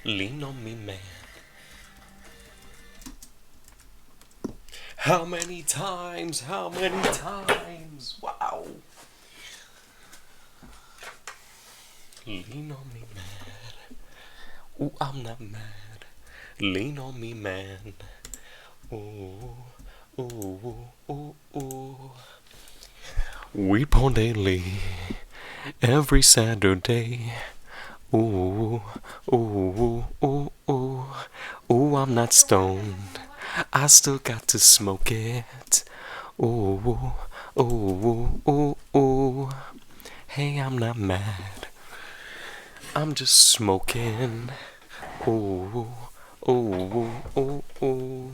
Lean on me, man. How many times? How many times? Wow. Lean on me, man. Ooh, I'm not mad. Lean on me, man. Ooh, ooh, ooh, ooh. WeedPornDaily. Every Saturday. Ooh, ooh, ooh, ooh. Ooh, I'm not stoned. I still got to smoke it. Ooh, ooh, ooh, ooh. Hey, I'm not mad. I'm just smoking. Ooh, ooh, ooh, ooh.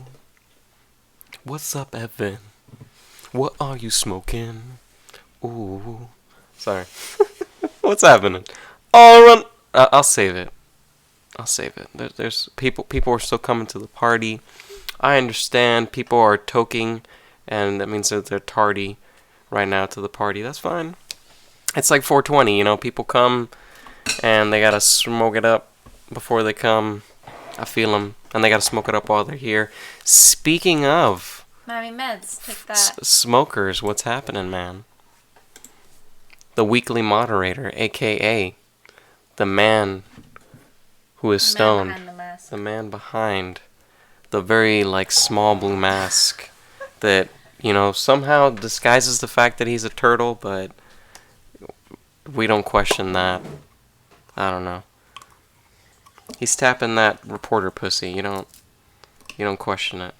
What's up, Evan? What are you smoking? Ooh. Sorry. What's happening? Oh, run! I'll save it. I'll save it. There's people. People are still coming to the party. I understand. People are toking, and that means that they're tardy right now to the party. That's fine. It's like 420. You know, people come and they gotta smoke it up before they come. I feel them, and they gotta smoke it up while they're here. Speaking of Miami Meds, take that. smokers, what's happening, man? The weekly moderator, aka the man who is stoned, the man behind the very small blue mask that somehow disguises the fact that he's a turtle, but we don't question that. I don't know. He's tapping that reporter pussy. You don't question it.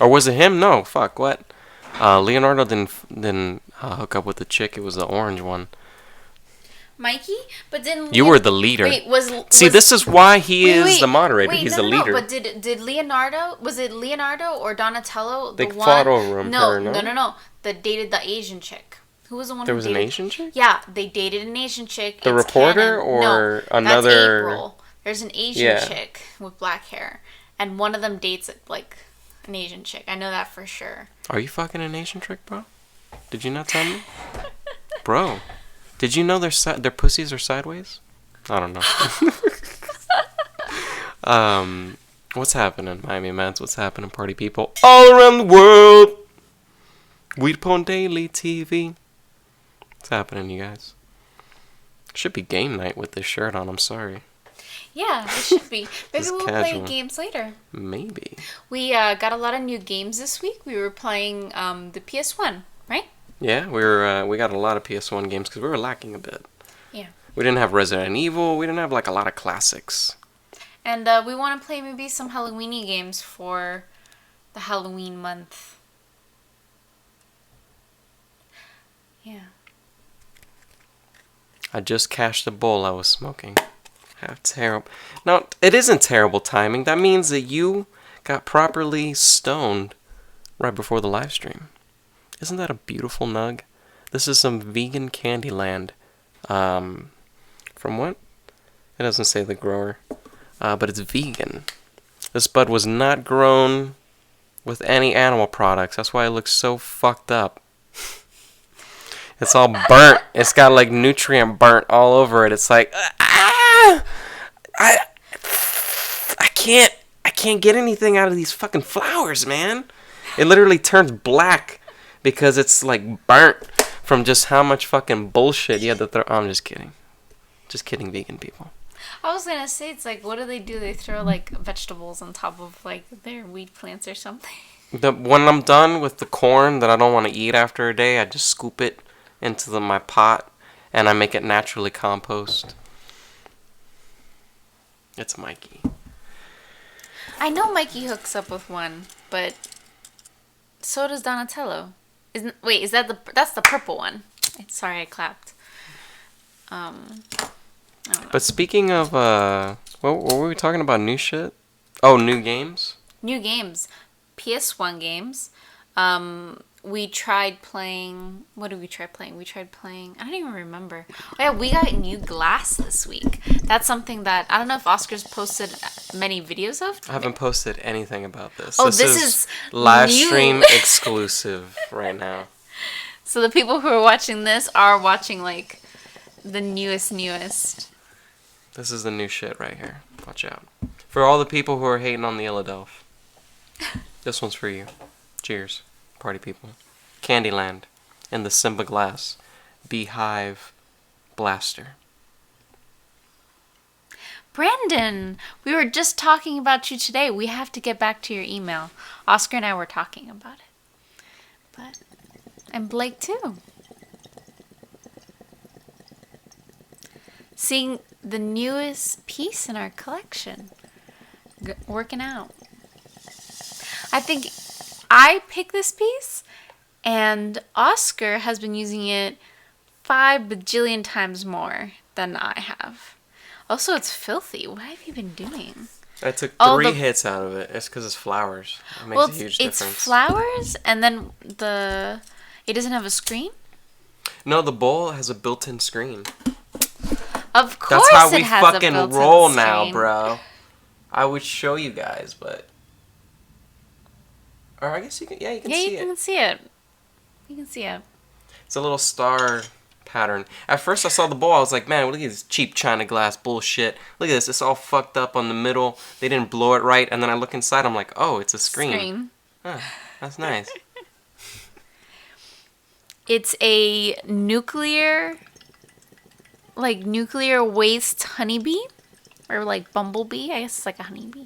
Or was it him? No, fuck, what? Leonardo didn't hook up with the chick. It was the orange one. Mikey? But didn't you were the leader. Wait, See, this is why he is the moderator. Wait, He's no, the leader. But did Leonardo? Was it Leonardo or Donatello? They the fought one? over him. No. That dated the Asian chick. Who was the one? There who was dated? An Asian chick. Yeah, they dated an Asian chick. The It's reporter canon. or no, another. That's April. There's an Asian chick with black hair, and one of them dates an Asian chick. I know that for sure. Are you fucking an Asian chick, bro? Did you not tell me, bro? Did you know their pussies are sideways? I don't know. What's happening, Miami Meds? What's happening, party people all around the world? WeedPornDaily TV. What's happening, you guys? Should be game night with this shirt on. I'm sorry. Yeah, it should be. Maybe we'll casual. play games later. Maybe. We got a lot of new games this week. We were playing the PS1, right? Yeah, we got a lot of PS1 games because we were lacking a bit. Yeah. We didn't have Resident Evil. We didn't have a lot of classics. And we want to play maybe some Halloweeny games for the Halloween month. Yeah. I just cashed the bowl I was smoking. How terrible. No, it isn't terrible timing. That means that you got properly stoned right before the live stream. Isn't that a beautiful nug? This is some vegan Candyland. From what? It doesn't say the grower. But it's vegan. This bud was not grown with any animal products. That's why it looks so fucked up. It's all burnt. It's got nutrient burnt all over it. It's like, I can't get anything out of these fucking flowers, man. It literally turns black because it's burnt from just how much fucking bullshit you had to throw. I'm just kidding. Just kidding, vegan people. I was gonna say, it's what do they do? They throw vegetables on top of their weed plants or something. When I'm done with the corn that I don't want to eat after a day, I just scoop it into my pot and I make it naturally compost. It's Mikey. I know Mikey hooks up with one, but so does Donatello. Is that's the purple one? Sorry, I clapped. I don't know. But speaking of what were we talking about? New shit? Oh, new games? New games. PS1 games. We tried playing... What did we try playing? We tried playing... I don't even remember. Oh, yeah, we got new glass this week. That's something that... I don't know if Oscar's posted many videos of. I haven't posted anything about this. Oh, this is live new. stream exclusive right now. So the people who are watching this are watching, the newest. This is the new shit right here. Watch out. For all the people who are hating on the Illadelph. This one's for you. Cheers, party people. Candyland in the Simba glass. Beehive blaster. Brandon, we were just talking about you today. We have to get back to your email. Oscar and I were talking about it. And Blake too. Seeing the newest piece in our collection. Working out. I think I picked this piece, and Oscar has been using it 5 bajillion times more than I have. Also, it's filthy. What have you been doing? I took 3 hits out of it. It's because it's flowers. It makes a huge difference. It's flowers, and then it doesn't have a screen? No, the bowl has a built-in screen. Of course That's how we it has fucking a built-in roll screen. now, bro. I would show you guys, but... Or I guess you can... Yeah, you can see it. Yeah, you can see it. You can see it. It's a little star pattern. At first I saw the bowl, I was like, man, look at this cheap china glass bullshit. Look at this, it's all fucked up on the middle. They didn't blow it right. And then I look inside, I'm like, oh, it's a screen. Huh, that's nice. It's a nuclear waste honeybee. Or like bumblebee. I guess it's like a honeybee.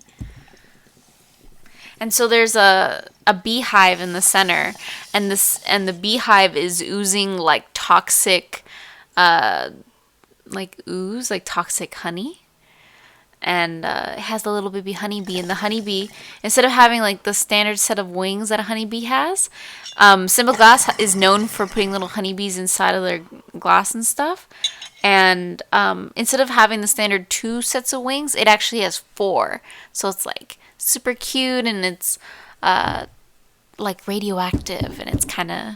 And so there's a beehive in the center, and the beehive is oozing like toxic, toxic honey, and it has a little baby honeybee. And the honeybee, instead of having like the standard set of wings that a honeybee has, Simba Glass is known for putting little honeybees inside of their glass and stuff. And instead of having the standard 2 sets of wings, it actually has 4. So it's like super cute, and it's like radioactive, and it's kind of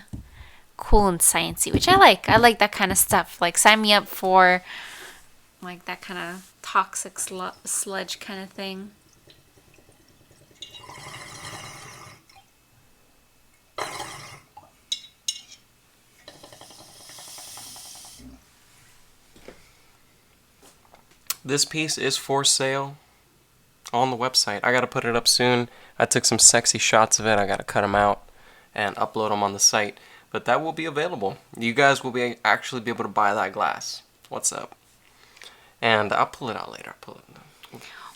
cool and sciencey, which I like. I like that kind of stuff. Like, sign me up for like that kind of toxic sludge kind of thing. This piece is for sale on the website. I gotta put it up soon. I took some sexy shots of it. I gotta cut them out and upload them on the site. But that will be available. You guys will actually be able to buy that glass. What's up? And I'll pull it out later.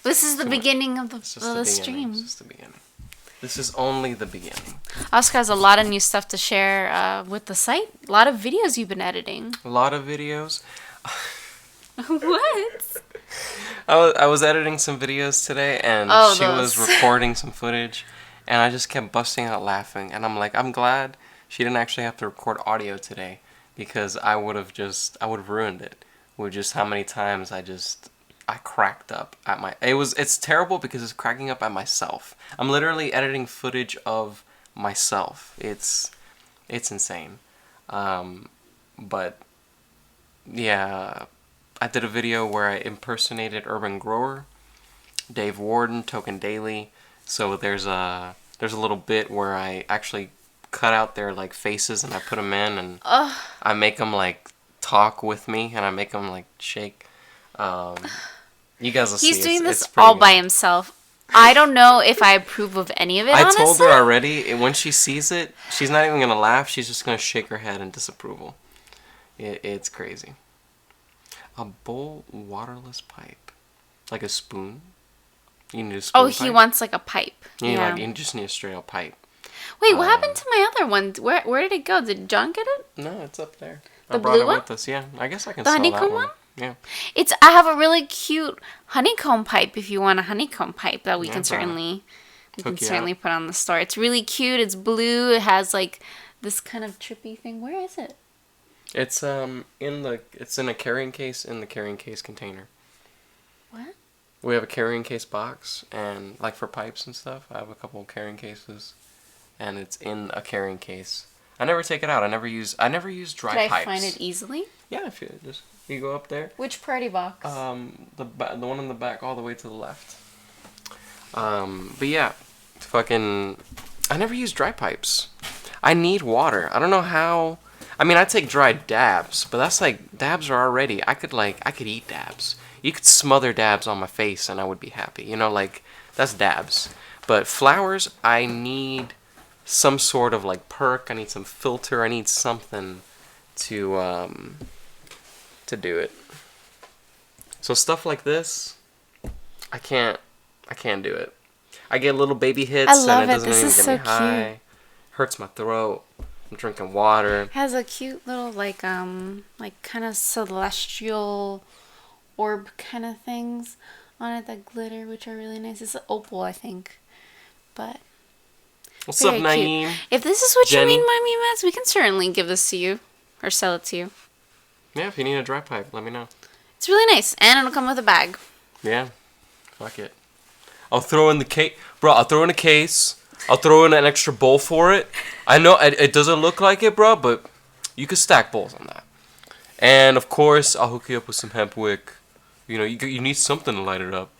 This is the beginning of the stream. This is the beginning. This is only the beginning. Oscar has a lot of new stuff to share with the site. A lot of videos you've been editing. A lot of videos. What? I was editing some videos today, and she was recording some footage, and I just kept busting out laughing. And I'm like, I'm glad she didn't actually have to record audio today, because I would have ruined it with just how many times I cracked up at my... It's terrible because it's cracking up at myself. I'm literally editing footage of myself. It's insane. But yeah, I did a video where I impersonated Urban Grower, Dave Warden, WPD. So there's a little bit where I actually cut out their like faces and I put them in, and I make them like talk with me, and I make them like shake. You guys will see. He's doing this all by himself. I don't know if I approve of any of it, honestly. I told her already, when she sees it, she's not even going to laugh. She's just going to shake her head in disapproval. It's crazy. A bowl waterless pipe. Like a spoon. You need a spoon. Oh, he wants like a pipe. You just need a straight up pipe. Wait, what happened to my other one? Where did it go? Did John get it? No, it's up there. The I brought blue it one? with us. Yeah, I guess I can the sell that honeycomb one. one? Yeah. I have a really cute honeycomb pipe if you want a honeycomb pipe that we can certainly put on the store. It's really cute. It's blue. It has like this kind of trippy thing. Where is it? It's in a carrying case in the carrying case container. What? We have a carrying case box, and like for pipes and stuff, I have a couple of carrying cases, and it's in a carrying case. I never take it out. I never use dry pipes. Can I find it easily? Yeah, if you go up there. Which party box? The one in the back, all the way to the left. But yeah, I never use dry pipes. I need water. I don't know how. I mean, I take dried dabs, but that's like dabs are already. I could eat dabs. You could smother dabs on my face and I would be happy. You know, like that's dabs. But flowers, I need some sort of like perk. I need some filter. I need something to do it. So stuff like this, I can't do it. I get little baby hits I love and it it. doesn't This even is get so me high. cute. Hurts my throat. I'm drinking water. Has a cute little like kind of celestial orb kind of things on it that glitter, which are really nice. It's an opal, I think. But What's up, very Naeem? cute. If this is what Jenny? you mean by me, Meds, we can certainly give this to you or sell it to you. Yeah, if you need a dry pipe, let me know. It's really nice, and it'll come with a bag. Yeah, fuck it. I'll throw in the case, bro. I'll throw in a case. I'll throw in an extra bowl for it. I know it doesn't look like it, bro, but you could stack bowls on that. And of course, I'll hook you up with some hemp wick. You know, you need something to light it up.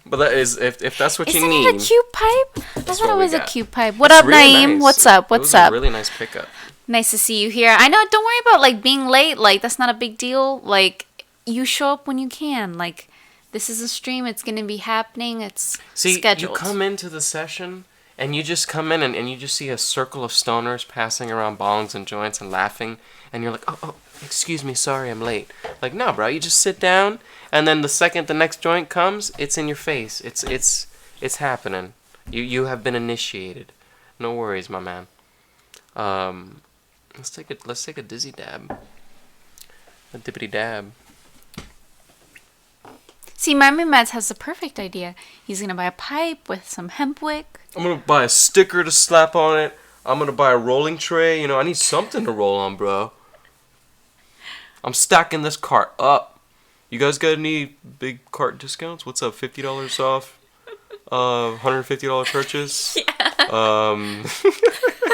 But that is if that's what you Isn't need. it a cute pipe? I That's thought what it we was a got. cute pipe. What It's up, really Naeem? nice. What's up? It What's was up? a really nice pickup. Nice to see you here. I know. Don't worry about like being late. Like that's not a big deal. Like you show up when you can. Like this is a stream. It's gonna be happening. It's scheduled. You come into the session and you just come in and you just see a circle of stoners passing around bongs and joints and laughing, and you're like, oh, excuse me, sorry, I'm late. Like, no, bro, you just sit down, and then the second the next joint comes, it's in your face. It's happening. You have been initiated. No worries, my man. Let's take a dizzy dab. A dippity dab. See, Miami Mads has the perfect idea. He's gonna buy a pipe with some hemp wick. I'm gonna buy a sticker to slap on it. I'm gonna buy a rolling tray. You know, I need something to roll on, bro. I'm stacking this cart up. You guys got any big cart discounts? What's up? $50 off. $150 purchase. Yeah.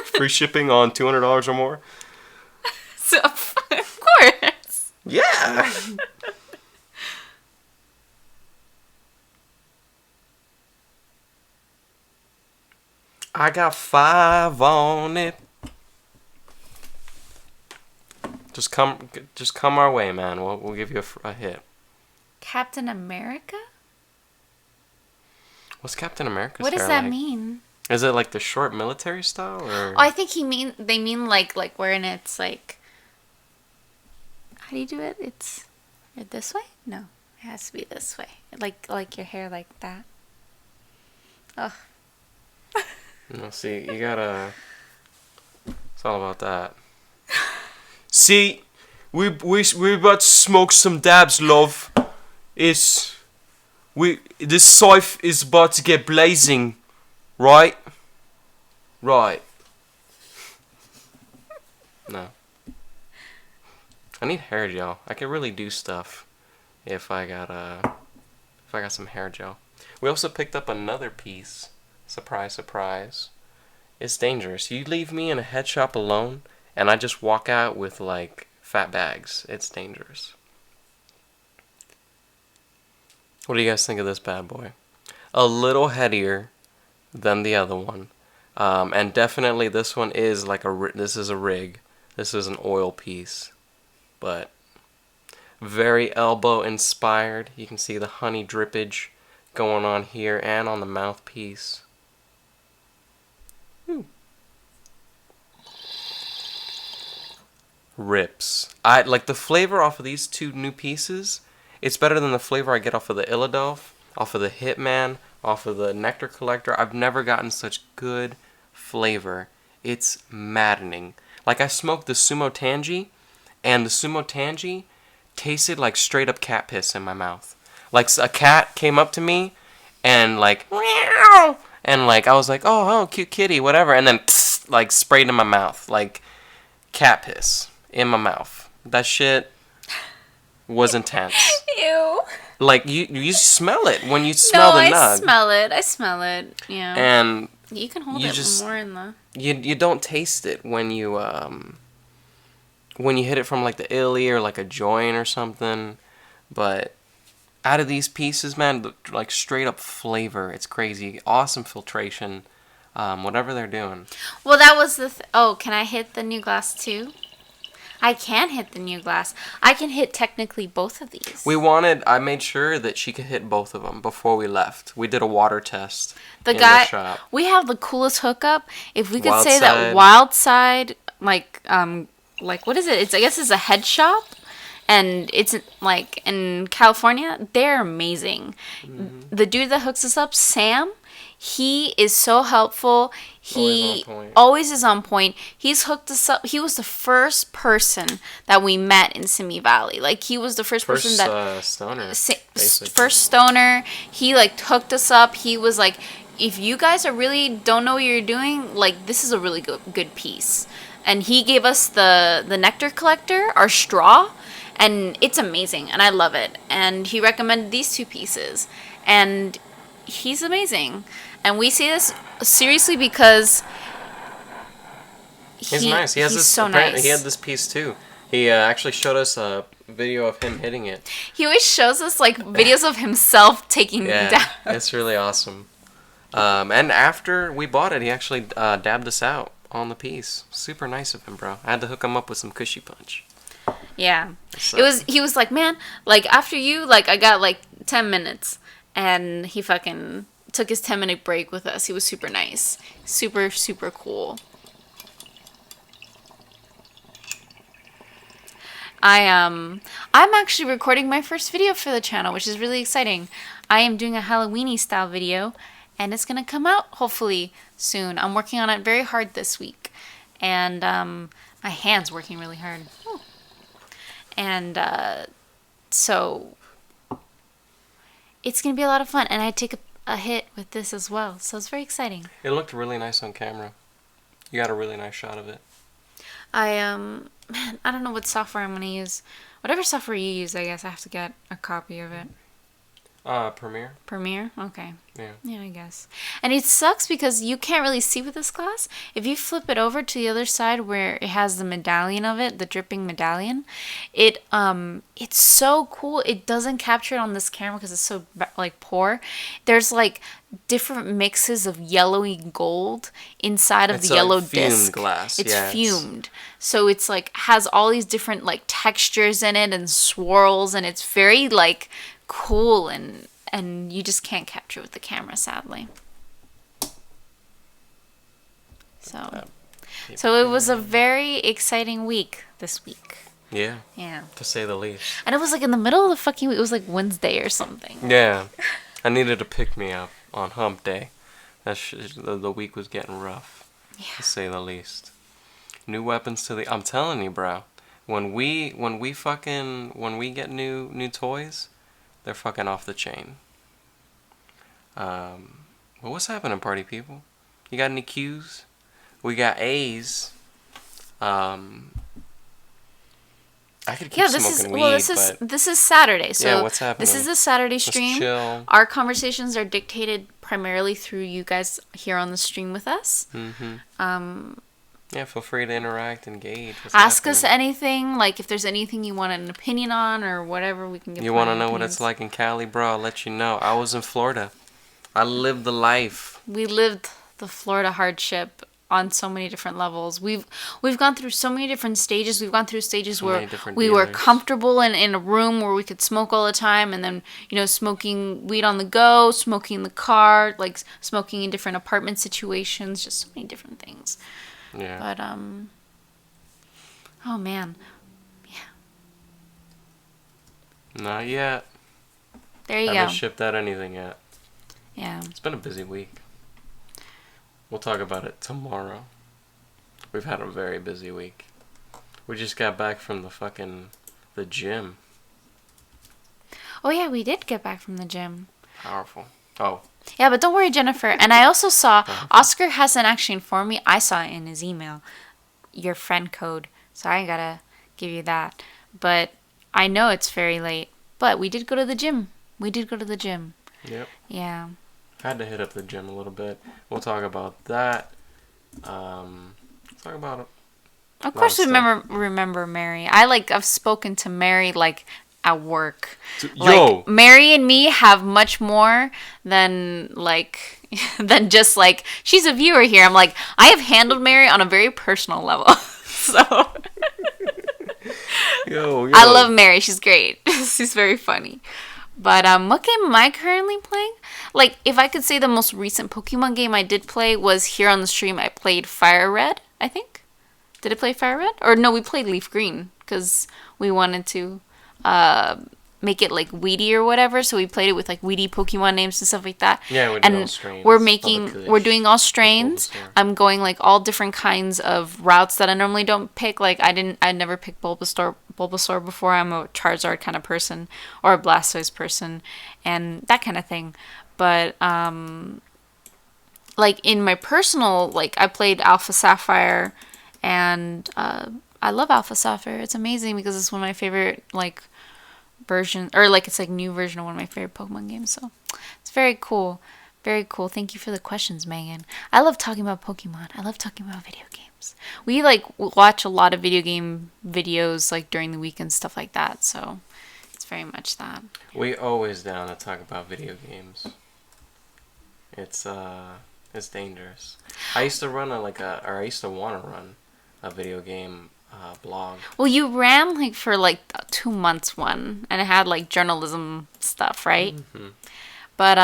Free shipping on $200 or more. So, of course. Yeah. I got 5 on it. Just come our way, man. We'll give you a hit. Captain America? What's Captain America's What does hair that like? mean? Is it like the short military style, or? Oh, I think they mean like wherein it's like. How do you do it? It's this way? No, it has to be this way. Like your hair like that. Oh. No, see, you gotta. It's all about that. See, we about to smoke some dabs, love. This scythe is about to get blazing, right? Right. No. I need hair gel. I could really do stuff if I got some hair gel. We also picked up another piece. Surprise, surprise. It's dangerous. You leave me in a head shop alone, and I just walk out with, like, fat bags. It's dangerous. What do you guys think of this bad boy? A little headier than the other one. And definitely this one is like this is a rig. This is an oil piece. But very elbow inspired. You can see the honey drippage going on here and on the mouthpiece. Rips. I like the flavor off of these two new pieces. It's better than the flavor I get off of the Illadelph, off of the Hitman, off of the Nectar Collector. I've never gotten such good flavor. It's maddening. Like I smoked the Sumo Tangy, and the Sumo Tangy tasted like straight up cat piss in my mouth. Like a cat came up to me and like meow, and like I was like, oh cute kitty, whatever, and then psst, like sprayed in my mouth like cat piss in my mouth. That shit was intense. Ew. Like you smell it when you smell the nug. I smell it. Yeah. And you can hold you it just- more in the. you don't taste it when you hit it from like the illy or like a joint or something. But out of these pieces, man, like straight up flavor, it's crazy. Awesome filtration. whatever they're doing. Well, that was the. Oh, can I hit the new glass too? I can hit the new glass. I can hit technically both of these. I made sure that she could hit both of them before we left. We did a water test The in guy, the shop. we have the coolest hookup. If we could Wild say that Side. Wild Side, like what is it? I guess it's a head shop, and it's like in California. They're amazing. The dude that hooks us up, Sam, he is so helpful. He Always on point. always is on point. He's hooked us up. He was the first person that we met in Simi Valley. Like he was the first person that stoner. Basically. first stoner. He like hooked us up. He was like, if you guys are really don't know what you're doing, like this is a really good piece. And he gave us the nectar collector, our straw, and it's amazing and I love it. And he recommended these two pieces, and he's amazing. And we say this seriously because He's nice. He has he's this. so Apparently, nice. he had this piece too. He actually showed us a video of him hitting it. He always shows us like videos of himself taking Yeah, down. it's really awesome. And after we bought it, he actually dabbed us out on the piece. Super nice of him, bro. I had to hook him up with some cushy punch. Yeah. So- He was like, man, like after you, like I got like 10 minutes, and he fucking took his 10-minute break with us. He was super nice. Super, super cool. I'm actually recording my first video for the channel, which is really exciting. I am doing a Halloweeny style video, and it's gonna come out hopefully soon. I'm working on it very hard this week, and my hand's working really hard. And so it's gonna be a lot of fun, and I take a hit with this as well, so it's very exciting. It looked really nice on camera. You got a really nice shot of it. Man, I don't know what software I'm gonna use. Whatever software you use, I guess I have to get a copy of it. Premiere. Premiere? Okay. Yeah. Yeah, I guess. And it sucks because you can't really see with this glass. If you flip it over to the other side where it has the medallion of it, the dripping medallion, it's so cool. It doesn't capture it on this camera because it's so like poor. There's like different mixes of yellowy gold inside of It's the like yellow fumed disc. glass. It's Yeah, fumed. So it's like has all these different like textures in it and swirls, and it's very like cool, and you just can't capture with the camera, sadly. So it was a very exciting week this week. Yeah, Yeah. to say the least. And it was like in the middle of the fucking week. It was like Wednesday or something. Yeah, I needed to pick me up on hump day. The week was getting rough, to say the least. New weapons to the. I'm telling you, bro. When we get new toys, they're fucking off the chain. Well, what's happening, party people? You got any Q's? We got A's. I could keep smoking weed, but this is Saturday. So yeah, what's happening? this is a Saturday Let's stream. chill. Our conversations are dictated primarily through you guys here on the stream with us. Yeah, feel free to interact, engage. What's Ask us happening? anything, like if there's anything you want an opinion on or whatever, we can give. You want to know what it's like in Cali, bro? I'll let you know. I was in Florida. I lived the life. We lived the Florida hardship on so many different levels. We've gone through so many different stages. We've gone through stages So where many different we were dealers. comfortable in a room where we could smoke all the time, and then smoking weed on the go, smoking in the car, like smoking in different apartment situations, just so many different things. Yeah. But oh man, Not yet. there you Haven't go. shipped out anything yet. Yeah. It's been a busy week. We'll talk about it tomorrow. We've had a very busy week. We just got back from the gym. Oh yeah, we did get back from the gym. Powerful. Oh, Yeah, but don't worry, Jennifer. And I also saw Oscar hasn't actually informed me. I saw it in his email, your friend code. So I gotta give you that. But I know it's very late. But we did go to the gym. yep. Yeah. Had to hit up the gym a little bit. We'll talk about that. Talk about it. Of course, of stuff. remember Mary. I've spoken to Mary like at work. Yo. Like Mary and me have much more than like than just like she's a viewer here. I'm like I have handled Mary on a very personal level. So Yo. I love Mary. She's great. She's very funny. But what game am I currently playing? Like, if I could say the most recent Pokemon game I did play was here on the stream. I played Fire Red, I think. Did I play Fire Red? Or no, we played Leaf Green because we wanted to make it like weedy or whatever. So we played it with like weedy Pokemon names and stuff like that. Yeah, we're doing all strains. We're doing all strains. I'm going like all different kinds of routes that I normally don't pick. Like I never picked Bulbasaur before. I'm a Charizard kind of person or a Blastoise person and that kind of thing. But like in my personal, like I played Alpha Sapphire and I love Alpha Sapphire. It's amazing because it's one of my favorite like version or like it's like new version of one of my favorite Pokemon games. So it's very cool. Very cool. Thank you for the questions, Megan. I love talking about Pokemon. I love talking about video games. We like watch a lot of video game videos like during the week and stuff like that. So it's very much that. We always down to talk about video games. It's dangerous. I used to run I used to want to run a video game blog. Well, you ran like for like 2 months one, and it had like journalism stuff, right? Mm-hmm. But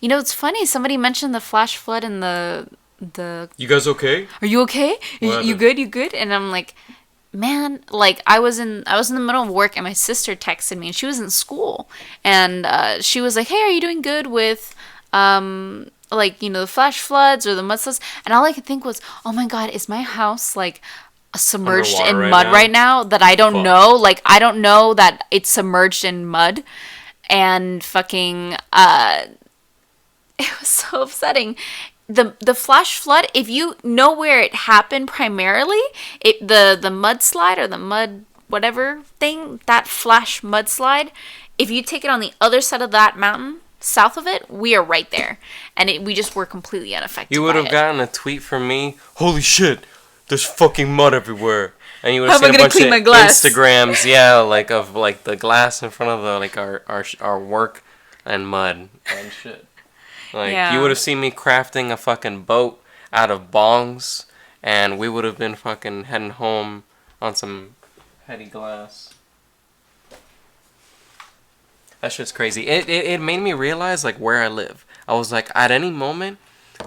you know, it's funny. Somebody mentioned the flash flood and the. You guys okay? Are you okay? You good? You good? And I'm like, man, like I was in the middle of work, and my sister texted me, and she was in school, and she was like, "Hey, are you doing good with like you know the flash floods or the mudslides?" And all I could think was, "Oh my God, is my house like?" Submerged in mud right now that I don't know. Like, I don't know that it's submerged in mud. And fucking, it was so upsetting. The flash flood, if you know where it happened primarily, the mudslide or the mud whatever thing, that flash mudslide, if you take it on the other side of that mountain, south of it, we are right there. And we just were completely unaffected. You would have gotten a tweet from me, holy shit! There's fucking mud everywhere, and you would have seen a bunch of Instagrams, yeah, like of like the glass in front of the like our work and mud and shit. Like you would have seen me crafting a fucking boat out of bongs, and we would have been fucking heading home on some heady glass. That shit's crazy. It made me realize like where I live. I was like, at any moment.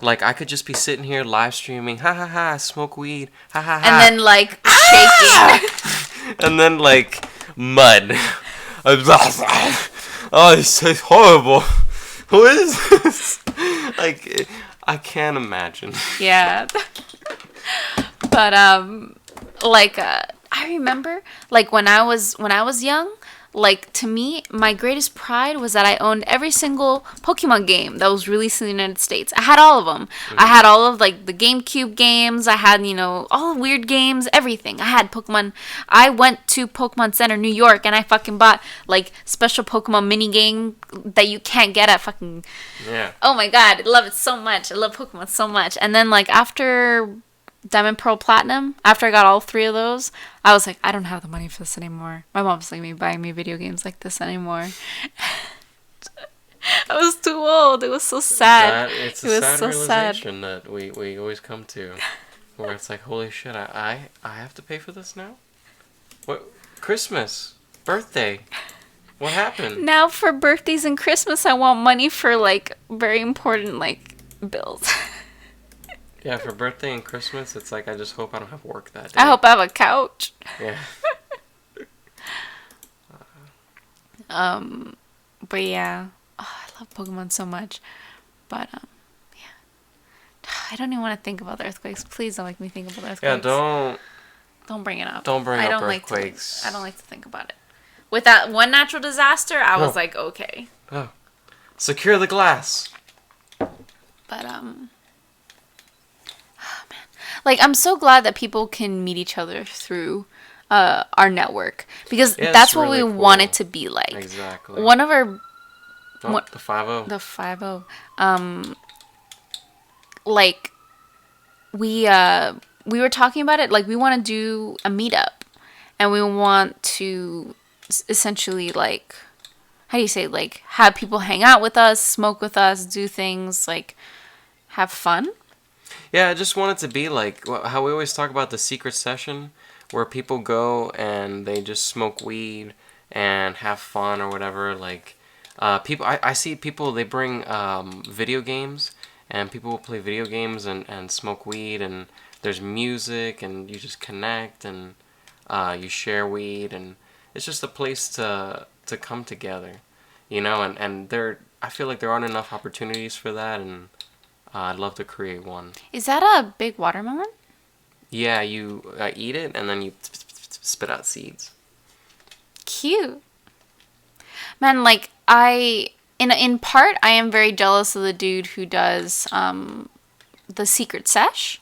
Like, I could just be sitting here live streaming, ha ha ha, smoke weed, ha ha ha. And then, like, shaking. And then, like, mud. Oh, it's horrible. Who is this? Like, I can't imagine. Yeah. But, like, I remember, like, when I was young, like, to me, my greatest pride was that I owned every single Pokemon game that was released in the United States. I had all of them. Mm-hmm. I had all of, like, the GameCube games. I had, you know, all the weird games, everything. I had Pokemon. I went to Pokemon Center, New York, and I fucking bought, like, special Pokemon mini game that you can't get at fucking... Yeah. Oh, my God. I love it so much. I love Pokemon so much. And then, like, after... Diamond, Pearl, Platinum, after I got all 3 of those, I was like, I don't have the money for this anymore. My mom's letting me buy me video games like this anymore. I was too old. It was so sad. It's a sad realization that we always come to, where it's like, holy shit, I have to pay for this now? What? Christmas, birthday, what happened? Now for birthdays and Christmas, I want money for, like, very important, like, bills. Yeah, for birthday and Christmas, it's like I just hope I don't have work that day. I hope I have a couch. Yeah. But yeah, I love Pokemon so much. But yeah, I don't even want to think about the earthquakes. Please don't make me think about the earthquakes. Yeah, don't bring it up. Don't bring up earthquakes. I don't like to think about it. With that one natural disaster, I was like, okay. Oh, secure the glass. But like, I'm so glad that people can meet each other through our network. Because that's what really we want it to be like. Exactly. One of our... the 5-0. The 5-0. Like, we were talking about it. Like, we want to do a meetup. And we want to essentially like, how do you say, like, have people hang out with us, smoke with us, do things, like, have fun. Yeah, I just want it to be like how we always talk about the secret session, where people go and they just smoke weed and have fun or whatever. Like, people, I see people, they bring video games, and people will play video games and smoke weed, and there's music, and you just connect, and you share weed, and it's just a place to come together, you know. And I feel like there aren't enough opportunities for that, and I'd love to create one. Is that a big watermelon? Yeah, you eat it and then you spit out seeds. Cute. Man, like, in part, I am very jealous of the dude who does the secret sesh.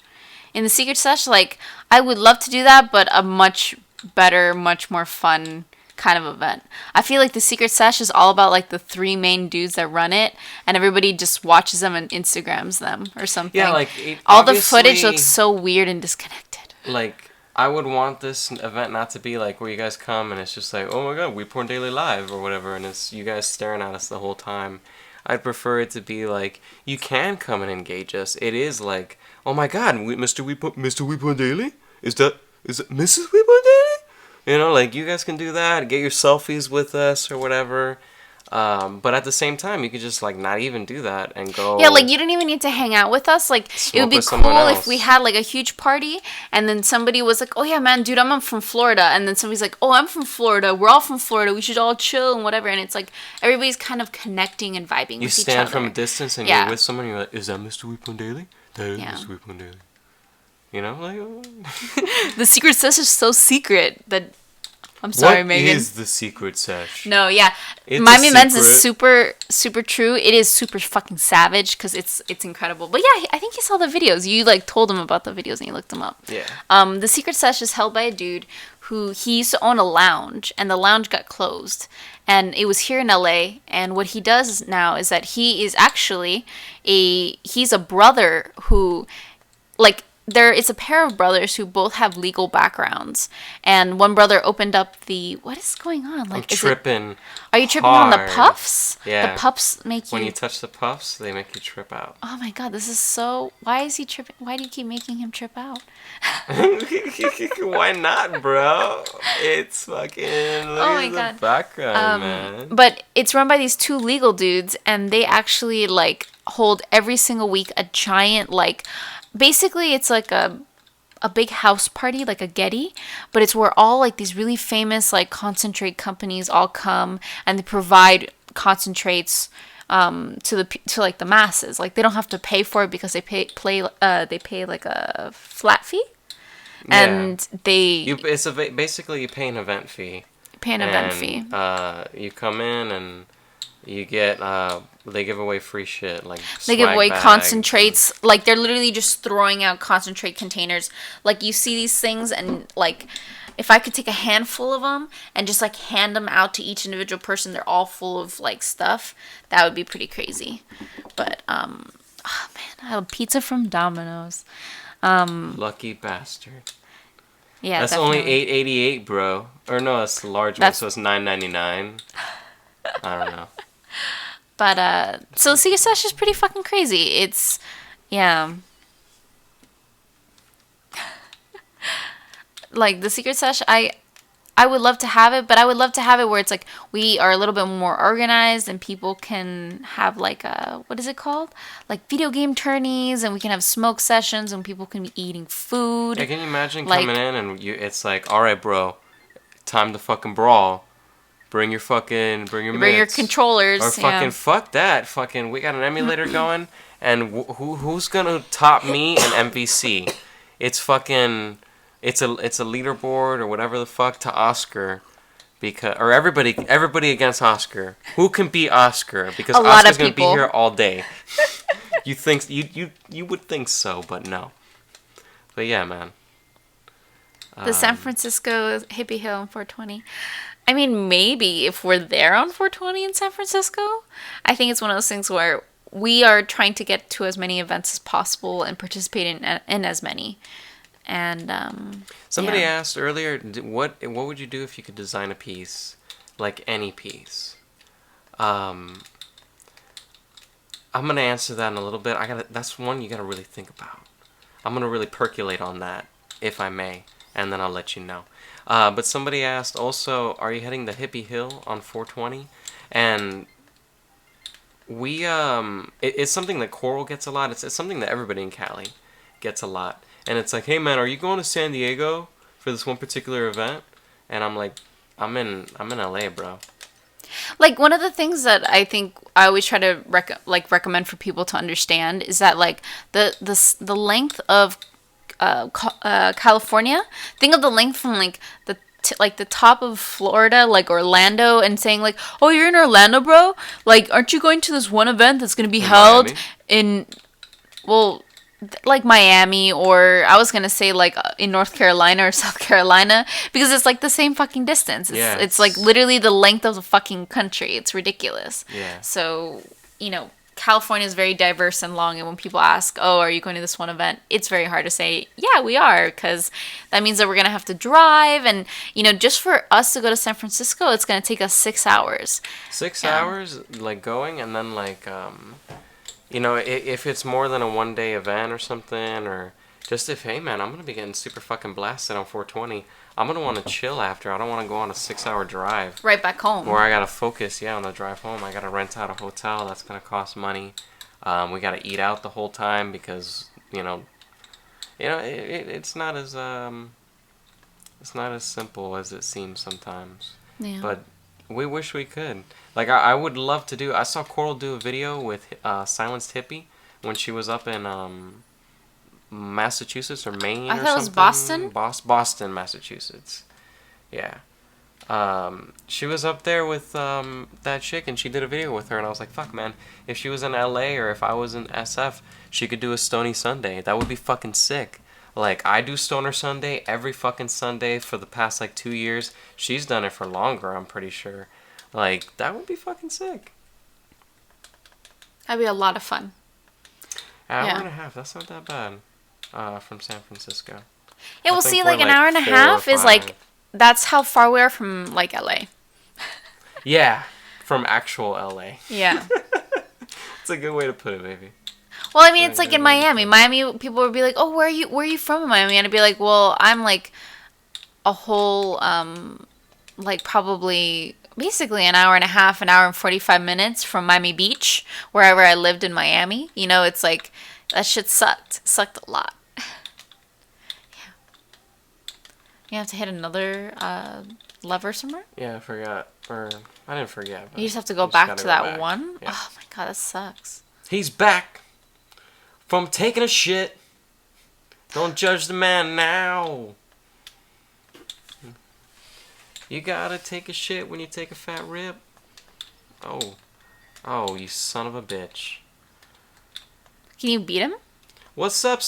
In the secret sesh, like, I would love to do that, but a much better, much more fun kind of event. I feel like the secret sesh is all about, like, the 3 main dudes that run it, and everybody just watches them and Instagrams them or something. Yeah, like, all the footage looks so weird and disconnected. Like, I would want this event not to be like where you guys come and it's just like, oh my god, WeedPornDaily live or whatever, and it's you guys staring at us the whole time. I'd prefer it to be like, you can come and engage us. It is like, oh my god, Mr. WeedPornDaily? Is that Mrs. WeedPornDaily? You know, like, you guys can do that, get your selfies with us or whatever. But at the same time, you could just, like, not even do that and go... Yeah, like, you don't even need to hang out with us. Like, it would be cool if we had, like, a huge party, and then somebody was like, oh, yeah, man, dude, I'm from Florida. And then somebody's like, oh, I'm from Florida. We're all from Florida. We should all chill and whatever. And it's like, everybody's kind of connecting and vibing with each other. You stand from a distance and you're with someone, and you're like, is that Mr. WeedPornDaily? That is Mr. WeedPornDaily. You know? Like... The secret sesh is so secret that... I'm sorry, Megan. What is the secret sesh? No, yeah. Miami Men's is super, super true. It is super fucking savage because it's incredible. But yeah, I think you saw the videos. You, like, told him about the videos and you looked them up. Yeah. The secret sesh is held by a dude who, he used to own a lounge, and the lounge got closed. And it was here in LA, and what he does now is that he is actually he's a brother who, like... It's a pair of brothers who both have legal backgrounds, and one brother opened up the... What is going on? Like, I'm tripping. Are you tripping on the puffs? Yeah. The puffs make you... When you touch the puffs, they make you trip out. Oh my god, this is so... Why is he tripping? Why do you keep making him trip out? Why not, bro? It's fucking... Oh my god. The background, man. But it's run by these 2 legal dudes, and they actually, like, hold every single week a giant, like... Basically, it's like a big house party, like a Getty, but it's where all, like, these really famous, like, concentrate companies all come, and they provide concentrates to like the masses. Like, they don't have to pay for it because they pay like a flat fee, and basically you pay an event fee. You come in and you get they give away free shit, like they give away concentrates. Like, they're literally just throwing out concentrate containers. Like, you see these things, and, like, if I could take a handful of them and just, like, hand them out to each individual person, they're all full of, like, stuff. That would be pretty crazy. But oh man, I have pizza from Domino's. Lucky bastard. Yeah, that's definitely. Only $8.88, bro. Or no, that's the large one, so it's $9.99. I don't know. But, so Secret Sesh is pretty fucking crazy. It's, yeah. Like, the Secret Sesh, I would love to have it, but I would love to have it where it's, like, we are a little bit more organized and people can have, like, what is it called? Like, video game tourneys, and we can have smoke sessions, and people can be eating food. Yeah, can you imagine coming in and it's like, all right, bro, time to fucking brawl. Bring your controllers. Or fucking fuck that. Fucking, we got an emulator going, and who's gonna top me in MVC? It's fucking, it's a leaderboard or whatever the fuck to Oscar, or everybody against Oscar. Who can beat Oscar? Because Oscar's gonna be here all day. You think you would think so, but no. But yeah, man. The San Francisco Hippie Hill on 420. I mean, maybe if we're there on 420 in San Francisco, I think it's one of those things where we are trying to get to as many events as possible and participate in as many. And somebody asked earlier, what would you do if you could design a piece like any piece? I'm gonna answer that in a little bit. That's one you gotta really think about. I'm gonna really percolate on that, if I may, and then I'll let you know. But somebody asked also, are you heading the Hippie Hill on 420? And it's something that Coral gets a lot. It's something that everybody in Cali gets a lot. And it's like, hey man, are you going to San Diego for this one particular event? And I'm like, I'm in LA, bro. Like, one of the things that I think I always try to recommend for people to understand is that, like, the length of California. Think of the length from like the top of Florida, like Orlando, and saying like, "Oh, you're in Orlando, bro. Like, aren't you going to this one event that's going to be In held Miami? in well, like Miami, or I was gonna say like in North Carolina or South Carolina, because it's like the same fucking distance. Yeah, It's like literally the length of the fucking country. It's ridiculous. Yeah. So, California is very diverse and long, and when people ask, "Oh, are you going to this one event?" It's very hard to say, "Yeah, we are," because that means that we're gonna have to drive, and just for us to go to San Francisco, it's gonna take us 6 hours. 6 hours, like going, and then like if it's more than a 1 day event or something, or just if, hey man, I'm gonna be getting super fucking blasted on 420. I'm gonna want to chill after. I don't want to go on a 6 hour drive. Right back home. Or I gotta focus, on the drive home. I gotta rent out a hotel. That's gonna cost money. We gotta eat out the whole time because it's not as simple as it seems sometimes. Yeah. But we wish we could. Like I would love to do. I saw Coral do a video with Silenced Hippie when she was up in Massachusetts or Maine. I or thought it was something. Boston. Boston, Massachusetts. Yeah. She was up there with that chick, and she did a video with her, and I was like, fuck, man, if she was in LA or if I was in SF, she could do a Stony Sunday. That would be fucking sick. Like, I do Stoner Sunday every fucking Sunday for the past, 2 years. She's done it for longer, I'm pretty sure. Like, that would be fucking sick. That'd be a lot of fun. Hour and a half, that's not that bad, from San Francisco. Yeah, we'll see, like, an hour and a half is, like, that's how far we are from, like, LA. Yeah, from actual LA. Yeah. It's a good way to put it, baby. Well, I mean, it's like in Miami. Miami, people would be like, "Oh, where are you from in Miami?" And I'd be like, "Well, I'm like a whole, like probably basically an hour and a half, an hour and 45 minutes from Miami Beach, wherever I lived in Miami. It's like that shit sucked a lot." Yeah. You have to hit another lever somewhere. Yeah, I forgot, or I didn't forget. You just have to go back to that one. Yeah. Oh my god, that sucks. He's back from taking a shit. Don't judge the man now. You gotta take a shit when you take a fat rip. Oh, you son of a bitch. Can you beat him? What's up?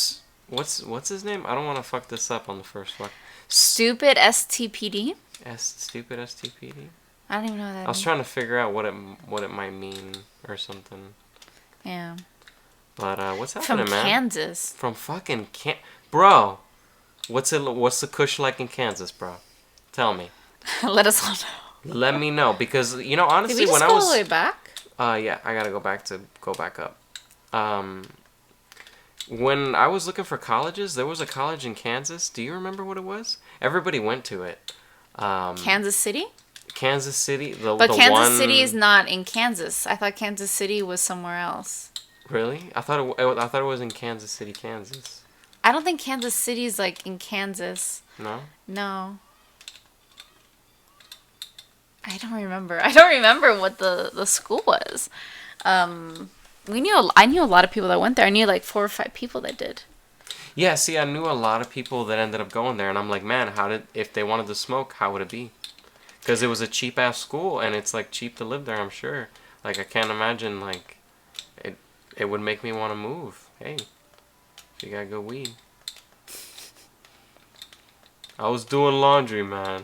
What's his name? I don't want to fuck this up on the first one. Stupid STPD. Stupid STPD. I don't even know what that I was means. trying to figure out what it might mean or something. Yeah. But what's happening, From man? Kansas. From fucking bro. What's the kush like in Kansas, bro? Tell me. Let us all know. Let me know, because honestly, Did we just when I go was all the way back? yeah, I gotta go back up. When I was looking for colleges, there was a college in Kansas. Do you remember what it was? Everybody went to it. Kansas City? Kansas City. But Kansas City is not in Kansas. I thought Kansas City was somewhere else. Really? I thought it was in Kansas City, Kansas. I don't think Kansas City is like in Kansas. No? No. I don't remember what the school was. I knew a lot of people that went there. I knew like 4 or 5 people that did. Yeah, see, I knew a lot of people that ended up going there, and I'm like, man, if they wanted to smoke, how would it be? Because it was a cheap ass school, and it's like cheap to live there, I'm sure. Like, I can't imagine, like, it would make me want to move. Hey, if you got good weed. I was doing laundry, man.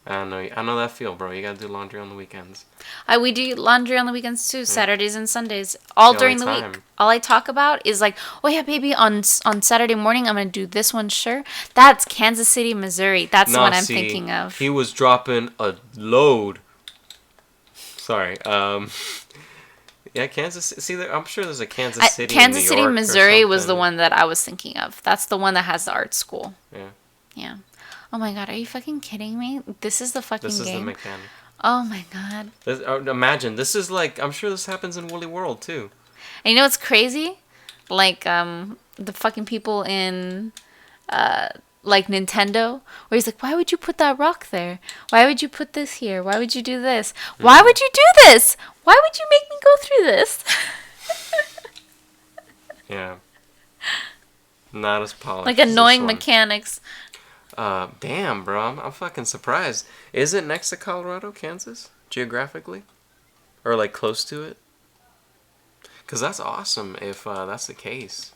I know that feel, bro. You gotta do laundry on the weekends. We do laundry on the weekends too, Saturdays and Sundays, all The only during the week. time. All I talk about is like, oh yeah, baby, on Saturday morning I'm gonna do this one. Sure, that's Kansas City, Missouri. That's the Nah, one I'm see, thinking of. he was dropping a load. Sorry. Yeah, Kansas. See, I'm sure there's a Kansas City, in Kansas New City, York, or Missouri was the something. one that I was thinking of. That's the one that has the art school. Yeah. Yeah. Oh my god, are you fucking kidding me? This is the fucking This is the game. mechanic. Oh my god. Imagine this is like, I'm sure this happens in Woolly World too. And you know what's crazy? Like the fucking people in like Nintendo, where he's like, why would you put that rock there? Why would you put this here? Why would you do this? Why would you do this? Why would you make me go through this? Yeah. Not as polished. Like as this annoying one. mechanics. Damn, bro, I'm fucking surprised. Is it next to Colorado, Kansas, geographically, or like close to it? Cause that's awesome if that's the case.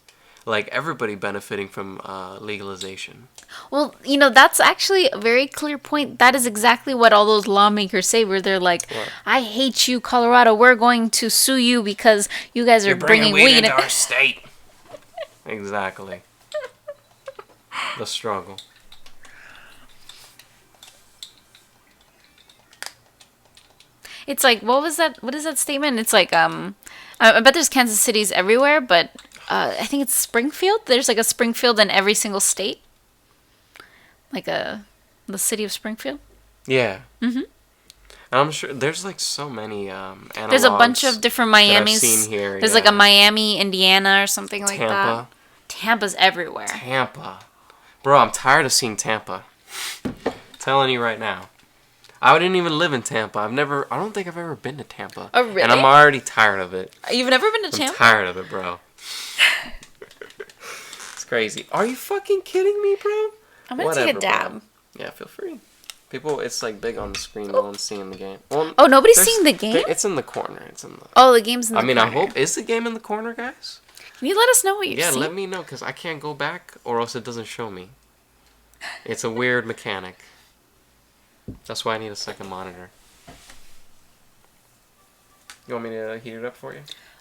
Like everybody benefiting from legalization. Well, you know, that's actually a very clear point. That is exactly what all those lawmakers say, where they're like, What? I hate you, Colorado. We're going to sue you because you guys are bringing weed into our state. Exactly. The struggle. It's like, what was that? What is that statement? It's like, I bet there's Kansas Cities everywhere, but I think it's Springfield. There's like a Springfield in every single state. Like the city of Springfield. Yeah. Mm-hmm. I'm sure there's like so many analogs. There's a bunch of different that I've Miamis. seen here. There's like a Miami, Indiana, or something like that. Tampa. Tampa's everywhere. Tampa. Bro, I'm tired of seeing Tampa. Telling you right now. I didn't even live in Tampa. I don't think I've ever been to Tampa. Oh, really? And I'm already tired of it. You've never been to I'm Tampa? tired of it, bro. It's crazy. Are you fucking kidding me, bro? I'm gonna take a dab. Bro. Yeah, feel free. People, it's like big on the screen. No one's seeing the game. Well, Oh, nobody's seeing the game? It's in the corner. It's in the. Oh, the game's in the corner. I hope. Is the game in the corner, guys? Can you let us know what you're Yeah, seeing? let me know, because I can't go back, or else it doesn't show me. It's a weird mechanic. That's why I need a second monitor. You want me to heat it up for you?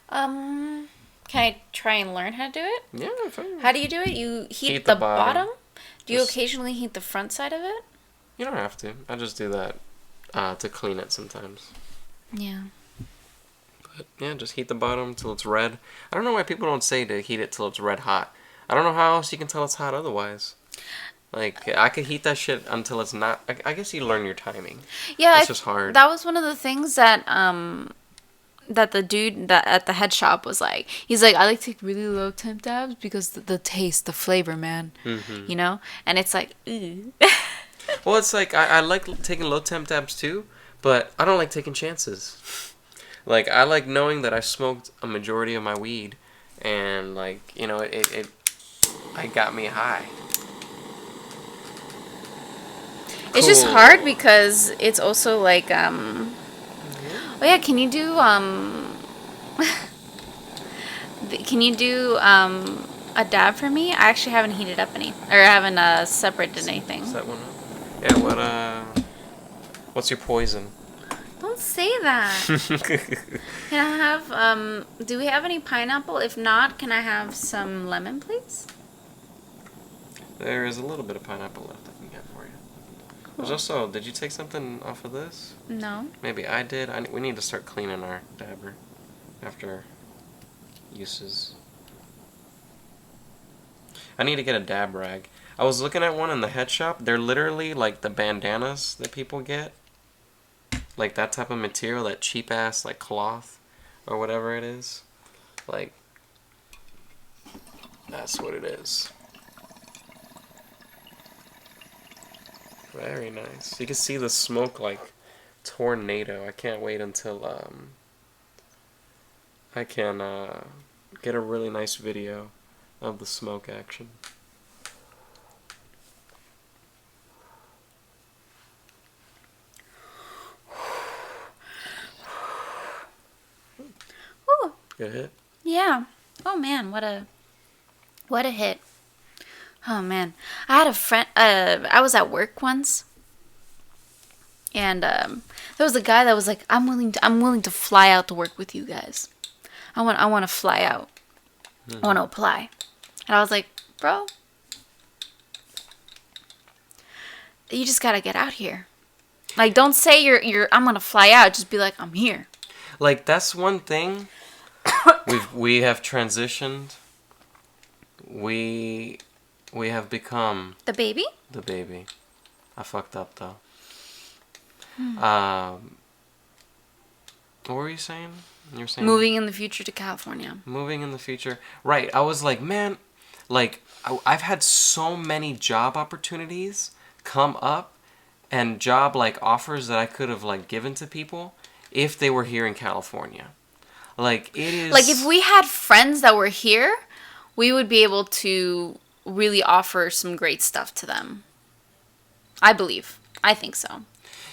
Can I try and learn how to do it? Yeah, fine. How do you do it? You heat the the bottom? Do you Just- occasionally heat the front side of it? You don't have to. I just do that to clean it sometimes. Yeah. But yeah, just heat the bottom till it's red. I don't know why people don't say to heat it till it's red hot. I don't know how else you can tell it's hot otherwise. Like, I could heat that shit until it's not. I guess you learn your timing. Yeah, It's just hard. That was one of the things that that the dude that at the head shop was like. He's like, I like to take really low temp dabs because the taste, the flavor, man. Mm-hmm. You know, and it's like, ooh. Well, it's like, I like taking low temp dabs too, but I don't like taking chances. Like, I like knowing that I smoked a majority of my weed, and like, you know, it got me high. It's just Cool. hard because it's also like oh yeah, can you do a dab for me? I actually haven't heated up any, or I haven't separated anything. Set one up. Yeah, what's your poison? Don't say that. Can I have do we have any pineapple? If not, can I have some lemon, please? There is a little bit of pineapple left I can get for you. There's also, did you take something off of this? No. Maybe I did. We need to start cleaning our dabber after uses. I need to get a dab rag. I was looking at one in the head shop. They're literally like the bandanas that people get. Like that type of material, that cheap ass like cloth or whatever it is. Like, that's what it is. Very nice. You can see the smoke like tornado. I can't wait until I can get a really nice video of the smoke action. Ooh. Good hit? Yeah. Oh man, what a hit. Oh man, I had a friend. I was at work once, And there was a guy that was like, I'm willing to fly out to work with you guys. I want to fly out. I want to apply. And I was like, bro, you just gotta get out here. Like, don't say you're I'm gonna fly out. Just be like, I'm here. Like, that's one thing. we have transitioned. We have become The baby? the baby. I fucked up though. What were you saying? You were saying Moving in the future to California. moving in the future. Right. I was like, man, like I've had so many job opportunities come up and job like offers that I could have like given to people if they were here in California. Like, it is Like, if we had friends that were here, we would be able to really offer some great stuff to them. I believe. I think so.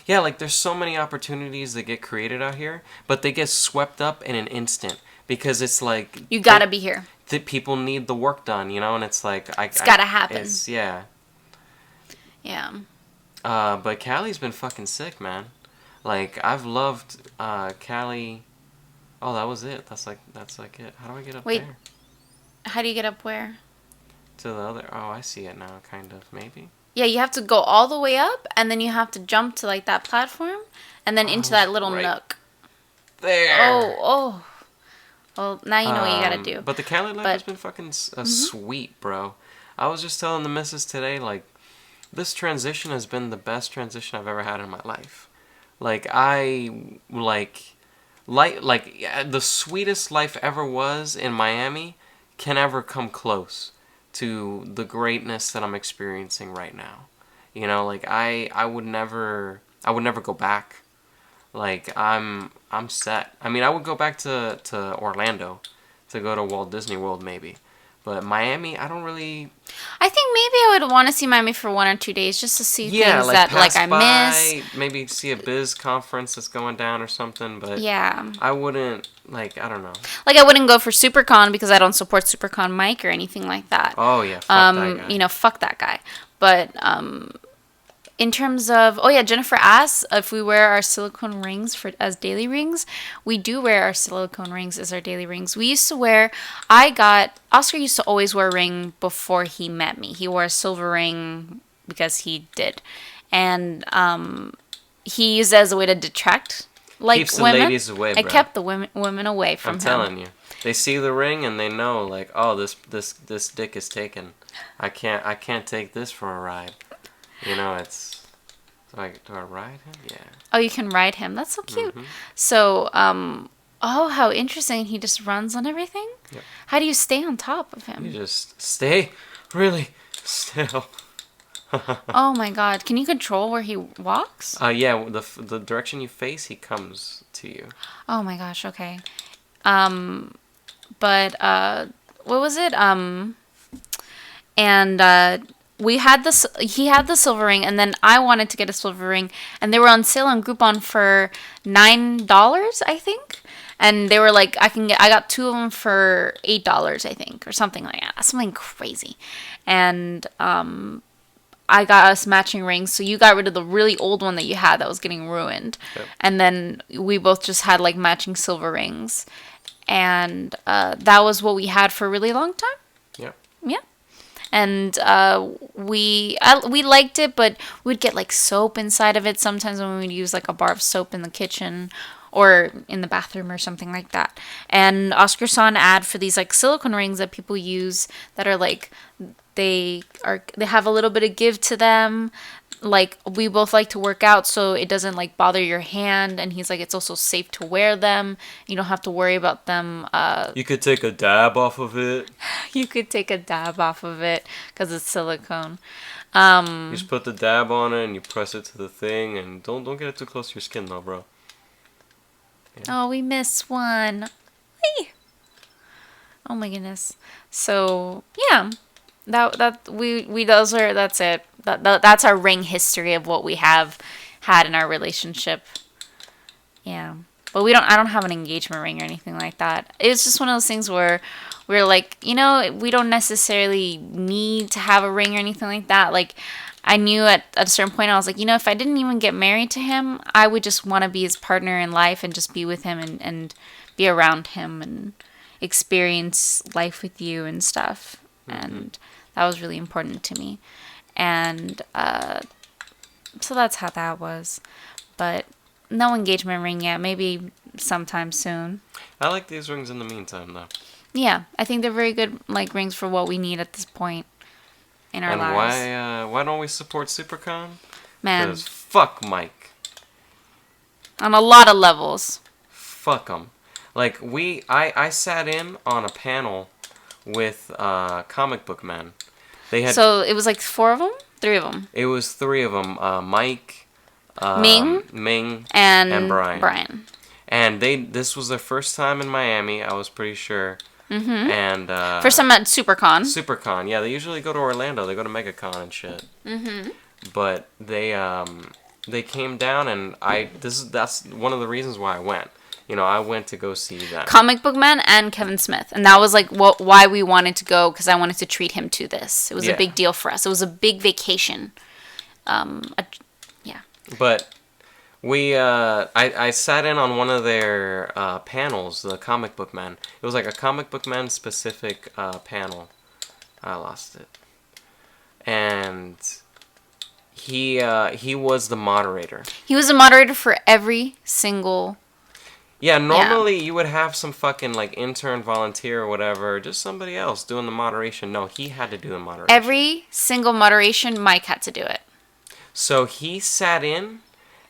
Yeah, like there's so many opportunities that get created out here, but they get swept up in an instant because it's like You gotta be here. that people need the work done, you know, and it's like It's gotta happen. Yeah. Yeah. But Cali's been fucking sick, man. Like, I've loved Cali. Oh, that was it. That's like it. How do I get up Wait. there? How do you get up where? To the other. Oh, I see it now. Kind of, maybe. Yeah, you have to go all the way up, and then you have to jump to, like, that platform, and then into that little right nook. There. Oh. Well, now you know what you gotta do. But the Cali life has been fucking sweet, bro. I was just telling the missus today, like, this transition has been the best transition I've ever had in my life. Like, the sweetest life ever was in Miami can ever come close to the greatness that I'm experiencing right now. You know, like, I would never go back. Like, I'm set. I mean, I would go back to Orlando to go to Walt Disney World maybe. But Miami, I don't really... I think maybe I would want to see Miami for 1 or 2 days just to see things like, that, like, pass I miss. by, maybe see a biz conference that's going down or something, but Yeah. I wouldn't, like, I don't know. Like, I wouldn't go for SuperCon because I don't support SuperCon Mike or anything like that. Oh, yeah, fuck that guy. You know, fuck that guy. But, in terms of, Jennifer asked if we wear our silicone rings as daily rings. We do wear our silicone rings as our daily rings. We used to wear, Oscar used to always wear a ring before he met me. He wore a silver ring because he did. And he used it as a way to detract, like, Keeps the women. ladies away, bro. It kept the women away from him. I'm telling you. They see the ring and they know, like, oh, this dick is taken. I can't take this for a ride. You know, it's... Do I ride him? Yeah. Oh, you can ride him. That's so cute. Mm-hmm. So, how interesting. He just runs on everything? Yep. How do you stay on top of him? You just stay really still. Oh my god. Can you control where he walks? Yeah, the direction you face, he comes to you. Oh my gosh, okay. But, what was it? He had the silver ring, and then I wanted to get a silver ring, and they were on sale on Groupon for $9, I think. And they were like, I got 2 of them for $8, I think, or something like that. Something crazy. And, I got us matching rings, so you got rid of the really old one that you had that was getting ruined. Yep. And then we both just had, like, matching silver rings. And, that was what we had for a really long time. Yep. Yeah. And we liked it, but we'd get like soap inside of it sometimes when we'd use like a bar of soap in the kitchen or in the bathroom or something like that. And Oscar saw an ad for these like silicone rings that people use that are like they have a little bit of give to them. Like, we both like to work out, so it doesn't like bother your hand, and he's like, it's also safe to wear them. You don't have to worry about them. You could take a dab off of it. You could take a dab off of it because it's silicone. You just put the dab on it and you press it to the thing, and don't get it too close to your skin though, bro. Yeah. Oh, we missed one. Whee! Oh my goodness. So yeah, that's it. That's our ring history of what we have had in our relationship. Yeah. But I don't have an engagement ring or anything like that. It was just one of those things where we're like, we don't necessarily need to have a ring or anything like that. Like, I knew at a certain point, I was like, you know, if I didn't even get married to him, I would just want to be his partner in life and just be with him and be around him and experience life with you and stuff. And that was really important to me. And so that's how that was. But no engagement ring yet. Maybe sometime soon. I like these rings in the meantime, though. Yeah, I think they're very good, like, rings for what we need at this point in our lives. And why don't we support SuperCon? Man, Because fuck Mike. on a lot of levels. Fuck him. Like, I sat in on a panel with comic book men. They had. So it was like 4 of them? 3 of them. It was 3 of them. Mike, Ming, and Brian. Brian. And this was their first time in Miami, I was pretty sure. Mm-hmm. And First time at SuperCon. SuperCon, yeah, they usually go to Orlando. They go to MegaCon and shit. Mm-hmm. But they came down, and that's one of the reasons why I went. You know, I went to go see them. Comic Book Man and Kevin Smith. And that was like why we wanted to go, because I wanted to treat him to this. It was a big deal for us. It was a big vacation. Yeah. But I sat in on one of their panels, the Comic Book Man. It was like a Comic Book Man specific panel. I lost it. And he was the moderator. He was a moderator for every single... Yeah, normally you would have some fucking like intern, volunteer or whatever, just somebody else doing the moderation. No, he had to do the moderation. Every single moderation, Mike had to do it. So he sat in,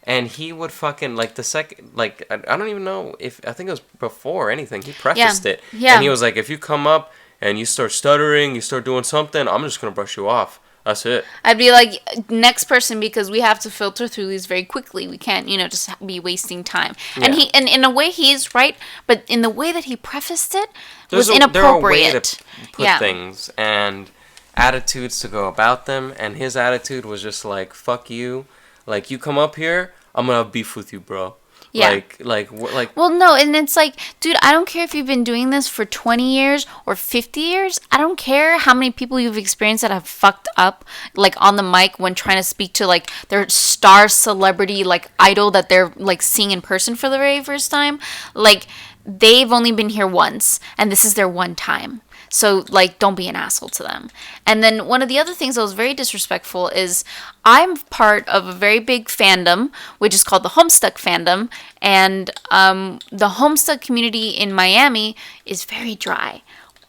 and he would fucking, like, the second, like, I don't even know if, I think it was before anything, he prefaced it. Yeah. And he was like, if you come up and you start stuttering, you start doing something, I'm just going to brush you off. That's it. I'd be like, next person, because we have to filter through these very quickly. We can't, just be wasting time. Yeah. And in a way, he is right, but in the way that he prefaced it was There are a inappropriate. way to put things and attitudes to go about them, and his attitude was just like, fuck you. Like, you come up here, I'm going to have beef with you, bro. Yeah. Like. Well, no, and it's like, dude, I don't care if you've been doing this for 20 years or 50 years. I don't care how many people you've experienced that have fucked up, like, on the mic when trying to speak to, like, their star celebrity, like, idol that they're, like, seeing in person for the very first time. Like, they've only been here once, and this is their one time. So, like, don't be an asshole to them. And then one of the other things that was very disrespectful is I'm part of a very big fandom, which is called the Homestuck fandom. And the Homestuck community in Miami is very dry.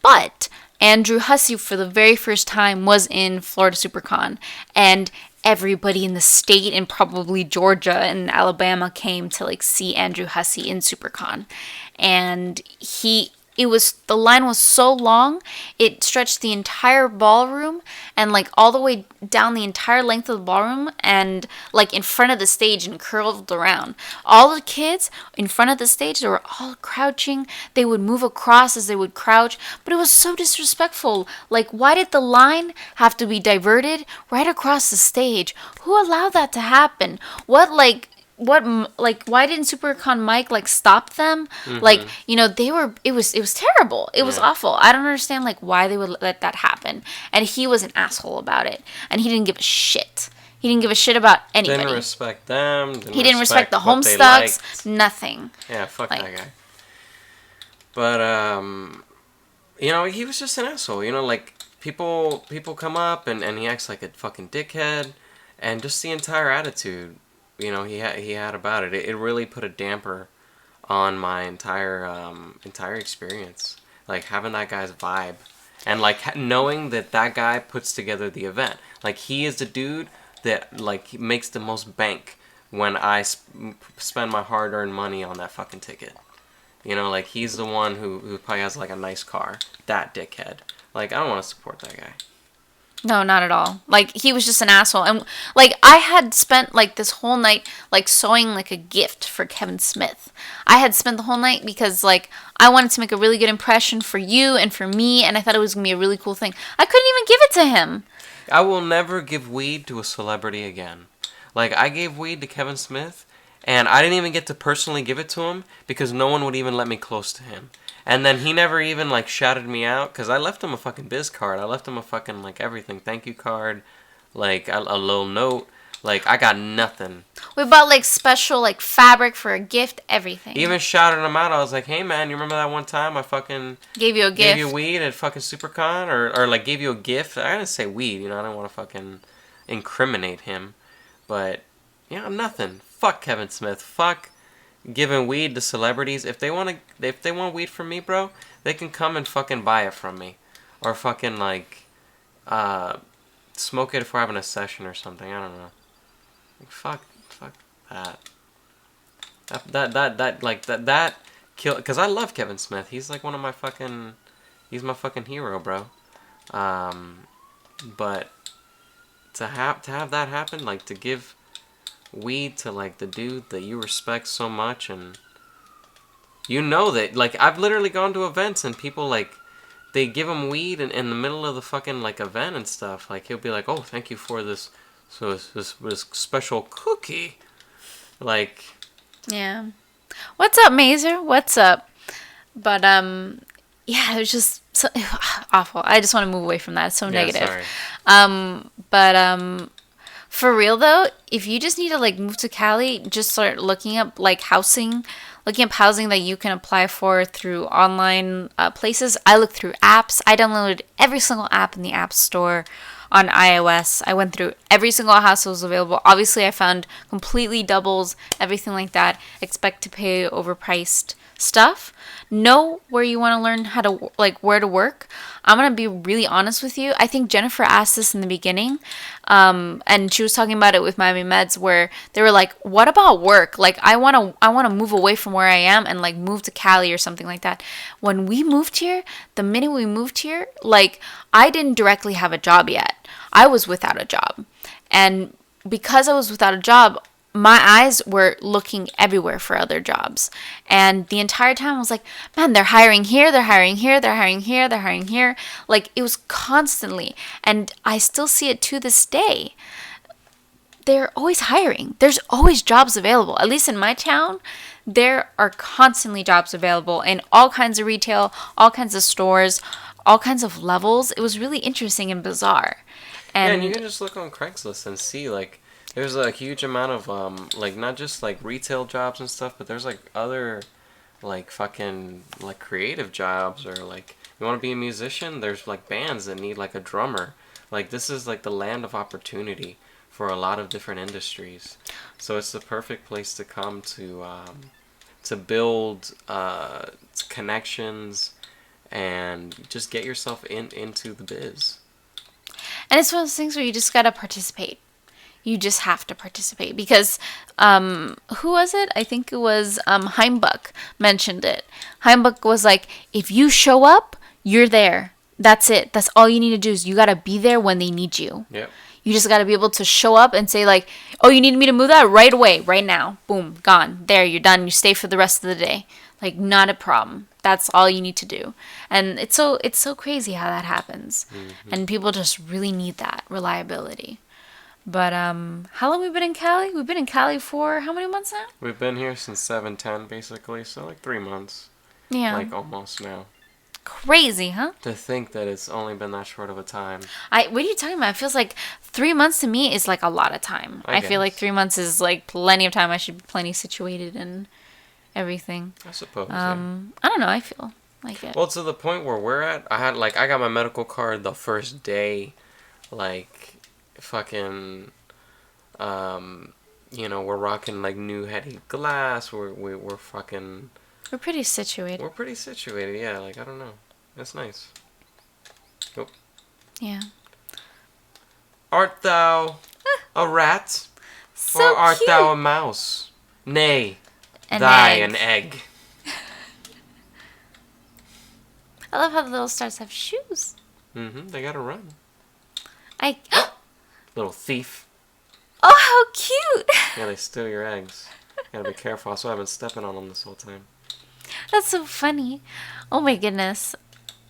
But Andrew Hussey, for the very first time, was in Florida SuperCon. And everybody in the state and probably Georgia and Alabama came to, like, see Andrew Hussey in SuperCon. And the line was so long, it stretched the entire ballroom and, like, all the way down the entire length of the ballroom and, like, in front of the stage and curled around. All the kids in front of the stage, they were all crouching. They would move across as they would crouch, but it was so disrespectful. Like, why did the line have to be diverted right across the stage? Who allowed that to happen? Why didn't SuperCon Mike, like, stop them? Mm-hmm. Like, it was terrible. It was awful. I don't understand, like, why they would let that happen. And he was an asshole about it. And he didn't give a shit. He didn't give a shit about anybody. Didn't respect them. He didn't respect the Homestucks. Nothing. Yeah, fuck that guy. But, he was just an asshole. Like, people come up and he acts like a fucking dickhead. And just the entire attitude he had about it. It really put a damper on my entire experience. Like, having that guy's vibe. And, like, knowing that guy puts together the event. Like, he is the dude that, like, makes the most bank when I spend my hard-earned money on that fucking ticket. Like, he's the one who probably has, like, a nice car. That dickhead. Like, I don't want to support that guy. No, not at all. Like, he was just an asshole. And, like, I had spent, like, this whole night, like, sewing, like, a gift for Kevin Smith. I had spent the whole night because, like, I wanted to make a really good impression for you and for me, and I thought it was going to be a really cool thing. I couldn't even give it to him. I will never give weed to a celebrity again. Like, I gave weed to Kevin Smith, and I didn't even get to personally give it to him because no one would even let me close to him. And then he never even, like, shouted me out, because I left him a fucking biz card. I left him a fucking, like, everything. Thank you card. like a little note. Like, I got nothing. We bought like special like fabric for a gift, everything. Even shouted him out. I was like, hey man, you remember that one time I fucking Gave you a gave gift. you weed at fucking SuperCon? Or like gave you a gift? I didn't say weed, you know, I don't want to fucking incriminate him. But, yeah, nothing. Fuck Kevin Smith. Fuck giving weed to celebrities. If they want weed from me, bro, they can come and fucking buy it from me. Or fucking like smoke it if we're having a session or something. I don't know. Fuck that. That kill. Because I love Kevin Smith. He's like one of my fucking. He's my fucking hero, bro. But to have that happen, like to give weed to like the dude that you respect so much, and you know that like I've literally gone to events and people like they give him weed in the middle of the fucking like event and stuff. Like he'll be like, oh, thank you for this. So this special cookie, like. Yeah. What's up, Mazer? What's up? But yeah, it was just so awful. I just want to move away from that. It's so negative. Sorry. But for real though, if you just need to like move to Cali, just start looking up like housing, looking up housing that you can apply for through online places. I looked through apps. I downloaded every single app in the App Store on iOS. I went through every single house that was available. Obviously, I found completely doubles, everything like that. Expect to pay overpriced stuff. Know where you want to learn how to, like, where to work. I'm going to be really honest with you. I think Jennifer asked this in the beginning, and she was talking about it with Miami Meds, where they were like, what about work? Like, I want to move away from where I am and, like, move to Cali or something like that. When we moved here, the minute we moved here, like, I didn't directly have a job yet. I was without a job. And because I was without a job, my eyes were looking everywhere for other jobs. And the entire time I was like, man, they're hiring here, they're hiring here, they're hiring here, they're hiring here. Like, it was constantly. And I still see it to this day. They're always hiring. There's always jobs available. At least in my town, there are constantly jobs available in all kinds of retail, all kinds of stores, all kinds of levels. It was really interesting and bizarre. And you can just look on Craigslist and see, like, there's a huge amount of, like, not just, like, retail jobs and stuff, but there's, like, other, like, fucking, like, creative jobs, or, like, you want to be a musician? There's, like, bands that need, like, a drummer. Like, this is, like, the land of opportunity for a lot of different industries. So it's the perfect place to come to build connections and just get yourself into the biz. And it's one of those things where you just gotta participate. You just have to participate because who was it? I think it was Heimbuck mentioned it. Heimbuck was like, if you show up, you're there. That's it. That's all you need to do is you gotta be there when they need you. Yep. You just gotta be able to show up and say like, oh, you need me to move that right away, right now. Boom, gone. There, you're done. You stay for the rest of the day. Like, not a problem. That's all you need to do. And it's so crazy how that happens. Mm-hmm. And people just really need that reliability. But how long have we been in Cali? We've been in Cali for how many months now? We've been here since 7/10 basically, so like 3 months. Yeah. Like almost now. Crazy, huh? To think that it's only been that short of a time. What are you talking about? It feels like 3 months to me is like a lot of time. I feel like 3 months is like plenty of time. I should be plenty situated and everything. I suppose. I don't know. I feel like it. Well, to the point where we're at, I got my medical card the first day, like, fucking, you know, we're rocking like new heady glass. We're fucking. We're pretty situated. We're pretty situated. Yeah. Like, I don't know. That's nice. Oh. Yeah. Art thou a rat, so or art cute. thou a mouse? Nay. An egg. I love how the little stars have shoes. Mm-hmm. They gotta run. Little thief. Oh, how cute! Yeah, they steal your eggs. Gotta be careful. Also, I've been stepping on them this whole time. That's so funny. Oh my goodness.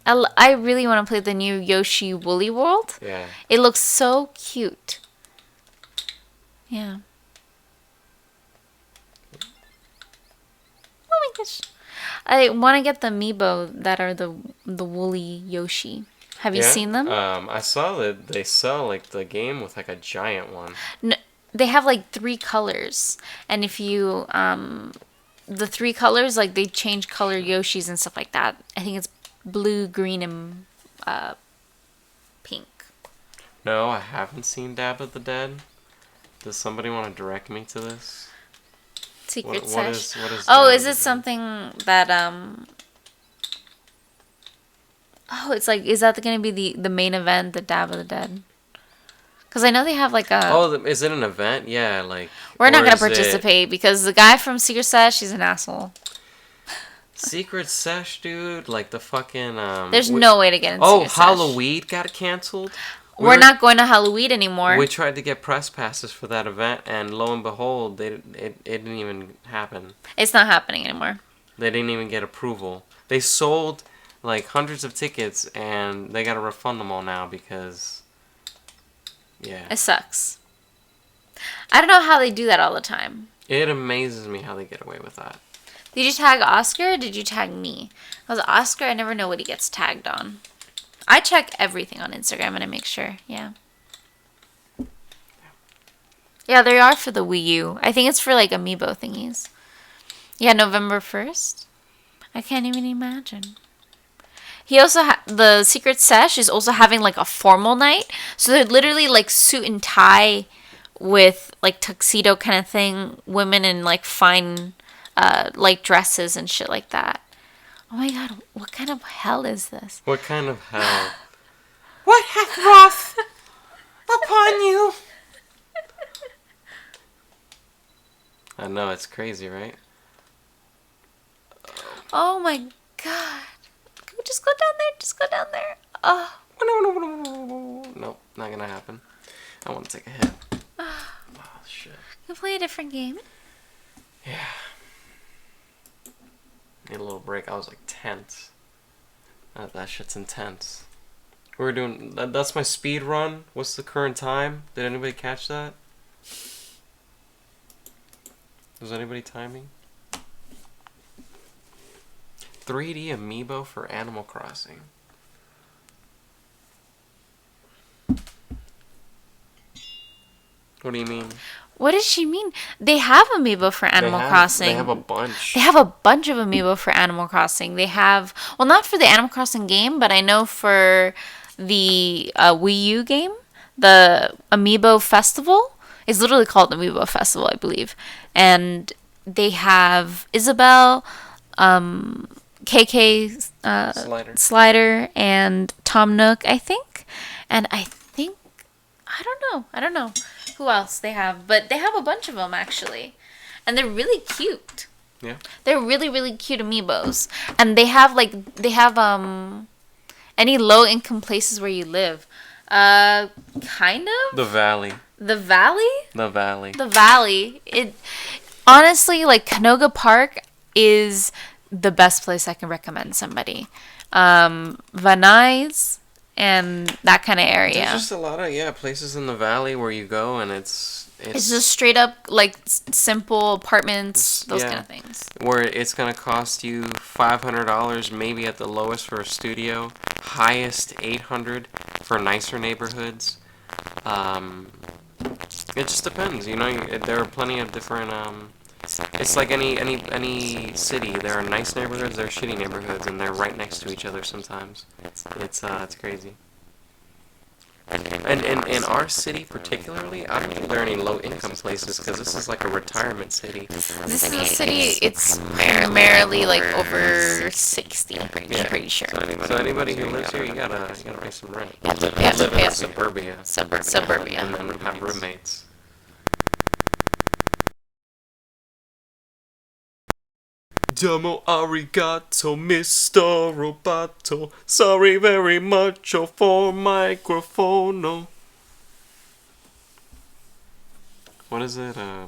I really want to play the new Yoshi Woolly World. Yeah. It looks so cute. Yeah. Oh my gosh. I want to get the amiibo that are the woolly Yoshi. Have you seen them? I saw that they sell like the game with like a giant one. No, they have like 3 colors, and if you the 3 colors, like they change color Yoshis and stuff like that. I think it's blue, green, and pink. No, I haven't seen Dab of the Dead. Does somebody want to direct me to this? Secret What Sesh. what is Oh, Dab is of the it Dead? something that Oh, it's like, is that gonna be the main event, the Dab of the Dead? Because I know they have like a. Oh, is it an event? Yeah, like. We're not or gonna is it participate because the guy from Secret Sesh, he's an asshole. Secret Sesh, dude? Like the fucking There's no way to get in Oh, Secret Sesh. Halloween got canceled. We're not going to Halloween anymore. We tried to get press passes for that event, and lo and behold, it didn't even happen. It's not happening anymore. They didn't even get approval. They sold like hundreds of tickets, and they got to refund them all now because, yeah. It sucks. I don't know how they do that all the time. It amazes me how they get away with that. Did you tag Oscar or did you tag me? Because Oscar, I never know what he gets tagged on. I check everything on Instagram and I make sure, yeah. Yeah, they are for the Wii U. I think it's for like amiibo thingies. Yeah, November 1st. I can't even imagine. He also the Secret Sesh is also having like a formal night. So they're literally like suit and tie with like tuxedo kind of thing. Women in like fine like dresses and shit like that. Oh my god, what kind of hell is this? What kind of hell? What hath wrath upon you? I know, it's crazy, right? Oh my god. Can we just go down there? Just go down there. Oh. Nope, not gonna happen. I want to take a hit. Oh, shit. Can we play a different game? Yeah. Need a little break. I was like tense. That shit's intense. We're doing. That's my speed run. What's the current time? Did anybody catch that? Was anybody timing? 3D amiibo for Animal Crossing. What do you mean? What does she mean? They have amiibo for Animal Crossing. They have a bunch. They have a bunch of amiibo for Animal Crossing. They have, well, not for the Animal Crossing game, but I know for the Wii U game, the Amiibo Festival is literally called the Amiibo Festival, I believe. And they have Isabelle, KK Slider, and Tom Nook, I think. And I think, I don't know who else they have, but they have a bunch of them actually. And they're really cute. Yeah. They're really, really cute amiibos. And they have any low income places where you live. Kind of? The Valley. The Valley? The Valley. The Valley. It honestly, like, Canoga Park is the best place I can recommend somebody. Van Nuys and that kind of area. There's just a lot of places in the Valley where you go and it's just straight up like simple apartments, those kind of things. Where it's gonna cost you $500 maybe at the lowest for a studio, highest $800 for nicer neighborhoods. It just depends, you know. There are plenty of different. It's like any city. There are nice neighborhoods, there are shitty neighborhoods, and they're right next to each other sometimes. It's crazy. And in our city particularly, I don't think there are any low-income places because this is like a retirement city. This is a city, it's primarily like over 60, I'm pretty sure. So anybody who lives here, you gotta pay some rent. You have to pay in suburbia. Suburbia. And then have roommates. Domo arigato, Mr. Roboto. Sorry very much for microphone. What is it? I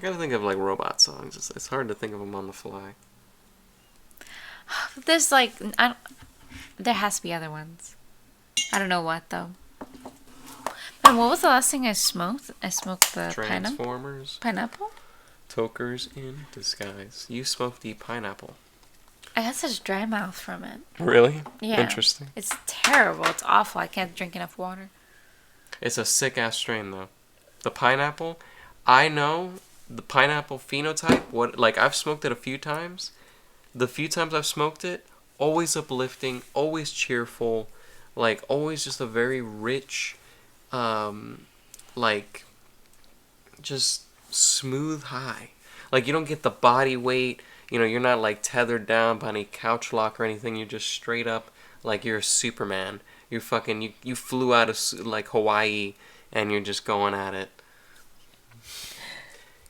gotta think of like robot songs. It's hard to think of them on the fly. There's like, there has to be other ones. I don't know what though. And what was the last thing I smoked? I smoked the Transformers. Pineapple? Tokers in disguise. You smoked the pineapple. I got such dry mouth from it. Really? Yeah. Interesting. It's terrible. It's awful. I can't drink enough water. It's a sick ass strain though. The pineapple, I know the pineapple phenotype. What like I've smoked it a few times. The few times I've smoked it, always uplifting, always cheerful, like always just a very rich, like just smooth high. Like you don't get the body weight. You know, you're not like tethered down by any couch lock or anything. You're just straight up like you're a Superman. You fucking you flew out of like Hawaii and you're just going at it.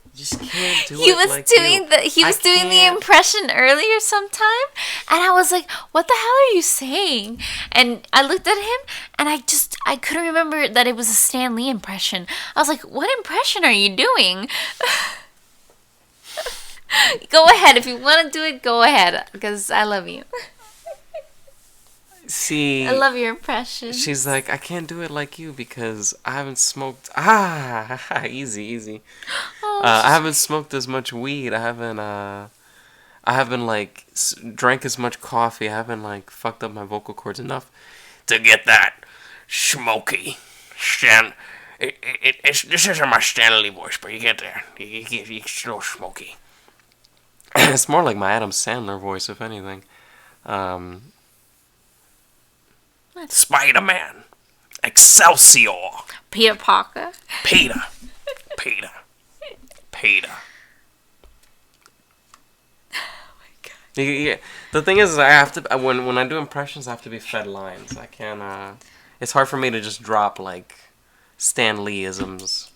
You just can't do He it was like doing you. the he was I doing the can't. impression earlier sometime, and I was like, "What the hell are you saying?" And I looked at him, and I couldn't remember that it was a Stan Lee impression. I was like, "What impression are you doing?" Go ahead if you want to do it. Go ahead, because I love you. See, I love your impression. she's like, I can't do it like you because I haven't smoked. Easy. Oh, I haven't smoked as much weed. I haven't like drank as much coffee. I haven't like fucked up my vocal cords enough to get that smoky. This isn't my Stanley voice, but you get there. You get a little smoky. It's more like my Adam Sandler voice, if anything. Spider-Man, Excelsior, Peter Parker. Peter. Yeah, the thing is, I have to when I do impressions, I have to be fed lines. I can't. It's hard for me to just drop like Stan Lee-isms,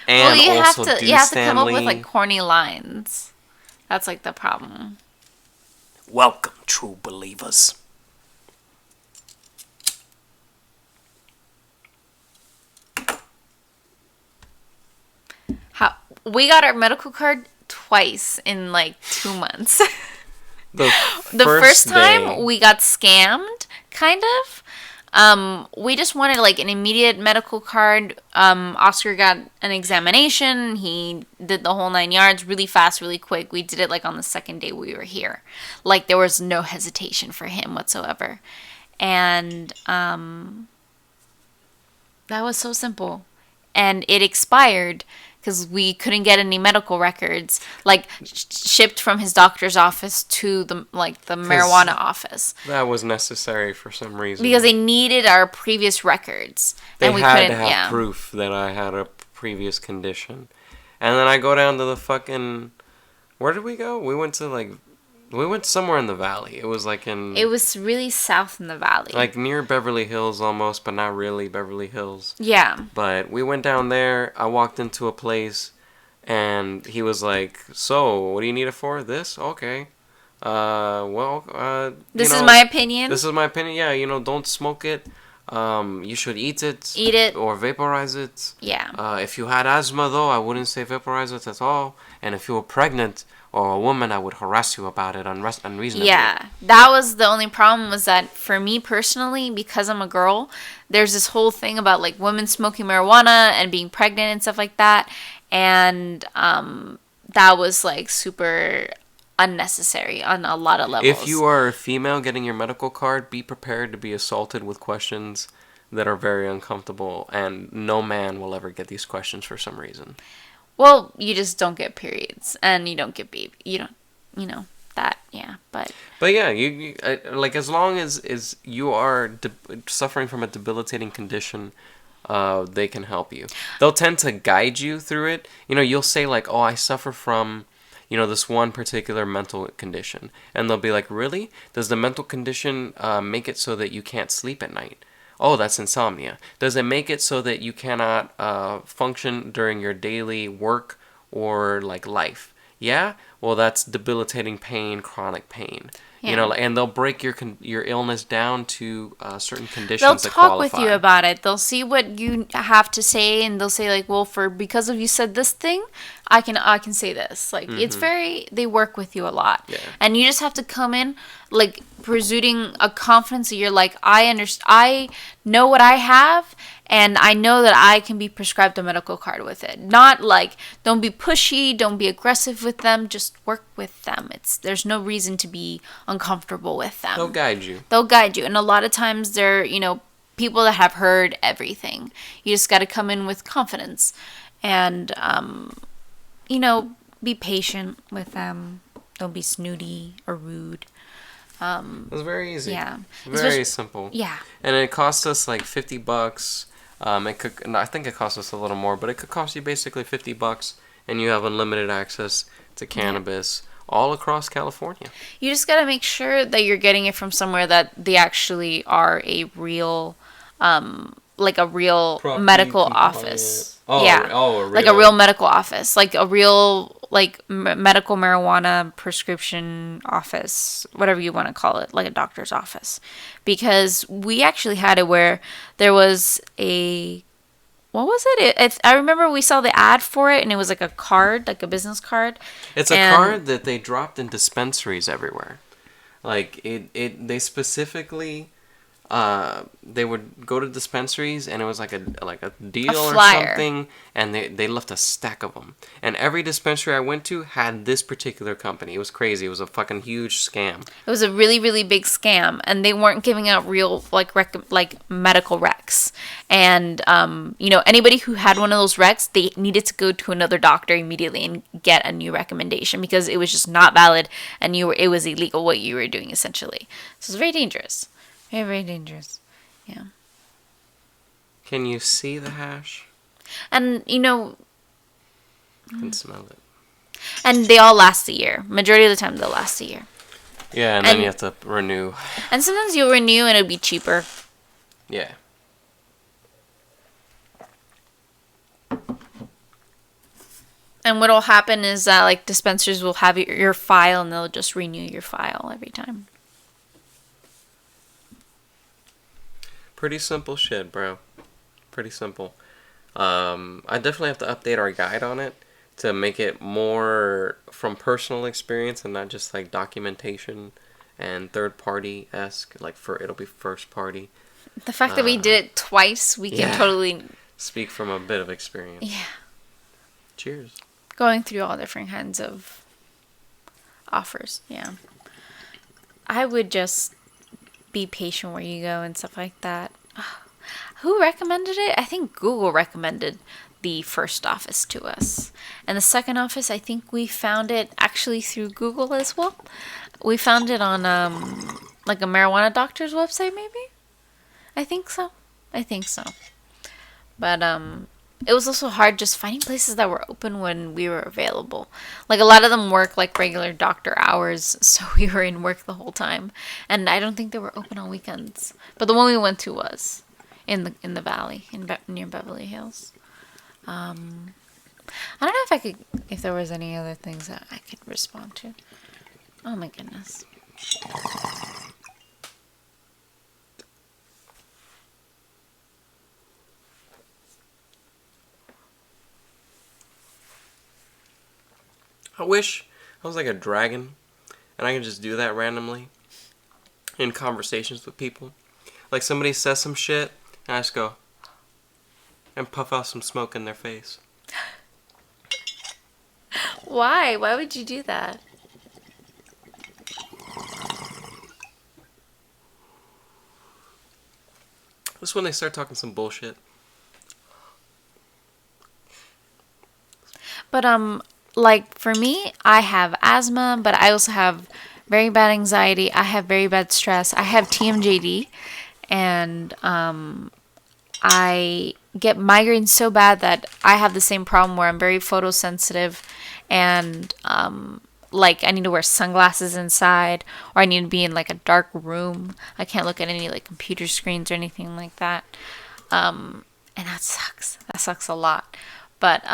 and Well, you have also to do you have to Stan come up Lee. with like corny lines. That's like the problem. Welcome, true believers. How we got our medical card twice in like 2 months. The The first time day- we got scammed, kind of. We just wanted like an immediate medical card. Oscar got an examination. He did the whole 9 yards really fast, really quick. We did it like on the second day we were here. Like there was no hesitation for him whatsoever. And that was so simple. And it expired because we couldn't get any medical records like shipped from his doctor's office to the marijuana office that was necessary for some reason. because they needed our previous records They and we had couldn't to have proof that I had a previous condition. And then I go down to the fucking... Where did we go? We went somewhere in the valley. It was like in... It was really south in the valley. like near Beverly Hills almost, but not really Beverly Hills. Yeah. But we went down there. I walked into a place, and he was like, "So, what do you need it for? This? Okay. This is my opinion. This is my opinion. Yeah, don't smoke it. You should eat it. Eat it. Or vaporize it. Yeah. If you had asthma, though, I wouldn't say vaporize it at all. And if you were pregnant or a woman, I would harass you about it unreasonably." Yeah, that was the only problem was that for me personally, because I'm a girl, there's this whole thing about like women smoking marijuana and being pregnant and stuff like that. And that was like super unnecessary on a lot of levels. If you are a female getting your medical card, be prepared to be assaulted with questions that are very uncomfortable. And no man will ever get these questions for some reason. Well, you just don't get periods, and you don't get baby. You don't, that, yeah. But yeah, you like as long as you are suffering from a debilitating condition, they can help you. They'll tend to guide you through it. You'll say like, "Oh, I suffer from, this one particular mental condition," and they'll be like, "Really? Does the mental condition make it so that you can't sleep at night?" "Oh, that's insomnia." "Does it make it so that you cannot function during your daily work or like life?" "Yeah." "Well, that's debilitating pain, chronic pain." Yeah. And they'll break your illness down to certain conditions they'll that talk qualify. with you about it. They'll see what you have to say, and they'll say like, "Well, because of you said this thing, I can say this." Like it's they work with you a lot, Yeah. and you just have to come in like presuming a confidence that you're like, I know what I have, and I know that I can be prescribed a medical card with it. Not like, don't be pushy, don't be aggressive with them, just work with them. There's no reason to be uncomfortable with them. They'll guide you. They'll guide you. And a lot of times they're, people that have heard everything. You just got to come in with confidence and, be patient with them. Don't be snooty or rude. It was very easy. Yeah. Very simple. Yeah. And it cost us like $50. I think it cost us a little more, but it could cost you basically $50, and you have unlimited access to cannabis all across California. You just got to make sure that you're getting it from somewhere that they actually are a real, like a real Property medical compliant. office. Oh, yeah. oh, a like a real- real medical office, like a real medical marijuana prescription office, whatever you want to call it, like a doctor's office. Because we actually had it where there was what was it? I remember we saw the ad for it, and it was like a card, like a business card. It's a card that they dropped in dispensaries everywhere. Like they specifically, they would go to dispensaries, and it was like a deal or something, and they left a stack of them. And every dispensary I went to had this particular company. It was crazy. It was a fucking huge scam. It was a really, really big scam, and they weren't giving out real like medical recs. And anybody who had one of those recs, they needed to go to another doctor immediately and get a new recommendation because it was just not valid, and it was illegal what you were doing essentially. So it's very dangerous. Very, very dangerous. Yeah. Can you see the hash? And, I can smell it. and they all last a year. Majority of the time, they'll last a year. Yeah, and then you have to renew. And sometimes you'll renew and it'll be cheaper. Yeah. And what'll happen is that, like, dispensers will have your file and they'll just renew your file every time. Pretty simple shit, bro. Pretty simple. I definitely have to update our guide on it to make it more from personal experience and not just like documentation and third party-esque. Like it'll be first party. The fact that we did it twice, we can totally speak from a bit of experience. Yeah. Cheers. Going through all different kinds of offers. Yeah. I would just be patient where you go and stuff like that. Who recommended it? I think Google recommended the first office to us. And the second office, I think we found it actually through Google as well. We found it on like a marijuana doctor's website maybe? I think so. But it was also hard just finding places that were open when we were available. Like a lot of them work like regular doctor hours, so we were in work the whole time. And I don't think they were open on weekends. But the one we went to was in the valley, near Beverly Hills. I don't know if there was any other things that I could respond to. Oh my goodness. I wish I was like a dragon and I could just do that randomly in conversations with people. Like somebody says some shit and I just go and puff out some smoke in their face. Why? Why would you do that? Just when they start talking some bullshit. But like for me, I have asthma, but I also have very bad anxiety. I have very bad stress. I have TMJD, and I get migraines so bad that I have the same problem where I'm very photosensitive, and like I need to wear sunglasses inside, or I need to be in like a dark room. I can't look at any like computer screens or anything like that. And that sucks. That sucks a lot. But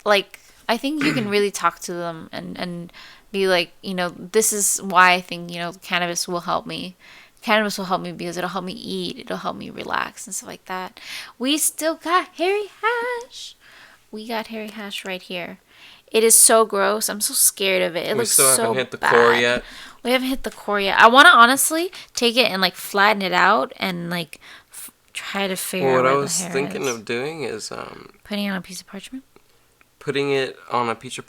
like I think you can really talk to them and be like, this is why I think, cannabis will help me. Cannabis will help me because it'll help me eat. It'll help me relax and stuff like that. We still got hairy hash. We got hairy hash right here. It is so gross. I'm so scared of it. It looks so bad. We still haven't hit the core yet. We haven't hit the core yet. I want to honestly take it and like flatten it out and like try to figure out where the hair is. What I was thinking of doing is putting it on a piece of parchment. Putting it on a piece of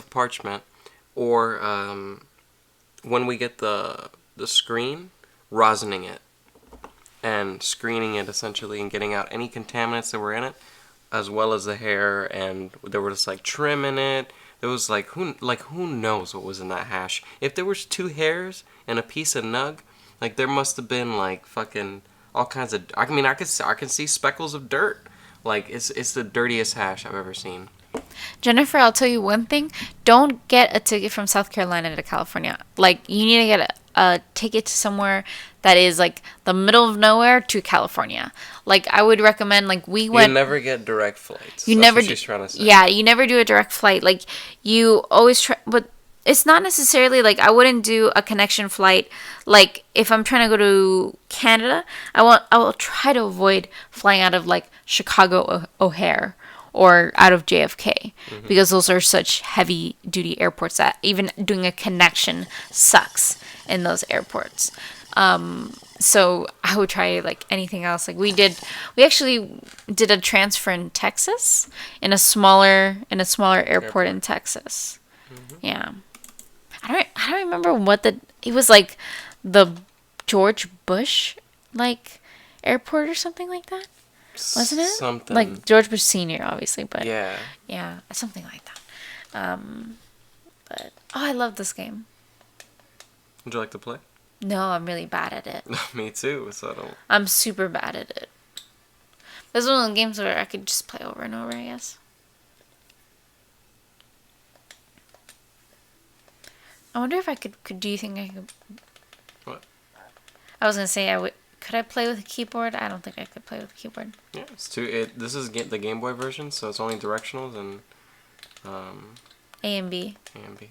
parchment, or when we get the screen, rosining it and screening it essentially and getting out any contaminants that were in it, as well as the hair, and there was like trim in it. There was who knows what was in that hash. If there was 2 hairs and a piece of nug, like there must have been like fucking all kinds of. I mean, I can see speckles of dirt. Like it's the dirtiest hash I've ever seen. Jennifer, I'll tell you one thing. Don't get a ticket from South Carolina to California. Like, you need to get a ticket to somewhere that is, like, the middle of nowhere to California. Like, I would recommend, like, we went... You never get direct flights. You That's never... what she's trying to say. Yeah, you never do a direct flight. Like, you always try... But it's not necessarily, like, I wouldn't do a connection flight. Like, if I'm trying to go to Canada, I will try to avoid flying out of, like, Chicago O'Hare or out of JFK, because those are such heavy duty airports that even doing a connection sucks in those airports. So I would try like anything else. Like we actually did a transfer in Texas in a smaller airport in Texas. Yeah. I don't remember it was like the George Bush like airport or something like that. Wasn't it? Something. Like George Bush Sr., obviously, but... Yeah, something like that. But... Oh, I love this game. Would you like to play? No, I'm really bad at it. Me too, so I don't... I'm super bad at it. This is one of the games where I could just play over and over, I guess. I wonder if I could do you think I could... What? I was going to say, could I play with a keyboard? I don't think I could play with a keyboard. Yeah, this is the Game Boy version, so it's only directionals and A and B. A and B.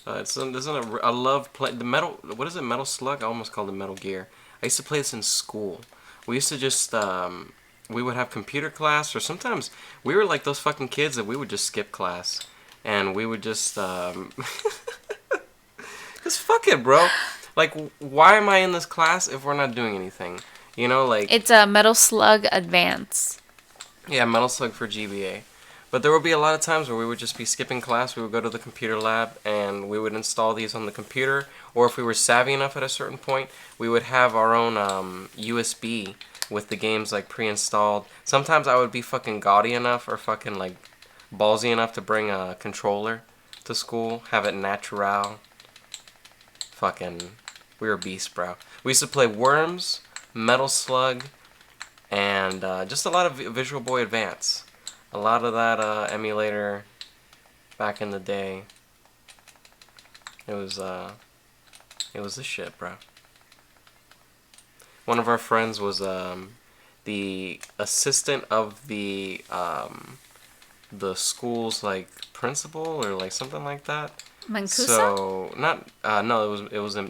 I love playing the Metal. What is it? Metal Slug? I almost called it Metal Gear. I used to play this in school. We used to just we would have computer class, or sometimes we were like those fucking kids that we would just skip class and we would just just fuck it, bro. Like, why am I in this class if we're not doing anything? You know, like... It's a Metal Slug Advance. Yeah, Metal Slug for GBA. But there would be a lot of times where we would just be skipping class. We would go to the computer lab and we would install these on the computer. Or if we were savvy enough at a certain point, we would have our own USB with the games like pre-installed. Sometimes I would be fucking gaudy enough or fucking like ballsy enough to bring a controller to school, have it natural. Fucking, we were beasts, bro. We used to play Worms, Metal Slug, and just a lot of Visual Boy Advance. A lot of that emulator back in the day. It was the shit, bro. One of our friends was the assistant of the school's like principal or like something like that. Mancuso? So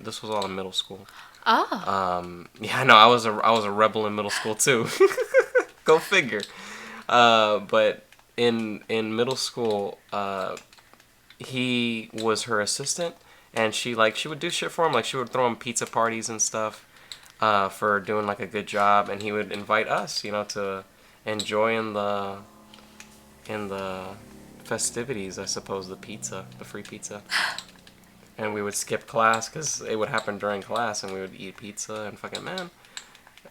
this was all in middle school. Oh. Yeah, no, I was a rebel in middle school too. Go figure. But in middle school, he was her assistant, and she would do shit for him. Like she would throw him pizza parties and stuff, for doing like a good job, and he would invite us, to enjoy in the festivities, I suppose, the free pizza. And we would skip class because it would happen during class, and we would eat pizza and fucking, man.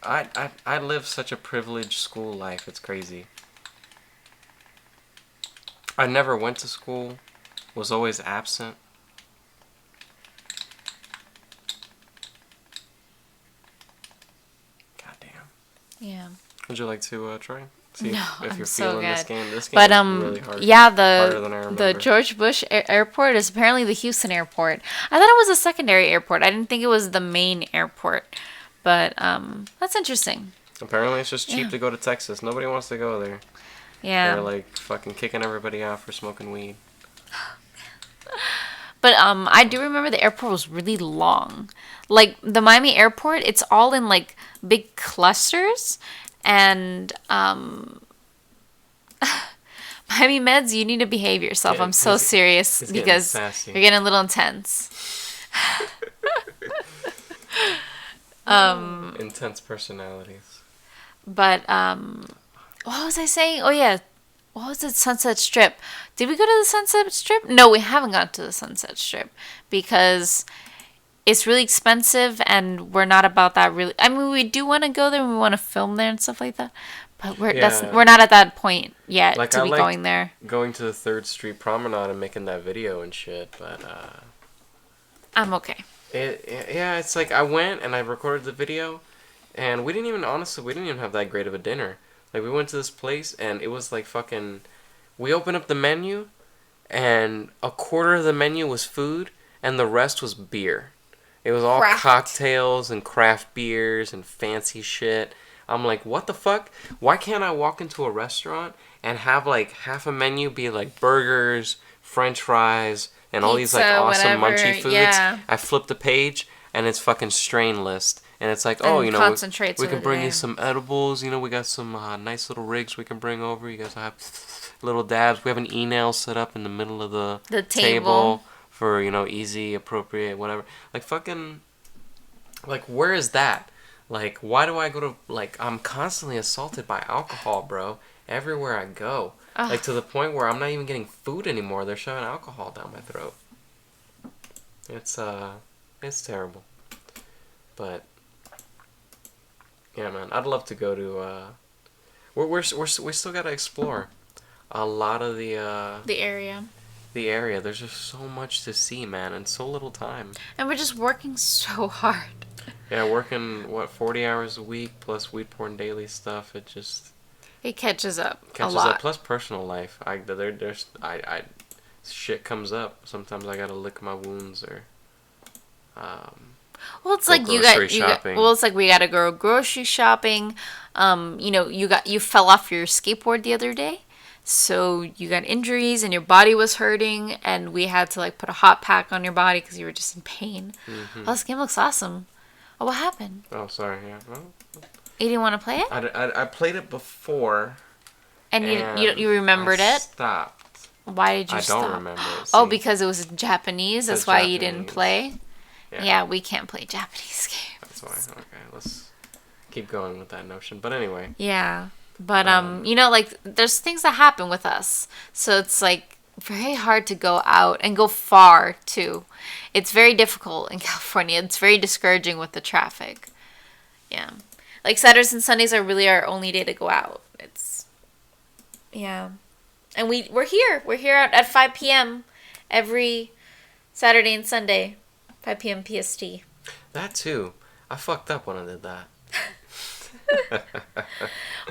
I lived such a privileged school life. It's crazy. I never went to school. Was always absent. Goddamn. Yeah. Would you like to try? See No, if I'm you're so feeling good. This game. This game But is really hard. yeah, harder than I remember. the George Bush Airport is apparently the Houston airport. I thought it was a secondary airport. I didn't think it was the main airport. But that's interesting. Apparently it's just cheap to go to Texas. Nobody wants to go there. Yeah. They're like fucking kicking everybody out for smoking weed. But I do remember the airport was really long. Like the Miami airport, it's all in like big clusters, and Miami Meds, you need to behave yourself. Yeah, I'm so serious because sassy. you're getting a little intense. Intense personalities. But what was I saying? Oh yeah, what was it? Sunset Strip. Did we go to the Sunset Strip? No, we haven't gone to the Sunset Strip because it's really expensive and we're not about that really. I mean, we do want to go there and we want to film there and stuff like that. But we're not at that point yet Like, to I be like going there. going to the 3rd Street Promenade and making that video and shit, but I'm okay. yeah, it's like I went and I recorded the video, and we didn't even have that great of a dinner. Like, we went to this place and it was like fucking. We opened up the menu, and a quarter of the menu was food, and the rest was beer. It was all cocktails and craft beers and fancy shit. I'm like, what the fuck? Why can't I walk into a restaurant and have like half a menu be like burgers, French fries, and all these like awesome whatever, munchy foods? yeah. I flip the page and it's fucking strain list. And it's like, And oh, you know, concentrates we can over bring you there. some edibles. You know, we got some nice little rigs we can bring over. You guys have little dabs. We have an e-nail set up in the middle of the table for, you know, easy, appropriate, whatever. Like, fucking, like, where is that? Like, why do I go to, like, I'm constantly assaulted by alcohol, bro, everywhere I go. Ugh. Like, to the point where I'm not even getting food anymore. They're shoving alcohol down my throat. It's terrible. But, yeah, man, I'd love to go to, we still gotta explore a lot of the area. the area. There's just so much to see, man, and so little time. And we're just working so hard. Yeah, working 40 hours a week plus WeedPornDaily stuff. It catches up a catches lot. up. Plus personal life. Shit comes up. Sometimes I gotta lick my wounds or Well, it's go like grocery shopping. well, it's like we gotta go grocery shopping. You know, you fell off your skateboard the other day, so you got injuries and your body was hurting, and we had to like put a hot pack on your body because you were just in pain. Mm-hmm. Oh, this game looks awesome. Oh, what happened? Oh, sorry. Yeah. Well, You didn't want to play it, I played it before. and you remembered I it. Stopped. Why did you I stop? don't remember it. Oh, See? because it was Japanese. That's It's why you didn't Japanese. play. Yeah. Yeah, we can't play Japanese games. That's why. Okay, let's keep going with that notion. But anyway. Yeah. But you know, like there's things that happen with us. So it's like very hard to go out and go far too. It's very difficult in California. It's very discouraging with the traffic. Yeah. Like Saturdays and Sundays are really our only day to go out. Yeah. And we're here. We're here at 5 p.m. every Saturday and Sunday. 5 p.m. PST. That too. I fucked up when I did that.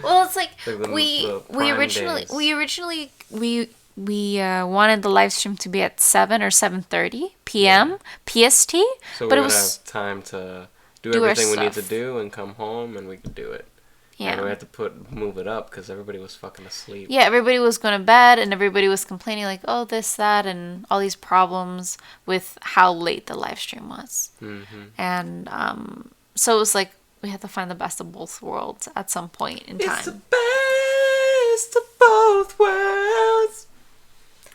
Well, it's like Like the we prime originally days. we wanted the live stream to be at 7 or 7:30 p.m. PST, So but we're it gonna was have time to do do our everything we need to stuff. do and come home and we could do it. And we yeah. had to move it up because everybody was fucking asleep. Yeah, everybody was going to bed and everybody was complaining like, "Oh, this that," and all these problems with how late the live stream was. Mm-hmm. And so it was like we had to find the best of both worlds at some point in time. It's the best of both worlds.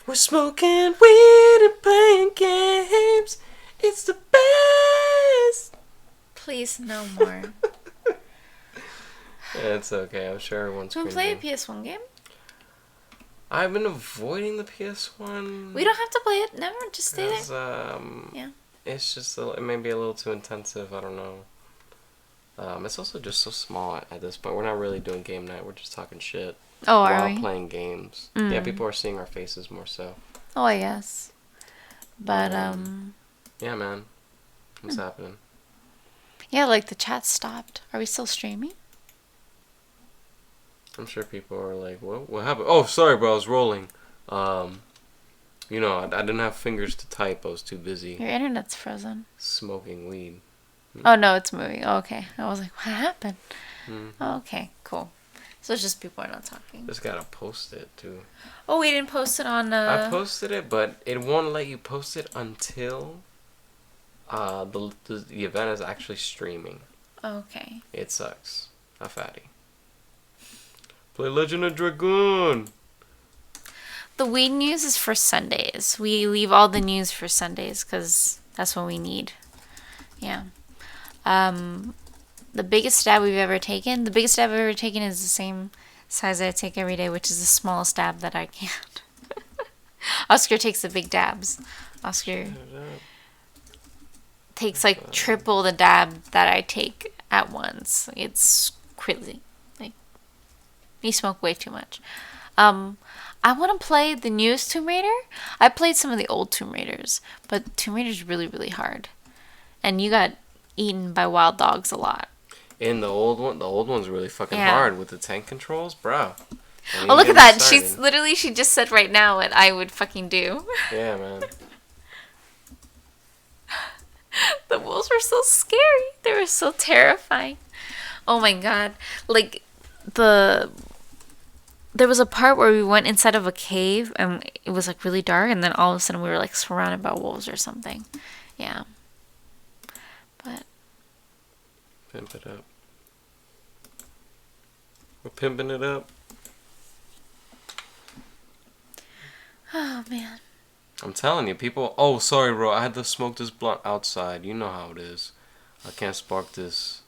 We're smoking weed and playing games. It's the best. Please, no more. Yeah, it's okay. I'm sure everyone's Can we play a cringing. PS1 game? I've been avoiding the PS1. We don't have to play it. Never. Just stay there. 'cause, Yeah. It's just it may be a little too intensive. I don't know. It's also just so small at this point. We're not really doing game night. We're just talking shit Oh, are while we? playing games. Mm. Yeah, people are seeing our faces more so. Oh, I guess. But Yeah, man. What's happening? yeah, like the chat stopped. Are we still streaming? I'm sure people are like, what happened? Oh, sorry, bro. I was rolling. You know, I didn't have fingers to type. I was too busy Your internet's frozen. smoking weed. Oh no, it's moving. Oh, okay. I was like, what happened? Mm. Oh, okay, cool. So it's just people are not talking. Just gotta post it too. Oh, we didn't post it on. I posted it, but it won't let you post it until the event is actually streaming. Okay. It sucks. How fatty. Play Legend of Dragoon. The weed news is for Sundays. We leave all the news for Sundays because that's what we need. Yeah. The biggest stab we've ever taken. The biggest stab I've ever taken is the same size I take every day, which is the smallest dab that I can. Oscar takes the big dabs. Oscar takes like triple the dab that I take at once. It's crazy. Like, you smoke way too much. I want to play the newest Tomb Raider. I played some of the old Tomb Raiders, but Tomb Raider's really, really hard. And you got eaten by wild dogs a lot. In the old one's really fucking hard with the tank controls, bro. Oh, look at that. She just said right now what I would fucking do. Yeah, man. The wolves were so scary. They were so terrifying. Oh my god. Like, there was a part where we went inside of a cave and it was like really dark, and then all of a sudden we were like surrounded by wolves or something. Yeah. But pimp it up. We're pimping it up. oh man. I'm telling you, people. Oh, sorry, bro. I had to smoke this blunt outside. You know how it is. I can't spark this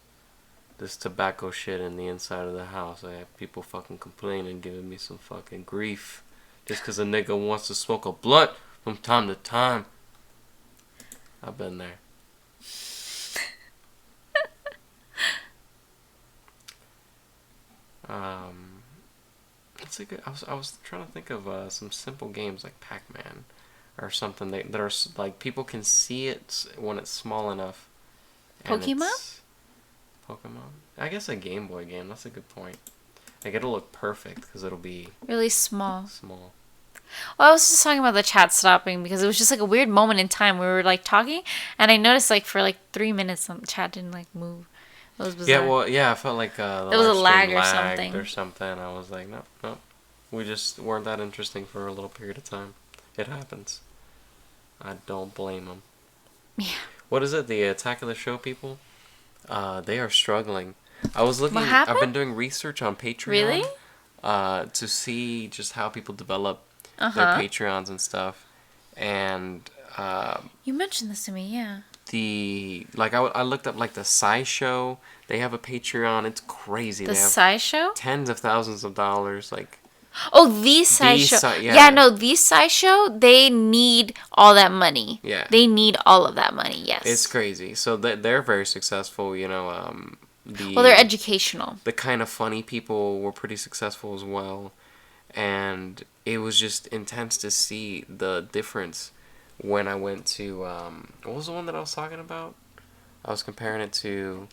tobacco shit in the inside of the house. I have people fucking complaining, giving me some fucking grief, just because a nigga wants to smoke a blunt from time to time. I've been there. It's like I was trying to think of some simple games like Pac-Man or something that are like people can see it when it's small enough. Pokemon? Pokemon? I guess a Game Boy game. That's a good point. Like, it'll look perfect because it'll be really small. Small. Well, I was just talking about the chat stopping because it was just like a weird moment in time. We were like talking, and I noticed like for like 3 minutes the chat didn't like move. It was bizarre. Yeah, well, yeah, I felt like the there was a lag or something. I was like, no. We just weren't that interesting for a little period of time. It happens. I don't blame them. Yeah. What is it? The Attack of the Show people? They are struggling. I was looking. What happened? I've been doing research on Patreon. Really? To see just how people develop their Patreons and stuff, and you mentioned this to me, yeah. I looked up like the SciShow. They have a Patreon. It's crazy. The they have SciShow? tens of thousands of dollars. Like, oh, the SciShow. Yeah, no, the SciShow. They need all that money. Yeah, they need all of that money. Yes, it's crazy. So they're very successful. You know, well, they're educational. The kind of funny people were pretty successful as well, and it was just intense to see the difference when I went to what was the one that I was talking about? I was comparing it to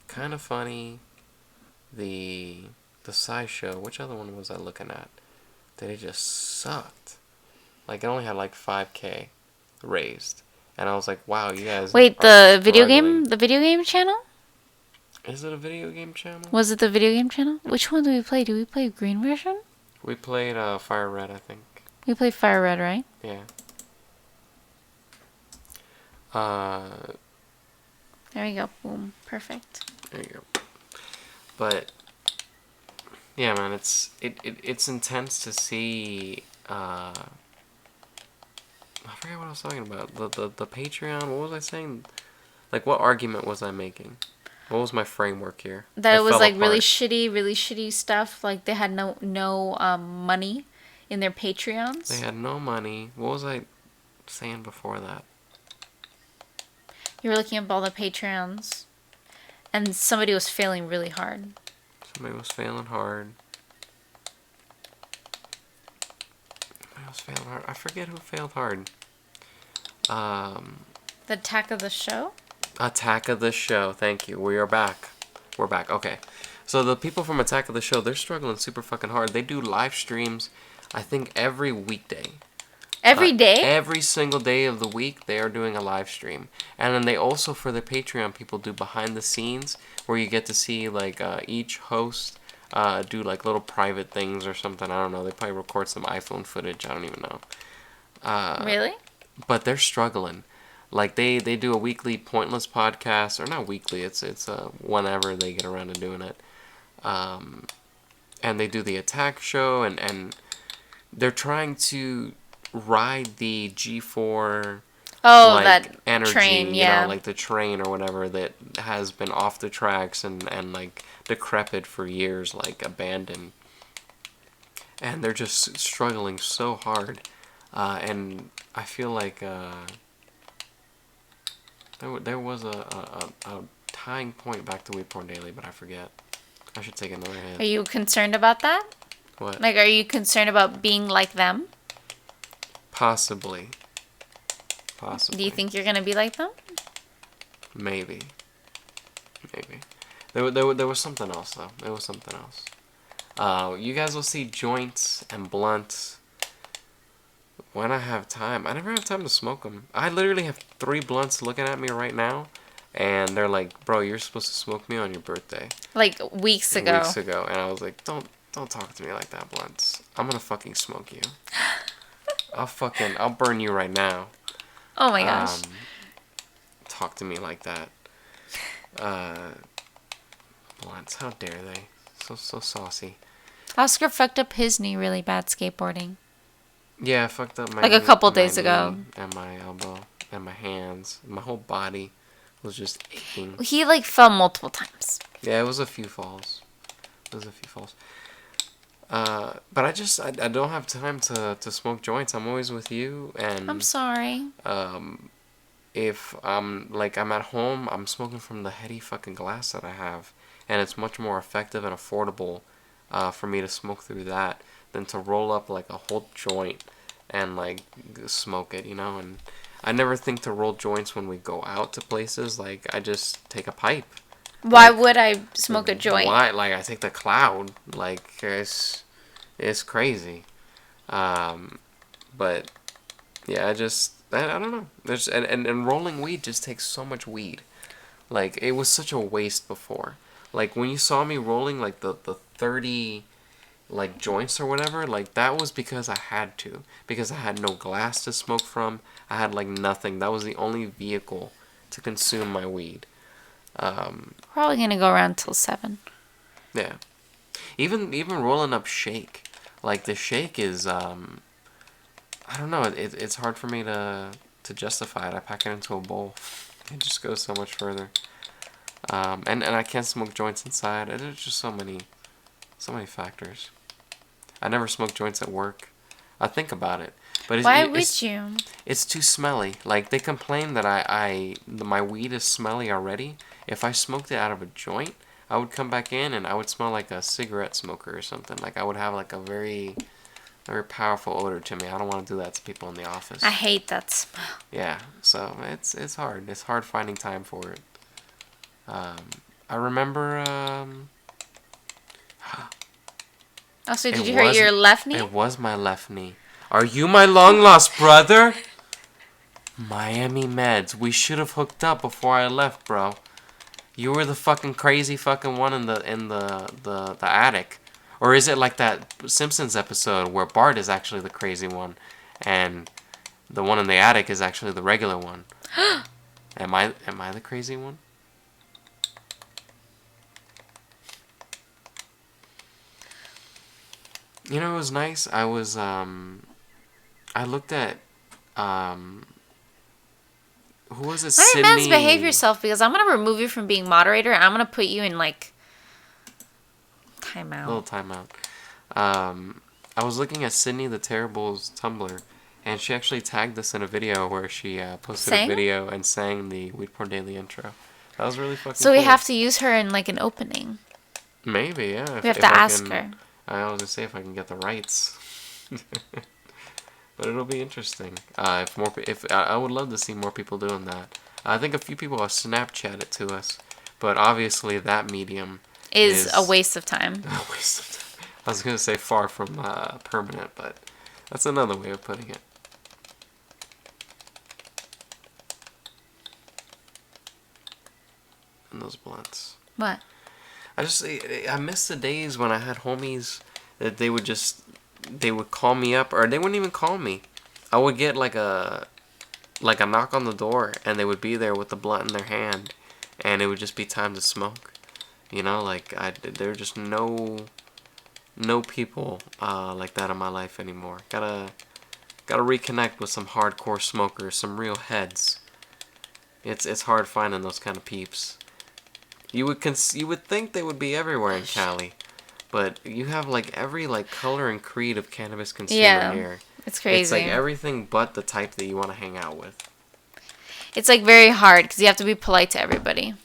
Kind of Funny, the SciShow. Which other one was I looking at? That it just sucked. Like, it only had like 5K raised, and I was like, wow, you guys. Wait, the video game channel? Is it a video game channel? Was it the video game channel? Which one did we play? Did we play green version? We played Fire Red, I think. We played Fire Red, right? Yeah. There we go. Boom. Perfect. There you go. But yeah, man, it's intense to see. I forgot what I was talking about. The Patreon. What was I saying? Like, what argument was I making? What was my framework here? That it was like really shitty stuff. Like, they had no money in their Patreons. They had no money. What was I saying before that? You were looking up all the Patreons, and somebody was failing really hard. Somebody was failing hard. I forget who failed hard. The Attack of the Show? Attack of the Show. Thank you. We are back. We're back. Okay. So the people from Attack of the Show, they're struggling super fucking hard. They do live streams, I think, every weekday. Every day? Every single day of the week, they are doing a live stream. And then they also, for their Patreon, people do behind the scenes, where you get to see, like, each host do, like, little private things or something. I don't know. They probably record some iPhone footage. I don't even know. Really? But they're struggling. Like, they do a weekly Pointless podcast. Or not weekly. It's whenever they get around to doing it. And they do the Attack Show. And they're trying to ride the G4 that energy, train, you know, like the train or whatever that has been off the tracks and like decrepit for years, like abandoned. and they're just struggling so hard. And I feel like there was a tying point back to WeedPornDaily, but I forget. I should take another hit. Are you concerned about that? What? Like, are you concerned about being like them? Possibly. Do you think you're gonna be like them? Maybe. There was something else, though. There was something else. You guys will see joints and blunts when I have time. I never have time to smoke them. I literally have 3 blunts looking at me right now, and they're like, bro, you're supposed to smoke me on your birthday. Like, weeks ago. Weeks ago. And I was like, don't talk to me like that, blunts. I'm gonna fucking smoke you. I'll burn you right now. Oh my gosh. Talk to me like that. Blunts, how dare they? So saucy. Oscar fucked up his knee really bad skateboarding. Yeah, I fucked up my Like a couple days ago. And my elbow and my hands. My whole body was just aching. He like fell multiple times. Yeah, it was a few falls. But I don't have time to smoke joints. I'm always with you, and I'm sorry. If I'm at home, I'm smoking from the heady fucking glass that I have, and it's much more effective and affordable for me to smoke through that than to roll up like a whole joint and like smoke it, you know. And I never think to roll joints when we go out to places. Like, I just take a pipe. Why would I smoke a joint? Why? Like, I take the cloud. Like, it's crazy. But yeah, I don't know. There's and rolling weed just takes so much weed. Like, it was such a waste before. Like, when you saw me rolling like the 30 like joints or whatever, like, that was because I had to, because I had no glass to smoke from. I had like nothing. That was the only vehicle to consume my weed. Probably gonna go around till 7. Yeah. Even rolling up shake. Like, the shake is I don't know, it's hard for me to justify it. I pack it into a bowl. It just goes so much further. And I can't smoke joints inside. There's just so many factors. I never smoke joints at work. I think about it, but Why would you? It's too smelly. Like, they complain that my weed is smelly already. If I smoked it out of a joint, I would come back in and I would smell like a cigarette smoker or something. Like, I would have like a very powerful odor to me. I don't want to do that to people in the office. I hate that smell. Yeah, so it's hard. It's hard finding time for it. I remember. Also, did you hurt your left knee? It was my left knee. Are you my long lost brother? Miami Meds. We should have hooked up before I left, bro. You were the fucking crazy fucking one in the attic. Or is it like that Simpsons episode where Bart is actually the crazy one and the one in the attic is actually the regular one? Am I the crazy one? You know, it was nice. I looked at who was it? All right, Sydney. Mans, behave yourself, because I'm gonna remove you from being moderator. I'm gonna put you in like timeout. Little timeout. I was looking at Sydney the Terrible's Tumblr, and she actually tagged us in a video where she posted a video and sang the WeedPornDaily intro. That was really fucking So cool. we have to use her in like an opening. Maybe, yeah. We have to ask her. I was gonna say if I can get the rights. But it'll be interesting. If I would love to see more people doing that. I think a few people have Snapchatted to us, but obviously that medium is a waste of time. A waste of time. I was gonna say far from permanent, but that's another way of putting it. And those blunts. What? I miss the days when I had homies that they would call me up, or they wouldn't even call me. I would get like a knock on the door, and they would be there with the blunt in their hand, and it would just be time to smoke. You know, like, there are just no people like that in my life anymore. Gotta reconnect with some hardcore smokers, some real heads. It's hard finding those kind of peeps. You would think they would be everywhere in Cali, but you have like every like color and creed of cannabis consumer Yeah, here. it's crazy. It's like everything but the type that you want to hang out with. It's like very hard because you have to be polite to everybody.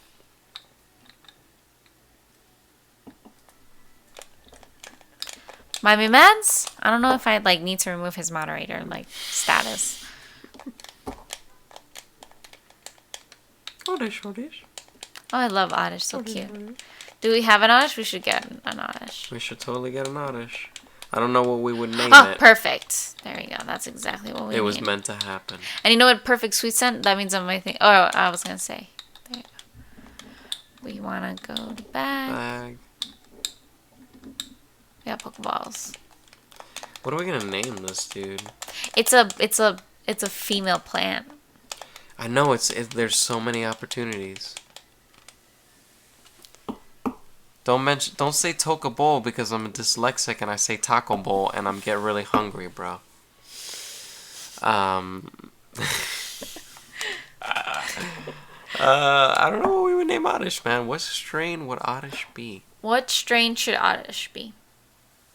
My Mads? I don't know if I'd like need to remove his moderator like status. Oddish, Oddish. Oh, I love Oddish. So cute. Do we have an Oddish? We should get an Oddish. We should totally get an Oddish. I don't know what we would name Oh, it. perfect. There we go. That's exactly what we need. It was meant to happen. And you know what perfect sweet scent? That means on my thing. Oh, I was going to say. There you go. We want to go to bag. We got Pokeballs. What are we going to name this, dude? It's a female plant. I know there's so many opportunities. Don't say toke bowl because I'm dyslexic and I say taco bowl and I'm get really hungry, bro. I don't know what we would name Oddish, man. What strain would Oddish be? What strain should Oddish be?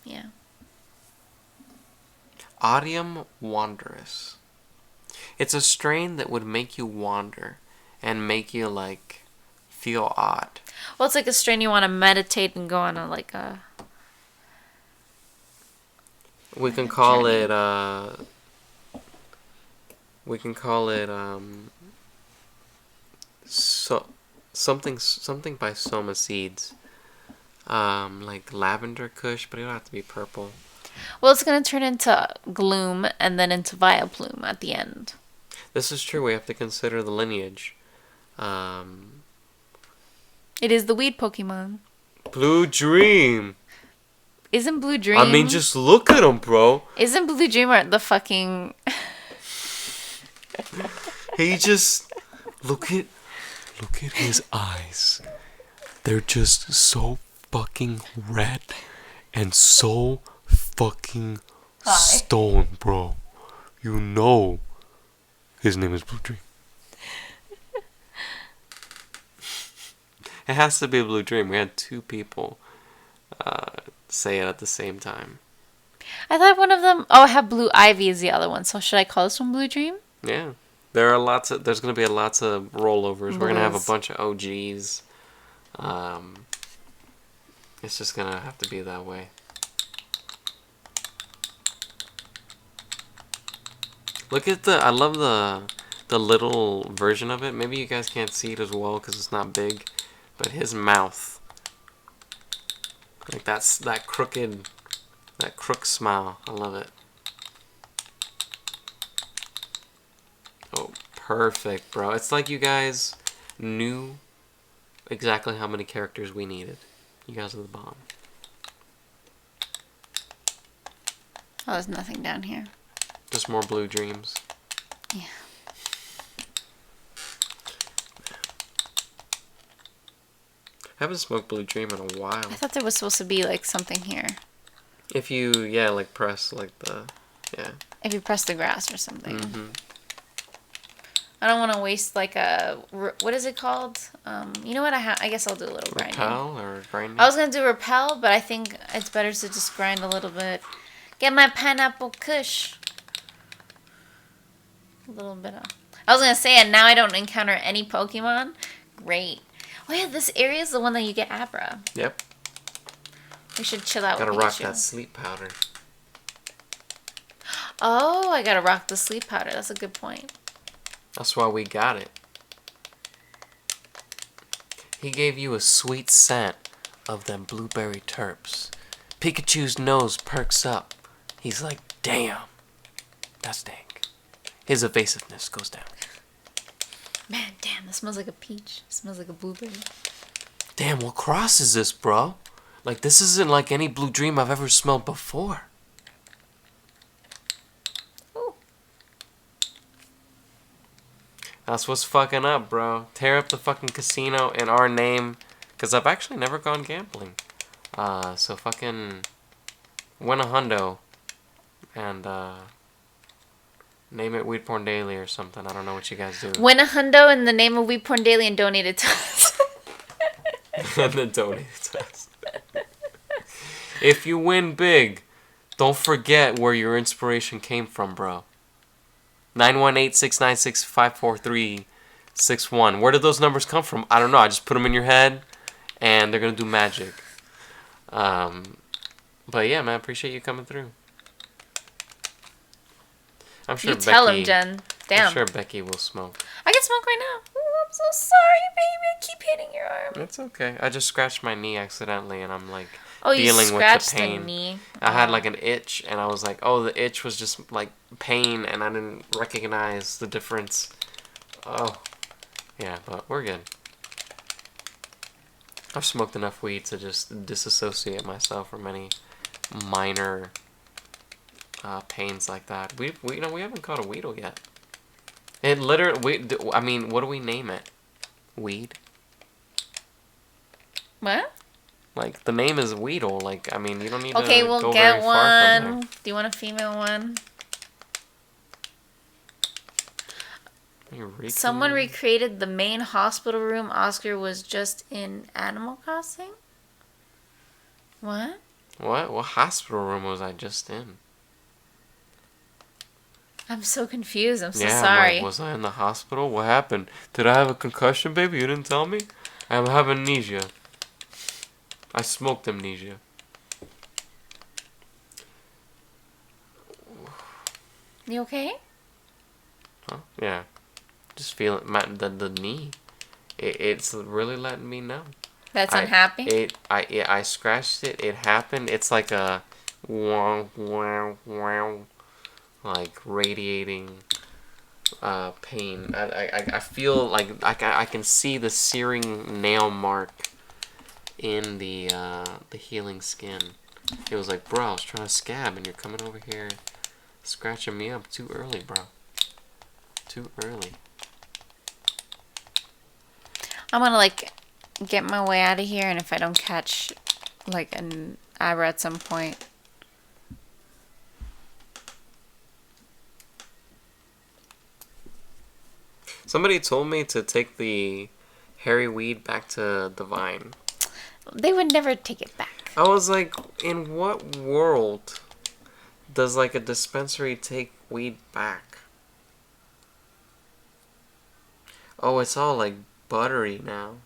Yeah. Odium wondrous. It's a strain that would make you wander and make you like feel odd. Well, it's like a strain you want to meditate and go on We can call it something by Soma Seeds. Like lavender kush, but it don't have to be purple. Well, it's gonna turn into gloom and then into Vileplume at the end. This is true. We have to consider the lineage. It is the weed Pokemon. Blue Dream. Isn't Blue Dream? I mean, just look at him, bro. Isn't Blue Dream the fucking? He just look at his eyes. They're just so fucking red and so fucking stoned, bro. You know his name is Blue Dream. It has to be Blue Dream. We had two people say it at the same time. I thought one of them. Oh, I have Blue Ivy is the other one. So should I call this one Blue Dream? Yeah. There's going to be lots of rollovers. We're going to have a bunch of OGs. It's just going to have to be that way. Look at I love the little version of it. Maybe you guys can't see it as well because it's not big. But his mouth. Like that crook smile. I love it. Oh, perfect, bro. It's like you guys knew exactly how many characters we needed. You guys are the bomb. Oh, there's nothing down here. Just more Blue Dreams. Yeah. I haven't smoked Blue Dream in a while. I thought there was supposed to be like something here. If you, like press like If you press the grass or something. Mm-hmm. I don't want to waste like what is it called? You know what? I guess I'll do a little grinding. Repel or grinding? I was gonna do repel, but I think it's better to just grind a little bit. Get my pineapple kush. A little bit of. I was gonna say, and now I don't encounter any Pokemon. Great. Oh yeah, this area is the one that you get Abra. Yep. We should chill out. Gotta with rock Pikachu. that sleep powder. Oh, I gotta rock the sleep powder. That's a good point. That's why we got it. He gave you a sweet scent of them blueberry terps. Pikachu's nose perks up. He's like, damn, that's dank. His evasiveness goes down. Man, damn, this smells like a peach. It smells like a blueberry. Damn, what cross is this, bro? Like, this isn't like any Blue Dream I've ever smelled before. Ooh. That's what's fucking up, bro. Tear up the fucking casino in our name. Because I've actually never gone gambling. So fucking win a hundo. And, name it WeedPornDaily or something. I don't know what you guys do. Win a hundo in the name of WeedPornDaily and donate it to us. And then donate it to us. If you win big, don't forget where your inspiration came from, bro. 918-696-54361. Where did those numbers come from? I don't know. I just put them in your head, and they're gonna do magic. But yeah, man, appreciate you coming through. I'm sure You Becky. tell him, Jen. Damn. I'm sure Becky will smoke. I can smoke right now. Ooh, I'm so sorry, baby. I keep hitting your arm. It's okay. I just scratched my knee accidentally, and I'm like Oh, you dealing with the scratched the pain. knee. I had like an itch, and I was like, oh, the itch was just like pain, and I didn't recognize the difference. Oh, yeah, but we're good. I've smoked enough weed to just disassociate myself from any minor pains like that. We haven't caught a weedle yet. It literally, I mean, what do we name it? Weed? What? Like, the name is Weedle. Like, I mean, you don't need Okay, to we'll go get very far from one. there. Do you want a female one? Eureka. Someone recreated the main hospital room Oscar was just in Animal Crossing? What? What? What hospital room was I just in? I'm so confused. I'm so I'm sorry. like, was I in the hospital? What happened? Did I have a concussion, baby? You didn't tell me? I have amnesia. I smoked amnesia. You okay? Huh? Yeah. Just feeling the knee. It's really letting me know. That's unhappy? I scratched it. It happened. It's like a wow, wow, wow, like radiating pain. I feel like I can see the searing nail mark in the healing skin. It was like, bro, I was trying to scab, and you're coming over here scratching me up too early, bro. Too early. I'm gonna like get my way out of here, and if I don't catch like an Abra at some point. Somebody told me to take the hairy weed back to the vine. They would never take it back. I was like, in what world does like a dispensary take weed back? Oh, it's all like buttery now.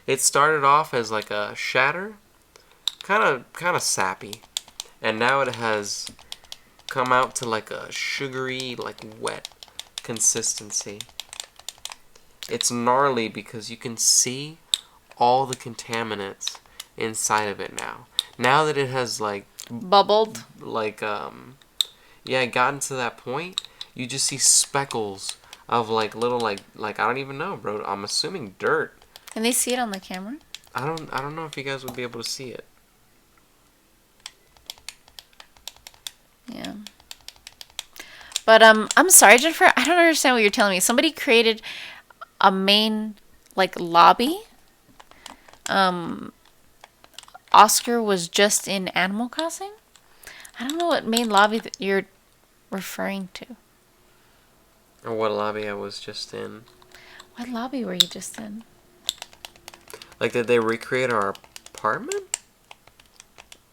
It started off as like a shatter, kind of sappy, and now it has come out to like a sugary, like wet consistency. It's gnarly because you can see all the contaminants inside of it now. Now that it has like Bubbled. Like gotten to that point, you just see speckles of like little like I don't even know, bro. I'm assuming dirt. Can they see it on the camera? I don't know if you guys would be able to see it. Yeah. But I'm sorry, Jennifer. I don't understand what you're telling me. Somebody created a main like lobby. Oscar was just in Animal Crossing. I don't know what main lobby that you're referring to. Or what lobby I was just in. What lobby were you just in? Like, did they recreate our apartment?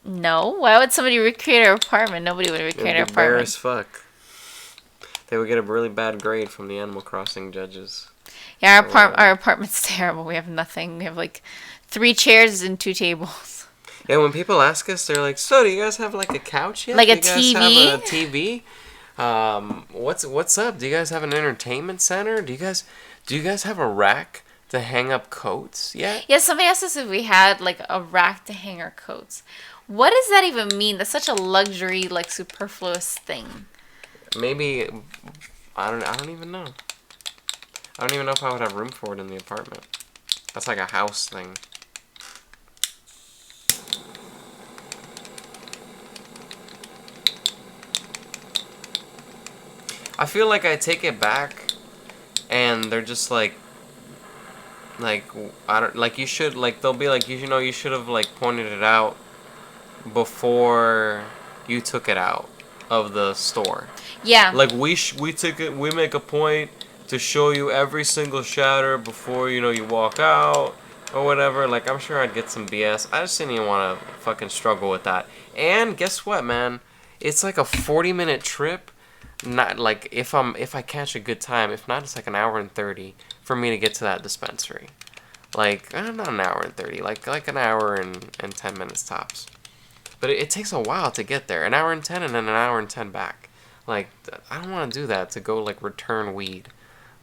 No. Why would somebody recreate our apartment? Nobody would recreate our It'd be bare apartment. as fuck. They would get a really bad grade from the Animal Crossing judges. Yeah, our apartment's terrible. We have nothing. We have like 3 chairs and 2 tables. Yeah, when people ask us, they're like, "So, do you guys have like a couch yet? Like a do you guys TV? have a TV? What's up? Do you guys have an entertainment center? Do you guys have a rack to hang up coats yet?" Yeah, somebody asked us if we had like a rack to hang our coats. What does that even mean? That's such a luxury, like superfluous thing. Maybe I don't even know. I don't even know if I would have room for it in the apartment. That's like a house thing. I feel like I take it back, and they're just like I don't like you should like they'll be like you should have like pointed it out before you took it out of the store. Yeah. Like we make a point to show you every single shatter before you walk out. or whatever. Like, I'm sure I'd get some BS. I just didn't even want to fucking struggle with that. And guess what, man? It's like a 40-minute trip. Not like if I catch a good time. If not, it's like an hour and 30 for me to get to that dispensary. Like, not an hour and 30. Like an hour and 10 minutes tops. But it takes a while to get there. An hour and 10 and then an hour and 10 back. Like, I don't want to do that to go like return weed.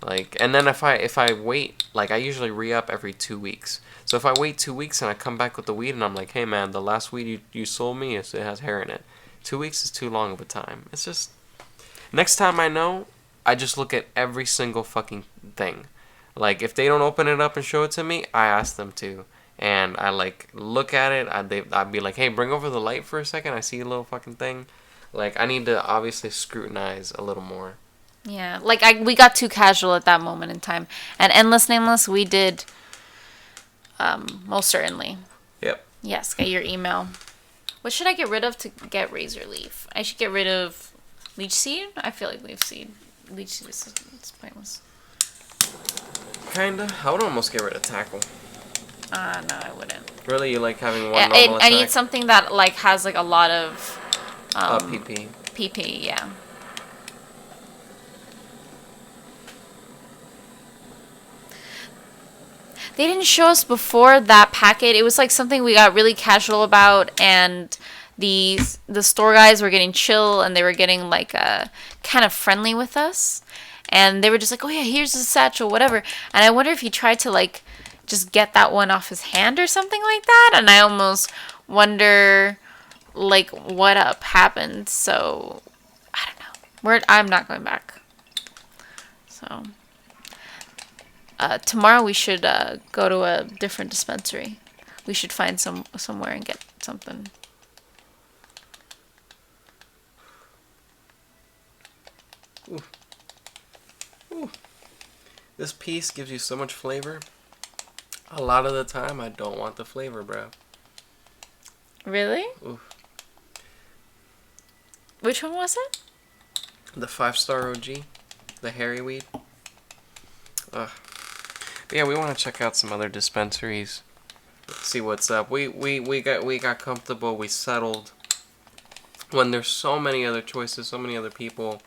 Like, and then if I wait, like I usually re-up every 2 weeks. So if I wait 2 weeks and I come back with the weed and I'm like, hey man, the last weed you sold me, it has hair in it. 2 weeks is too long of a time. It's just, next time I know, I just look at every single fucking thing. Like, if they don't open it up and show it to me, I ask them to. And I, like, look at it. I'd be like, hey, bring over the light for a second. I see a little fucking thing. Like, I need to obviously scrutinize a little more. Yeah, like we got too casual at that moment in time. And Endless Nameless, we did, most certainly. Yep. Yes, get your email. What should I get rid of to get Razor Leaf? I should get rid of Leech Seed? I feel like Leech Seed is pointless. Kinda. I would almost get rid of Tackle. No, I wouldn't. Really? You like having one normal attack? I need something that, like, has, like, a lot of... PP. PP, yeah. They didn't show us before that packet. It was like something we got really casual about, and the store guys were getting chill, and they were getting like kind of friendly with us, and they were just like, "Oh yeah, here's the satchel, whatever." And I wonder if he tried to like just get that one off his hand or something like that. And I almost wonder like what up happened. So I don't know. I'm not going back. So. Tomorrow we should go to a different dispensary. We should find somewhere and get something. Ooh. Ooh. This piece gives you so much flavor. A lot of the time, I don't want the flavor, bro. Really? Ooh. Which one was it? The 5-star OG, the hairy weed. Ugh. But yeah, we want to check out some other dispensaries. See what's up. We got comfortable. We settled. When there's so many other choices, so many other people.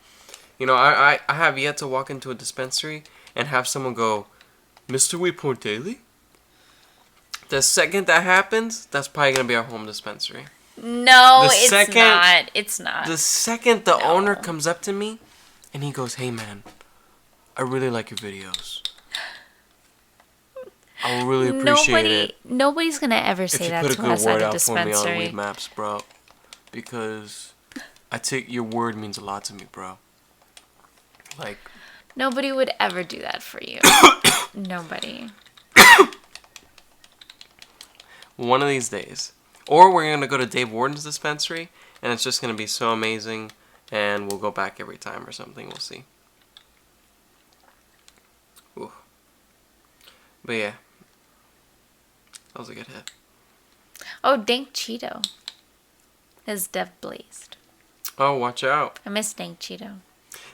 You know, I have yet to walk into a dispensary and have someone go, Mr. WeedPornDaily? The second that happens, that's probably going to be our home dispensary. No, not. It's not. The second the owner comes up to me and he goes, hey man, I really like your videos. I would really appreciate it. Nobody's gonna ever say that to us at a dispensary. If you put a good word out for me on Weed Maps, bro, because I take your word means a lot to me, bro. Like, nobody would ever do that for you. Nobody. One of these days, or we're gonna go to Dave Warden's dispensary, and it's just gonna be so amazing, and we'll go back every time or something. We'll see. Ooh. But yeah. That was a good hit. Oh, Dank Cheeto is Dev Blazed. Oh, watch out. I miss Dank Cheeto.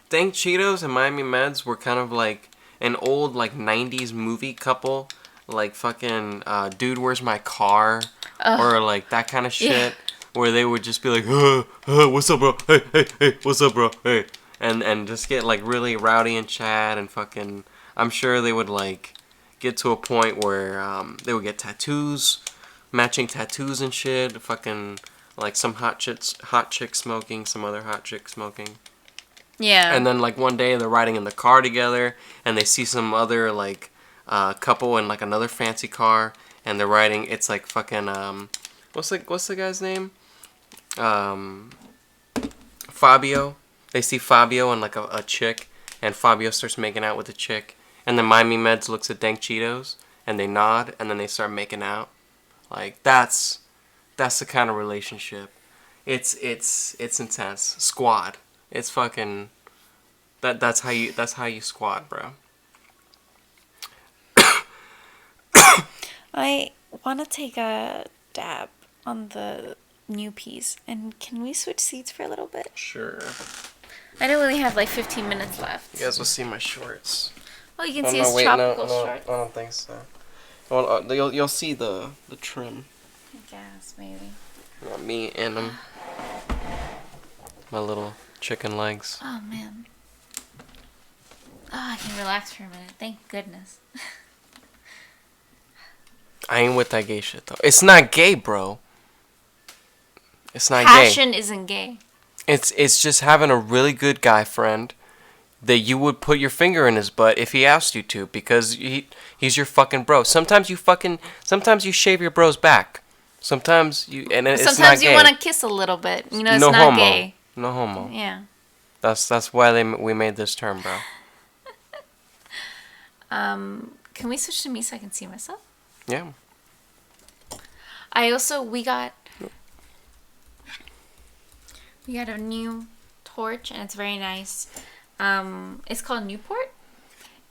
Dank Cheetos and Miami Meds were kind of like an old like 90s movie couple. Like fucking Dude, Where's My Car? Or like that kind of shit. Yeah. Where they would just be like, what's up, bro? Hey, what's up, bro? Hey. And just get like really rowdy and chat and fucking... I'm sure they would like... get to a point where they would get tattoos, matching tattoos and shit. Fucking like some hot chick smoking, some other hot chick smoking. Yeah. And then like one day they're riding in the car together, and they see some other like couple in like another fancy car, and they're riding. It's like fucking what's the guy's name? Fabio. They see Fabio and like a chick, and Fabio starts making out with the chick. And then Miami Meds looks at Dank Cheetos, and they nod, and then they start making out. Like, that's the kind of relationship. It's intense. Squad. It's fucking... That's how you squad, bro. I want to take a dab on the new piece, and can we switch seats for a little bit? Sure. I know we only have like 15 minutes left. You guys will see my shorts. Well, you can see his tropical shorts. I don't think so. Well, you'll see the trim. I guess maybe. Not me and my little chicken legs. Oh man. Oh, I can relax for a minute. Thank goodness. I ain't with that gay shit though. It's not gay, bro. It's not gay. Passion isn't gay. It's just having a really good guy friend that you would put your finger in his butt if he asked you to, because he's your fucking bro. Sometimes you shave your bro's back. Sometimes you and it's Sometimes not you gay. want to kiss a little bit. You know, it's No not homo. gay. No homo. Yeah. That's why we made this term, bro. Can we switch to me so I can see myself? Yeah. We got a new torch and it's very nice. It's called Newport,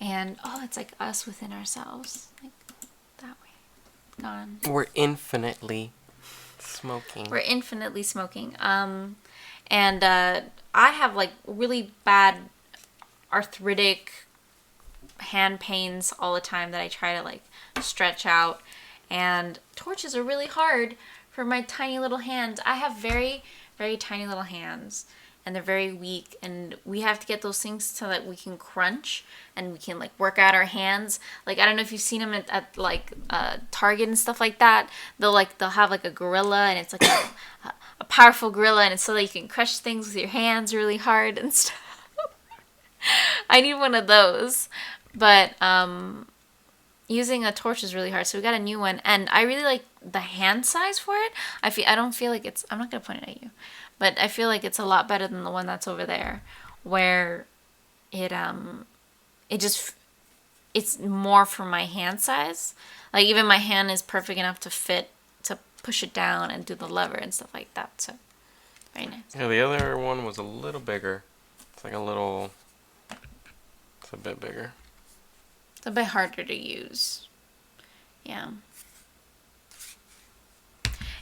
and it's like us within ourselves, like that way. Gone. We're infinitely smoking. And I have like really bad arthritic hand pains all the time that I try to like stretch out, and torches are really hard for my tiny little hands. I have very, very tiny little hands, and they're very weak, and we have to get those things so that we can crunch and we can like work out our hands. Like, I don't know if you've seen them at like Target and stuff like that. They'll have like a gorilla, and it's like a powerful gorilla, and it's so that you can crush things with your hands really hard and stuff. I need one of those, but using a torch is really hard, so we got a new one, and I really like the hand size for it. I don't feel like it's, I'm not gonna point it at you, but I feel like it's a lot better than the one that's over there, where it's more for my hand size. Like, even my hand is perfect enough to fit, to push it down and do the lever and stuff like that. So very nice. Yeah, the other one was a little bigger. It's a bit bigger. It's a bit harder to use. Yeah.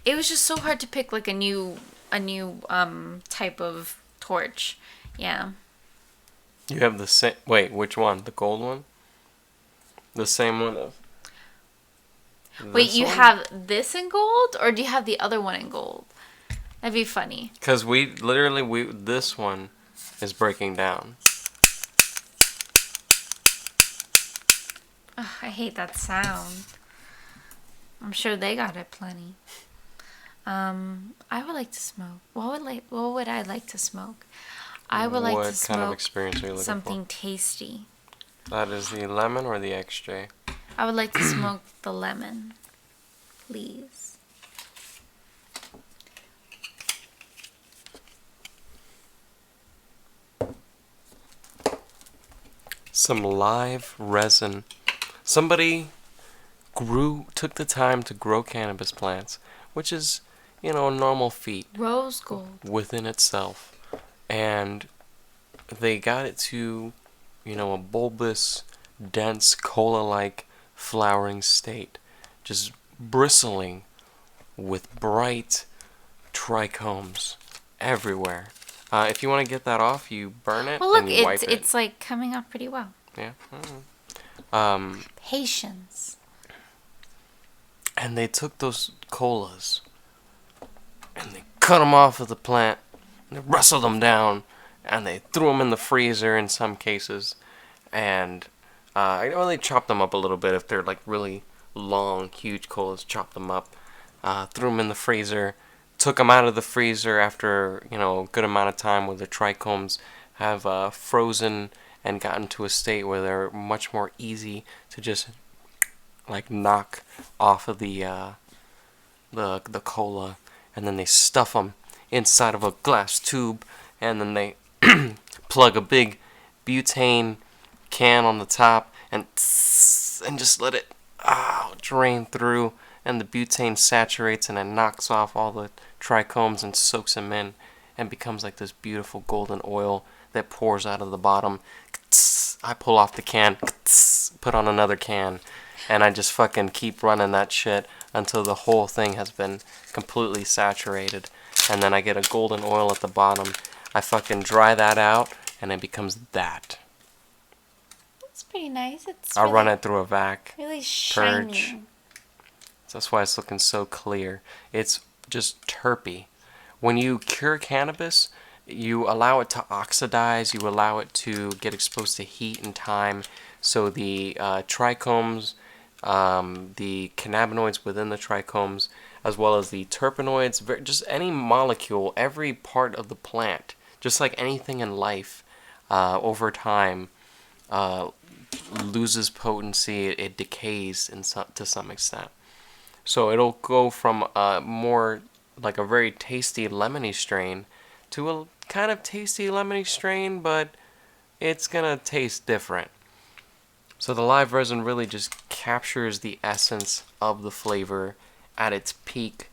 It was just so hard to pick like a new type of torch. Yeah. You have the same. Wait, which one? The gold one? The same one of. Wait, you have this in gold, or do you have the other one in gold? That'd be funny. Because this one is breaking down. Ugh, I hate that sound. I'm sure they got it plenty. I would like to smoke. What would I like to smoke? I would like to smoke what kind of experience are you looking something for? tasty. That is the lemon or the XJ? I would like to smoke the lemon, please. Some live resin. Somebody took the time to grow cannabis plants, which is, a normal feat. Rose gold. Within itself. And they got it to, a bulbous, dense, cola-like flowering state. Just bristling with bright trichomes everywhere. If you want to get that off, you burn it and you wipe it. It's like coming out pretty well. Yeah. Patience. And they took those colas and they cut them off of the plant, and they rustled them down, and they threw them in the freezer in some cases. And they chopped them up a little bit if they're like really long, huge colas. Chopped them up, threw them in the freezer, took them out of the freezer after a good amount of time where the trichomes have frozen and gotten to a state where they're much more easy to just like knock off of the cola, and then they stuff them inside of a glass tube, and then they plug a big butane can on the top and just let it drain through, and the butane saturates and it knocks off all the trichomes and soaks them in, and becomes like this beautiful golden oil that pours out of the bottom. I pull off the can, put on another can, and I just fucking keep running that shit until the whole thing has been completely saturated. And then I get a golden oil at the bottom. I fucking dry that out, and it becomes that. That's pretty nice. It's I'll really, run it through a vac. really Purge. shiny. So that's why it's looking so clear. It's just terpy. When you cure cannabis, you allow it to oxidize, you allow it to get exposed to heat and time, so the trichomes, the cannabinoids within the trichomes, as well as the terpenoids, just any molecule, every part of the plant, just like anything in life, over time, loses potency, it decays to some extent. So it'll go from more like a very tasty lemony strain to a kind of tasty lemony strain, but it's gonna taste different. So the live resin really just captures the essence of the flavor at its peak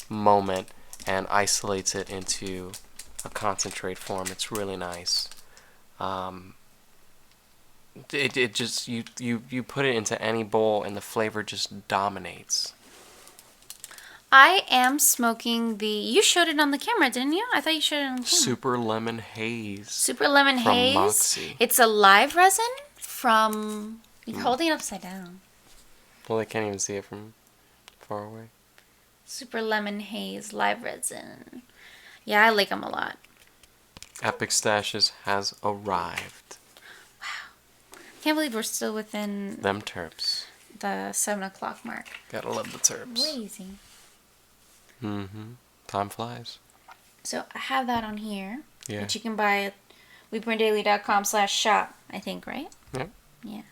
moment and isolates it into a concentrate form. It's really nice. It just you put it into any bowl and the flavor just dominates. I am smoking the. You showed it on the camera, didn't you? I thought you showed it on the camera. Super Lemon Haze. Super Lemon from Haze. Moxie. It's a live resin from. You're holding it upside down. Well, they can't even see it from far away. Super Lemon Haze live resin. Yeah, I like them a lot. Epic Stashes has arrived. Can't believe we're still within Them terps. the 7 o'clock mark. Gotta love the terps. Crazy. Mm-hmm. Time flies. So I have that on here. Yeah. Which you can buy at WeedPornDaily.com/shop, I think, right? Yep. Yeah.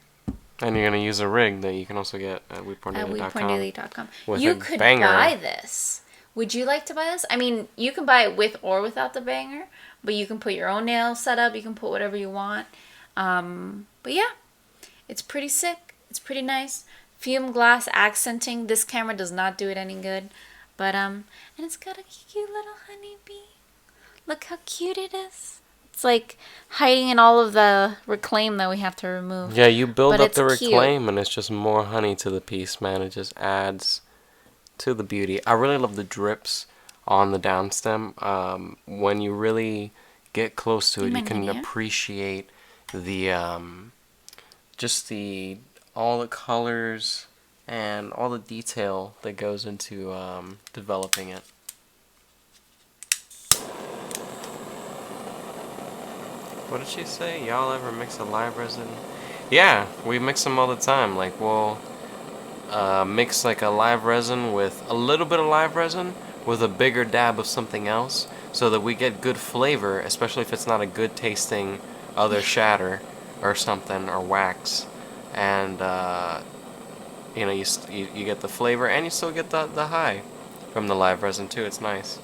And you're gonna use a rig that you can also get at At WeedPornDaily.com. WeedPornDaily.com. With You a could banger. buy this. Would you like to buy this? I mean, you can buy it with or without the banger, but you can put your own nail setup. You can put whatever you want. But yeah, it's pretty sick. It's pretty nice. Fume glass accenting. This camera does not do it any good. But, and it's got a cute little honeybee. Look how cute it is. It's like hiding in all of the reclaim that we have to remove. Yeah, you build But up the it's cute. reclaim and it's just more honey to the piece, man. It just adds to the beauty. I really love the drips on the downstem. When you really get close to it, you can appreciate the just the all the colors and all the detail that goes into developing it. What did she say? Y'all ever mix a live resin? Yeah, we mix them all the time. Like, we'll mix like a live resin with a little bit of live resin with a bigger dab of something else, so that we get good flavor, especially if it's not a good tasting other shatter or something or wax. And you know, you get the flavor and you still get the high from the live resin too. It's nice.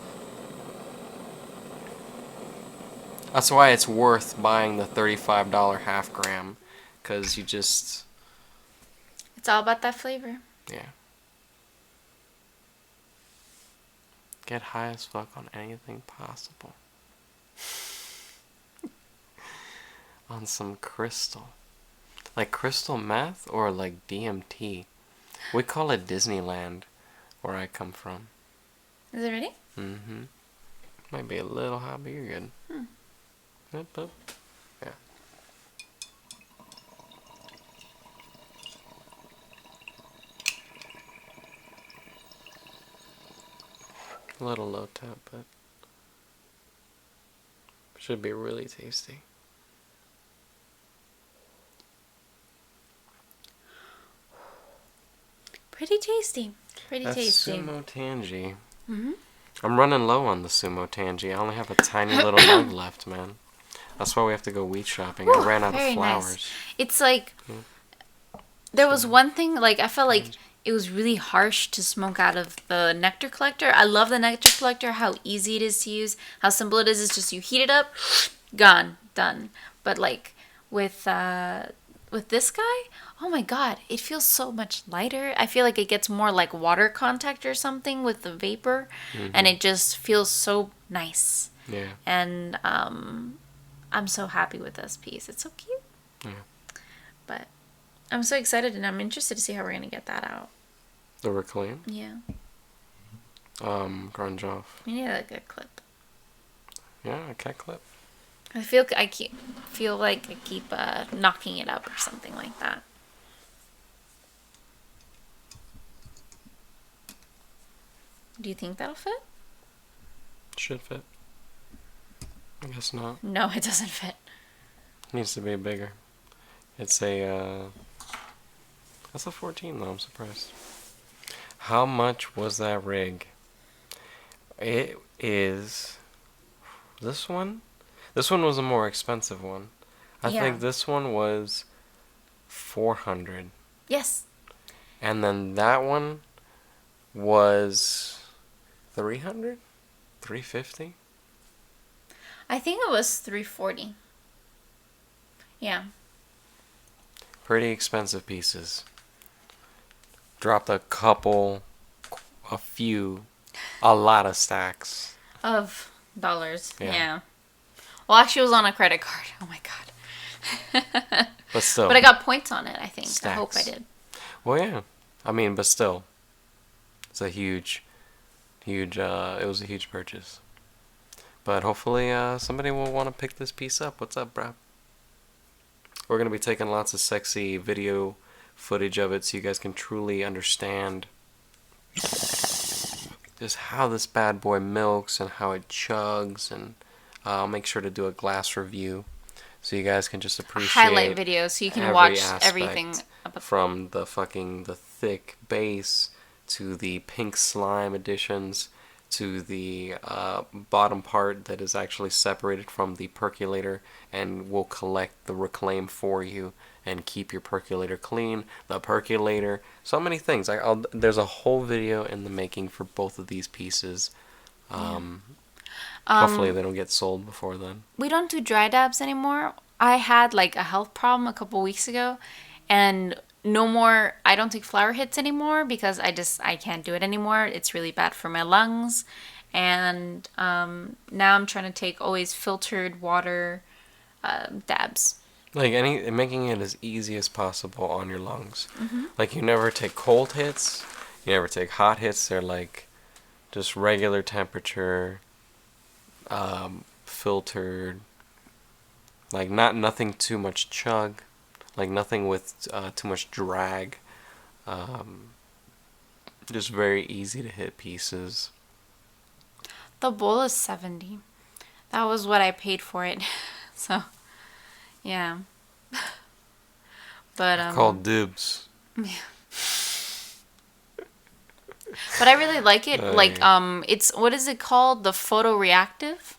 That's why it's worth buying the $35 half gram, because you just... It's all about that flavor. Yeah. Get high as fuck on anything possible. On some crystal. Like crystal meth or like DMT. We call it Disneyland where I come from. Is it ready? Mm-hmm. Might be a little hot, but you're good. Yep. Yeah. A little low tap, but should be really tasty. Pretty tasty. That's tasty. Sumo Tangy. Mm-hmm. I'm running low on the Sumo Tangy. I only have a tiny little mug left, man. That's why we have to go weed shopping. I ran out of flowers. Nice. It's like, there was one thing, like, I felt like it was really harsh to smoke out of the nectar collector. I love the nectar collector, how easy it is to use, how simple it is. It's just you heat it up, gone, done. But like with this guy, oh my god, it feels so much lighter. I feel like it gets more like water contact or something with the vapor, and it just feels so nice. Yeah. And I'm so happy with this piece. It's so cute. Yeah. But I'm so excited, and I'm interested to see how we're gonna get that out. The reclaim? Yeah. Grunge off. We need a good clip. Yeah, a cat clip. I feel feel like I keep knocking it up or something like that. Do you think that'll fit? Should fit. I guess not. No, it doesn't fit. Needs to be bigger. It's a, that's a 14 though, I'm surprised. How much was that rig? It is, this one? This one was a more expensive one. I think this one was 400. Yes. And then that one was 300? 350? I think it was 340. Yeah. Pretty expensive pieces. Dropped a lot of stacks. Of dollars. Yeah. Yeah. Well, actually, it was on a credit card. Oh my god. But still. But I got points on it, I think. Stacks. I hope I did. Well, yeah. I mean, but still. It's a huge, it was a huge purchase. But hopefully somebody will want to pick this piece up. What's up, bro? We're going to be taking lots of sexy video footage of it so you guys can truly understand just how this bad boy milks and how it chugs. And I'll make sure to do a glass review so you guys can just appreciate highlight video so you can watch everything. From the thick base to the pink slime additions to the bottom part that is actually separated from the percolator and will collect the reclaim for you and keep your percolator clean. The percolator, so many things. There's a whole video in the making for both of these pieces. Hopefully they don't get sold before then. We don't do dry dabs anymore. I had like a health problem a couple weeks ago, and no more. I don't take flower hits anymore because I can't do it anymore. It's really bad for my lungs, and now I'm trying to take always filtered water dabs. Like making it as easy as possible on your lungs. Mm-hmm. Like you never take cold hits, you never take hot hits. They're like just regular temperature, filtered. Like nothing too much chug, like nothing with too much drag. Just very easy to hit pieces. The bowl is $70. That was what I paid for it. So, yeah. But called dibs. Yeah. But I really like it. It's, what is it called? The photoreactive?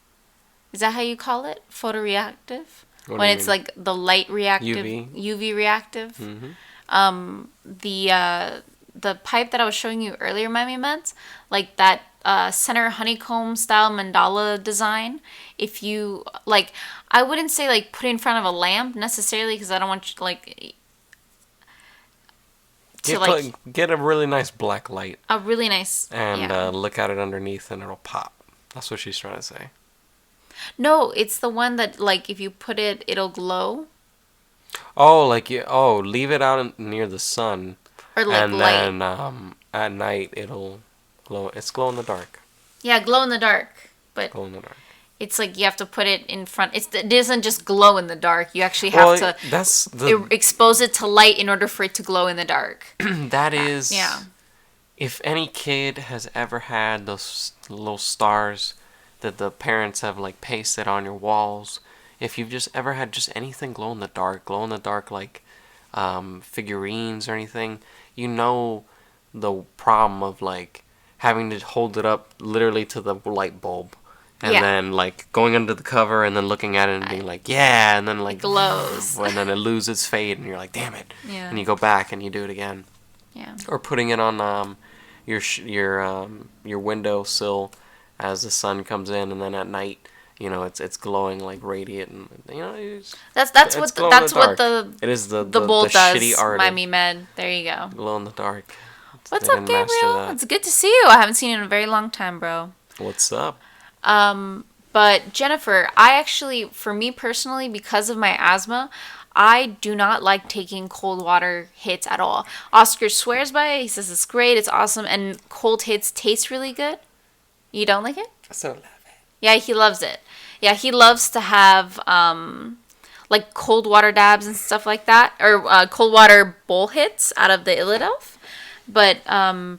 Is that how you call it? Photoreactive? When it's like the light reactive, UV reactive. Mm-hmm. The pipe that I was showing you earlier, Miami Meds, like that center honeycomb style mandala design. If you like, I wouldn't say like put it in front of a lamp necessarily because I don't want you like to get a really nice black light. A really nice and look at it underneath and it'll pop. That's what she's trying to say. No, it's the one that like if you put it, it'll glow. Oh, leave it out near the sun. Or like and light. Then at night it'll glow. It's glow in the dark. Yeah, glow in the dark. But glow in the dark. It's like you have to put it in front. It doesn't just glow in the dark. You actually have to expose it to light in order for it to glow in the dark. That is. Yeah. If any kid has ever had those little stars that the parents have like pasted on your walls, if you've just ever had just anything glow in the dark like figurines or anything, you know the problem of like having to hold it up literally to the light bulb and then like going under the cover and then looking at it and being like and then like it glows and then it loses fade and you're like damn it and you go back and you do it again or putting it on your windowsill as the sun comes in and then at night it's glowing like radiant and that's what the bowl does. Shitty art Miami Med. There you go. Glow in the dark. What's up, Gabriel? It's good to see you. I haven't seen you in a very long time, bro. What's up? But Jennifer, I actually, for me personally, because of my asthma, I do not like taking cold water hits at all. Oscar swears by it. He says it's great, it's awesome, and cold hits taste really good. You don't like it? I so love it. Yeah, he loves it. Yeah, he loves to have like cold water dabs and stuff like that, or cold water bowl hits out of the Illadelph. But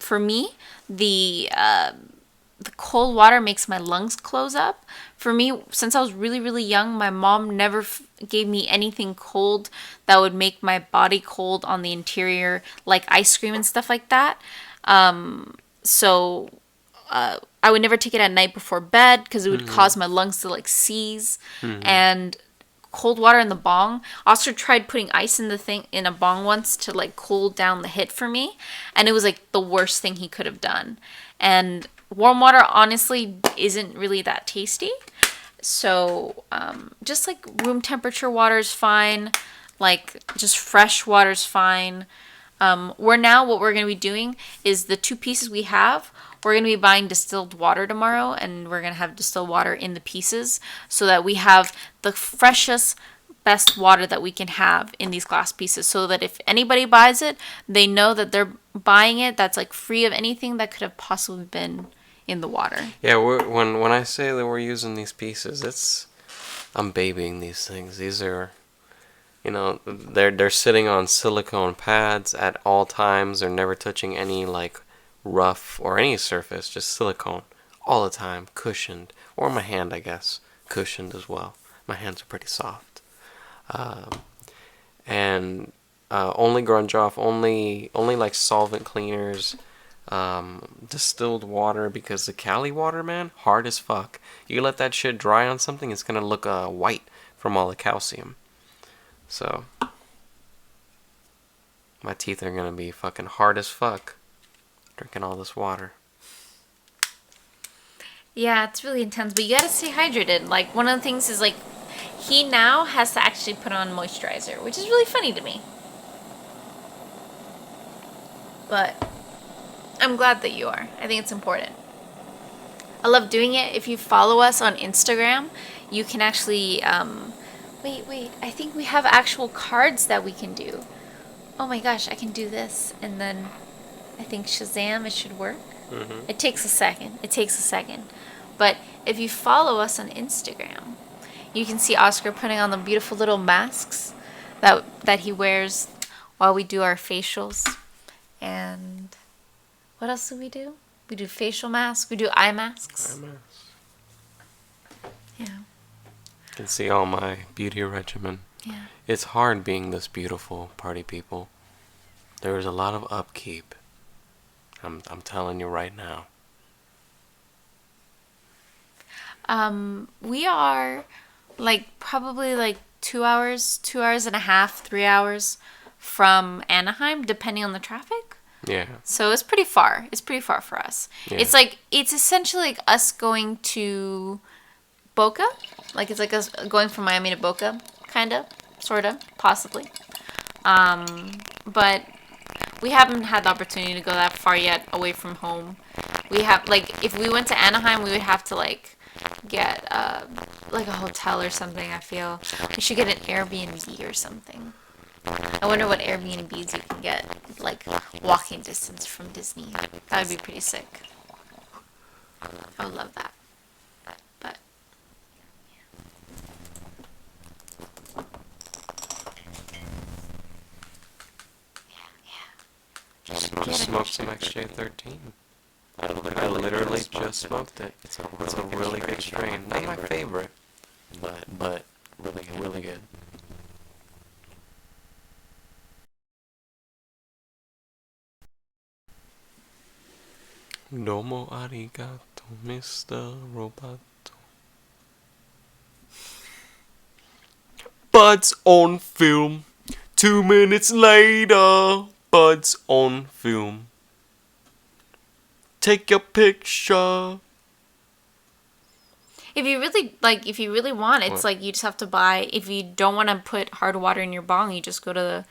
for me, the cold water makes my lungs close up. For me, since I was really, really young, my mom never gave me anything cold that would make my body cold on the interior, like ice cream and stuff like that. So I would never take it at night before bed because it would cause my lungs to like seize. And cold water in the bong. Oscar tried putting ice in the thing in a bong once to like cool down the hit for me, and it was like the worst thing he could have done. And warm water honestly isn't really that tasty. So just like room temperature water is fine. Like just fresh water is fine. What we're going to be doing is the 2 pieces we have, we're going to be buying distilled water tomorrow, and we're going to have distilled water in the pieces so that we have the freshest, best water that we can have in these glass pieces, so that if anybody buys it, they know that they're buying it that's like free of anything that could have possibly been in the water. Yeah, when I say that we're using these pieces, I'm babying these things. These are, they're sitting on silicone pads at all times. They're never touching any like rough or any surface, just silicone all the time, cushioned, or my hand, I guess, cushioned as well. My hands are pretty soft, and only grunge off, only like solvent cleaners, distilled water, because the Cali water, man, hard as fuck. You let that shit dry on something, it's gonna look white from all the calcium. So my teeth are gonna be fucking hard as fuck drinking all this water. Yeah, it's really intense, but you gotta stay hydrated. Like, one of the things is, like, he now has to actually put on moisturizer, which is really funny to me. But I'm glad that you are. I think it's important. I love doing it. If you follow us on Instagram, you can actually, wait, I think we have actual cards that we can do. Oh my gosh, I can do this, and then I think Shazam, it should work. It takes a second. But if you follow us on Instagram, you can see Oscar putting on the beautiful little masks that he wears while we do our facials. And what else do? We do facial masks. We do eye masks. Yeah. You can see all my beauty regimen. Yeah. It's hard being this beautiful, party people. There is a lot of upkeep. I'm telling you right now. We are probably 2 hours and a half, 3 hours from Anaheim, depending on the traffic. Yeah. So it's pretty far. It's pretty far for us. Yeah. It's essentially like us going to Boca. Like, it's like us going from Miami to Boca, kind of, sort of, possibly. But we haven't had the opportunity to go that far yet away from home. We have, if we went to Anaheim, we would have to, get, a hotel or something, I feel. We should get an Airbnb or something. I wonder what Airbnbs you can get, walking distance from Disney. That would be pretty sick. I would love that. But, Just smoked some XJ13. I literally just smoked it. It's a really good strain. Not my favorite, but really good. Domo arigato, Mr. Roboto. Buds on film. 2 minutes later, buds on film. Take your picture. if you really want, it's you just have to buy. If you don't want to put hard water in your bong, you just go to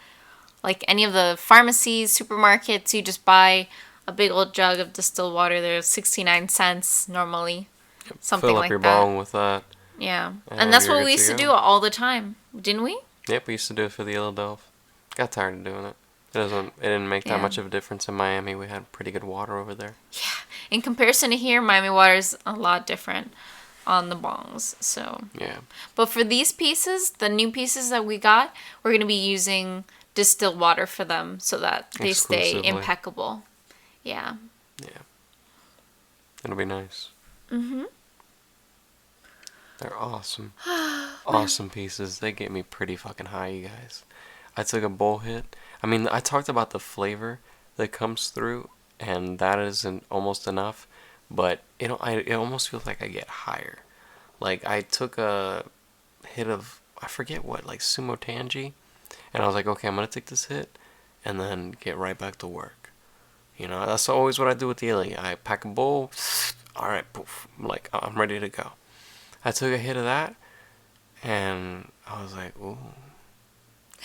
any of the pharmacies, supermarkets. You just buy a big old jug of distilled water. They're 69 cents normally. Something Fill up like your that. bong with that. Yeah. And that's what we used to do all the time, didn't we? Yep, we used to do it for the Illadelph. Got tired of doing it. It didn't make that much of a difference in Miami. We had pretty good water over there. Yeah. In comparison to here, Miami water is a lot different. on the bongs. So, Yeah. but for these pieces, the new pieces that we got, we're gonna be using distilled water for them so that they stay Exclusively. impeccable. Yeah. Yeah. It'll be nice. They're awesome. Awesome pieces. They get me pretty fucking high, you guys. I took a bowl hit. I mean, I talked about the flavor that comes through, and that isn't almost enough. But it almost feels like I get higher. Like I took a hit of I forget what, like sumo tangy, and I was like, okay, I'm gonna take this hit, and then get right back to work. You know, that's always what I do with the Illy. I pack a bowl. All right, poof. Like I'm ready to go. I took a hit of that, and I was like, ooh.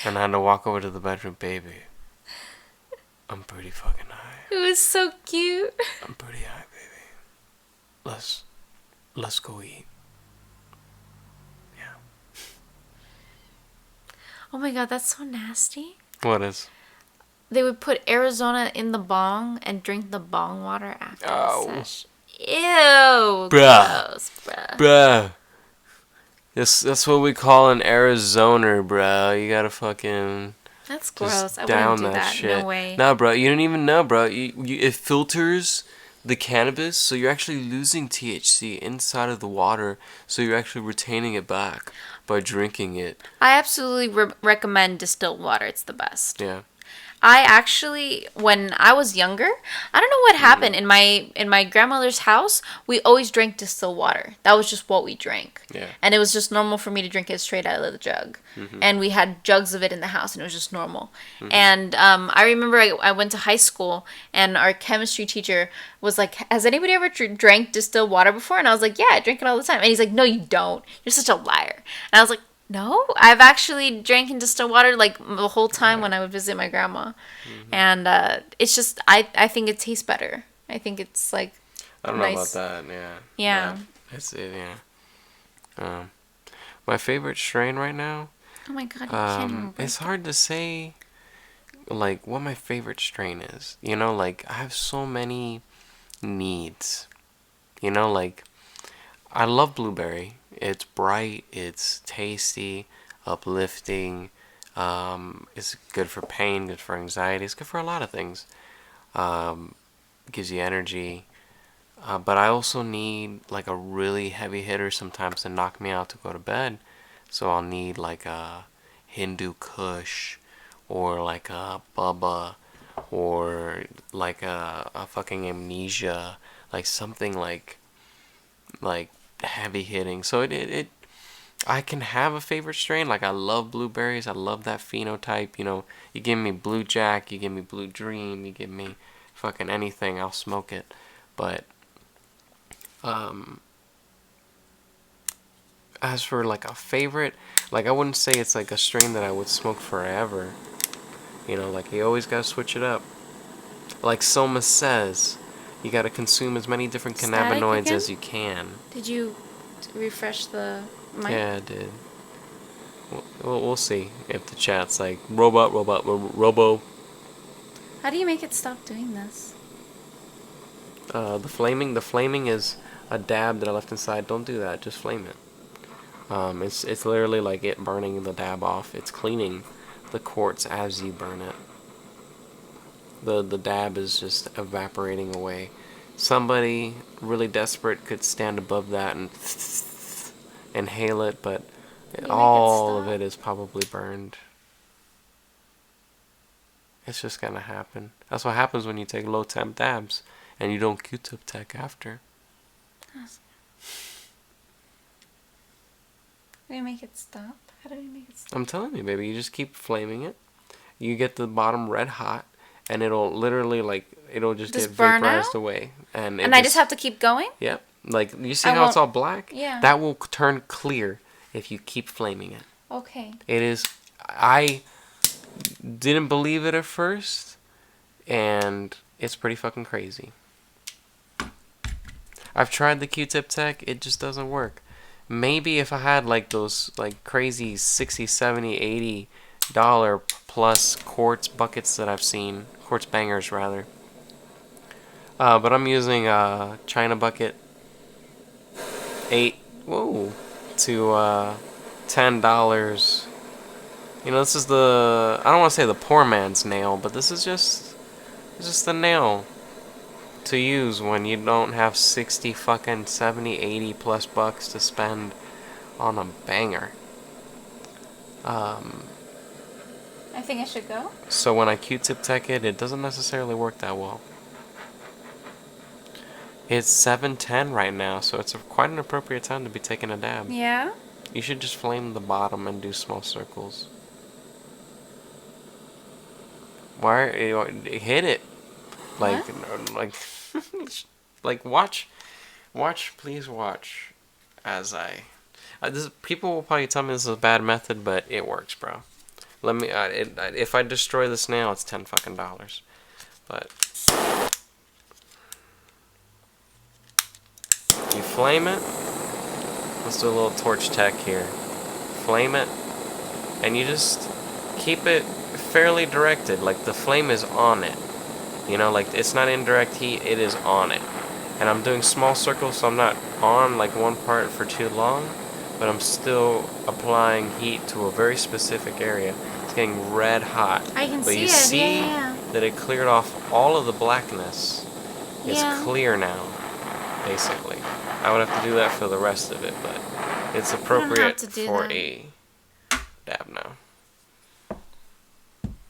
And I had to walk over to the bedroom, baby. I'm pretty fucking high. It was so cute. I'm pretty high, baby. Let's go eat. Yeah. Oh my god, that's so nasty. What is? They would put Arizona in the bong and drink the bong water after Oh. the session. Ew. Bruh. Gross, bruh. Bruh. That's what we call an Arizona, bro. You gotta fucking That's just gross. I down wouldn't do that. shit. No way. Nah, bro, you don't even know, bro. It filters the cannabis, so you're actually losing THC inside of the water, so you're actually retaining it back by drinking it. I absolutely recommend distilled water. It's the best. Yeah. I actually, when I was younger, I don't know what happened in my grandmother's house. We always drank distilled water. That was just what we drank. Yeah. And it was just normal for me to drink it straight out of the jug. And we had jugs of it in the house, and it was just normal. And I remember I went to high school, and our chemistry teacher was like, "Has anybody ever drank distilled water before?" And I was like, "Yeah, I drink it all the time." And he's like, "No, you don't. You're such a liar." And I was like, "No, I've actually drank in distilled water like the whole time when I would visit my grandma." And it's just, I think it tastes better. I think it's like I don't nice. know about that, yeah. Yeah. It's it, yeah. My favorite strain right now, Oh my god, you can't even it's hard to say, like, what my favorite strain is. You know, like, I have so many needs. You know, like, I love blueberry. It's bright, it's tasty, uplifting. It's good for pain, good for anxiety. It's good for a lot of things. Gives you energy. But I also need like a really heavy hitter sometimes to knock me out to go to bed. So I'll need like a Hindu Kush, or like a Bubba, or like a fucking Amnesia, like something like heavy hitting. So it I can have a favorite strain. Like I love blueberries. I love that phenotype. You know, you give me Blue Jack, you give me Blue Dream, you give me fucking anything, I'll smoke it. But as for like a favorite, like I wouldn't say it's like a strain that I would smoke forever. You know, like you always gotta switch it up. Like Soma says, you gotta consume as many different Static cannabinoids again? as you can. Did you refresh the mic? Yeah, I did. We'll see if the chat's like robo. How do you make it stop doing this? The flaming is a dab that I left inside. Don't do that. Just flame it. It's literally like it burning the dab off. It's cleaning the quartz as you burn it. The dab is just evaporating away. Somebody really desperate could stand above that and inhale it, but all of it is probably burned. It's just gonna happen. That's what happens when you take low temp dabs and you don't Q-tip tech after. How do you make it stop? How do we make it stop? I'm telling you, baby, you just keep flaming it. You get the bottom red hot, and it'll literally it'll just get burn vaporized out? away. And I just have to keep going? Yep. Like, you see I how it's won't- all black? Yeah. That will turn clear if you keep flaming it. Okay. It is. I didn't believe it at first, and it's pretty fucking crazy. I've tried the Q-tip tech, it just doesn't work. Maybe if I had like those like crazy $60, $70, $80 plus quartz buckets that I've seen, quartz bangers rather. But I'm using China bucket 8 whoa, to $10. You know, this is the, I don't want to say the poor man's nail, but this is just the nail to use when you don't have 60 fucking 70, 80 plus bucks to spend on a banger. I think I should go. So when I Q-tip tech it, it doesn't necessarily work that well. It's 7:10 right now, so it's quite an appropriate time to be taking a dab. Yeah. You should just flame the bottom and do small circles. Why? Hit it. Like, like, like watch, please watch, as people will probably tell me this is a bad method, but it works, bro. Let me. If I destroy this nail, it's $10 fucking. But you flame it. Let's do a little torch tech here. Flame it, and you just keep it fairly directed. Like the flame is on it. You know, like it's not indirect heat, it is on it. And I'm doing small circles, so I'm not on like one part for too long, but I'm still applying heat to a very specific area. It's getting red hot. I can But see you it. see Yeah. that it cleared off all of the blackness. It's Yeah. clear now, basically. I would have to do that for the rest of it, but it's don't have appropriate to do for that. a dab now.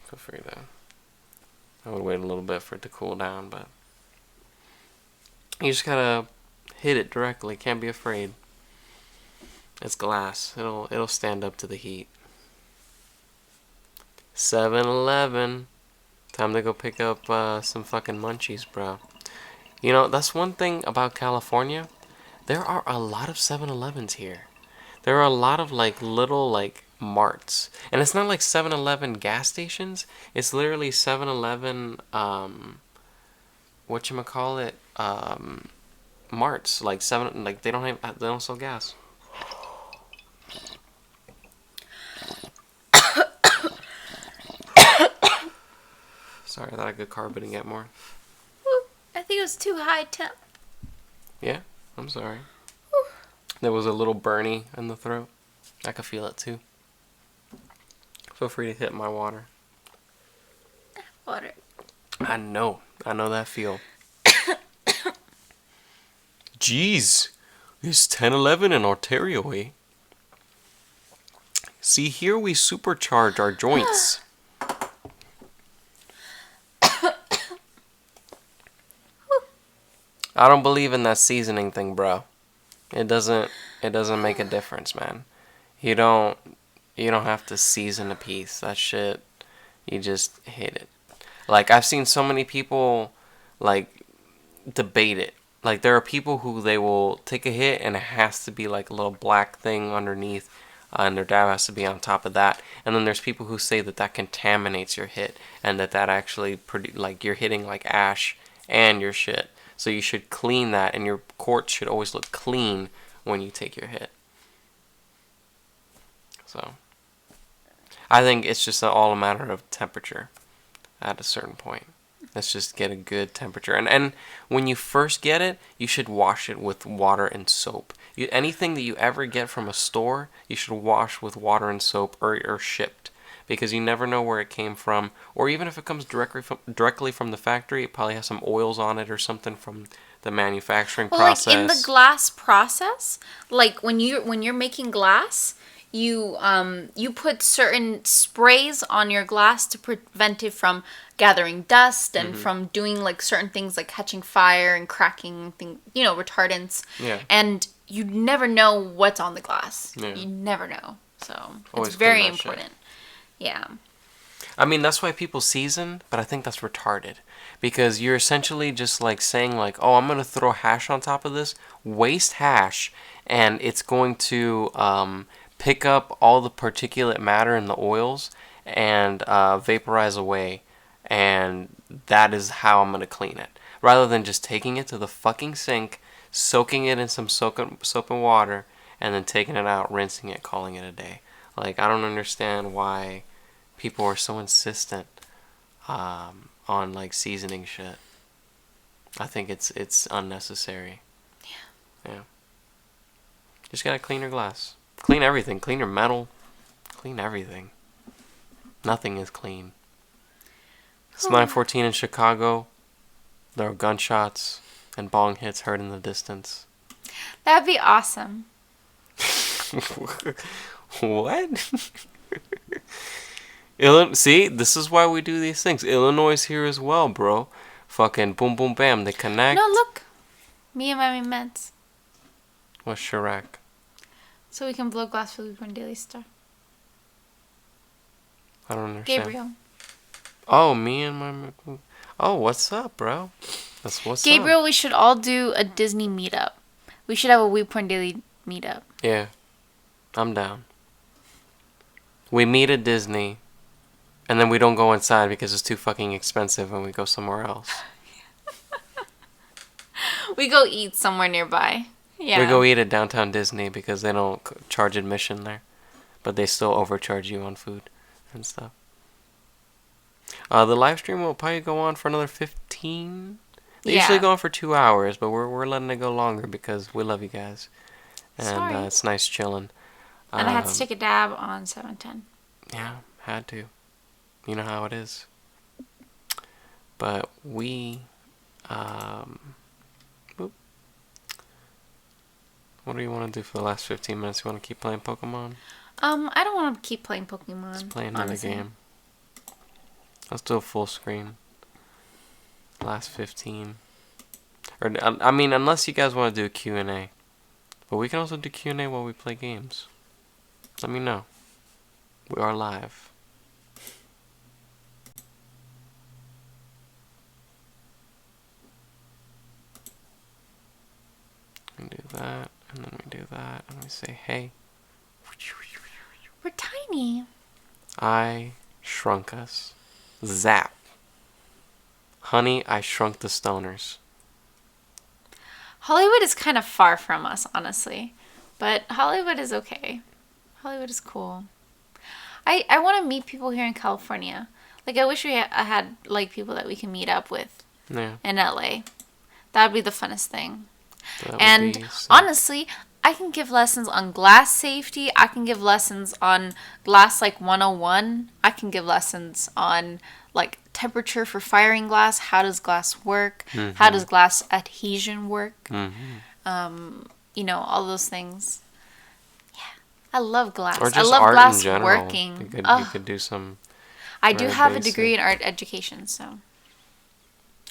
Feel free to. I would wait a little bit for it to cool down, but you just gotta hit it directly. Can't be afraid. It's glass. It'll stand up to the heat. 7-Eleven. Time to go pick up some fucking munchies, bro. You know, that's one thing about California. There are a lot of 7-Elevens here. There are a lot of like little like marts. And it's not like 7-Eleven gas stations. It's literally 7-Eleven whatchamacallit, marts. Like they don't sell gas. Sorry, I thought I could carb it and get more. Woo. I think it was too high temp. Yeah, I'm sorry. There was a little burny in the throat. I could feel it too. Feel free to hit my water. Water. I know that feel. Jeez, it's 10-11 in Ontario, eh? See, here we supercharge our joints. I don't believe in that seasoning thing, bro. It doesn't make a difference, man. You don't have to season a piece. That shit, you just hit it. Like, I've seen so many people like debate it. Like, there are people who they will take a hit and it has to be like a little black thing underneath, and their dab has to be on top of that. And then there's people who say that contaminates your hit, and that actually like you're hitting like ash and your shit. So you should clean that, and your quartz should always look clean when you take your hit. So I think it's just all a matter of temperature at a certain point. Let's just get a good temperature. And when you first get it, you should wash it with water and soap. Anything that you ever get from a store, you should wash with water and soap or shipped. Because you never know where it came from. Or even if it comes directly from the factory, it probably has some oils on it or something from the manufacturing process. Like in the glass process, like when you're making glass, you put certain sprays on your glass to prevent it from gathering dust and from doing like certain things like catching fire and cracking retardants. Yeah. And you never know what's on the glass. Yeah. You never know. So Always it's very clean that important. shit. Yeah. I mean, that's why people season, but I think that's retarded. Because you're essentially just like saying like, oh, I'm going to throw hash on top of this, waste hash, and it's going to pick up all the particulate matter in the oils and vaporize away. And that is how I'm going to clean it. Rather than just taking it to the fucking sink, soaking it in some soap and water, and then taking it out, rinsing it, calling it a day. Like, I don't understand why people are so insistent on like seasoning shit. I think it's unnecessary. Yeah. Just gotta clean your glass. Clean everything. Clean your metal. Clean everything. Nothing is clean. It's 9:14 in Chicago. There are gunshots and bong hits heard in the distance. That'd be awesome. What? See, this is why we do these things. Illinois is here as well, bro. Fucking boom, boom, bam. They connect. No, look. Me and Miami Mets. What's Chirac? So we can blow glass for WeedPornDaily star. I don't understand. Gabriel. Oh, me and my... Oh, what's up, bro? That's what's Gabriel, up. we should all do a Disney meetup. We should have a WeedPornDaily meetup. Yeah. I'm down. We meet at Disney, and then we don't go inside because it's too fucking expensive, and we go somewhere else. We go eat somewhere nearby. Yeah. We go eat at downtown Disney because they don't charge admission there, but they still overcharge you on food and stuff. The live stream will probably go on for another 15. They usually go on for 2 hours, but we're letting it go longer because we love you guys, and it's nice chilling. And I had to take a dab on 710. Yeah, had to. You know how it is. But we, what do you want to do for the last 15 minutes? You want to keep playing Pokemon? I don't want to keep playing Pokemon. Let's play another game. Let's do a full screen. Last 15. Or, I mean, unless you guys want to do a Q&A. But we can also do Q&A while we play games. Let me know. We are live. We do that, and then we do that, and we say, hey. We're tiny. I shrunk us. Zap. Honey, I shrunk the stoners. Hollywood is kind of far from us, honestly. But Hollywood is okay. Hollywood is cool. I want to meet people here in California. Like, I wish I had, like, people that we can meet up with in LA. That would be the funnest thing. And honestly, I can give lessons on glass safety. I can give lessons on glass, like, 101. I can give lessons on, like, temperature for firing glass. How does glass work? Mm-hmm. How does glass adhesion work? Mm-hmm. You know, all those things. Yeah. I love glass. Or just I love art glass in general. working. You could do some... I do have a degree in art education, so...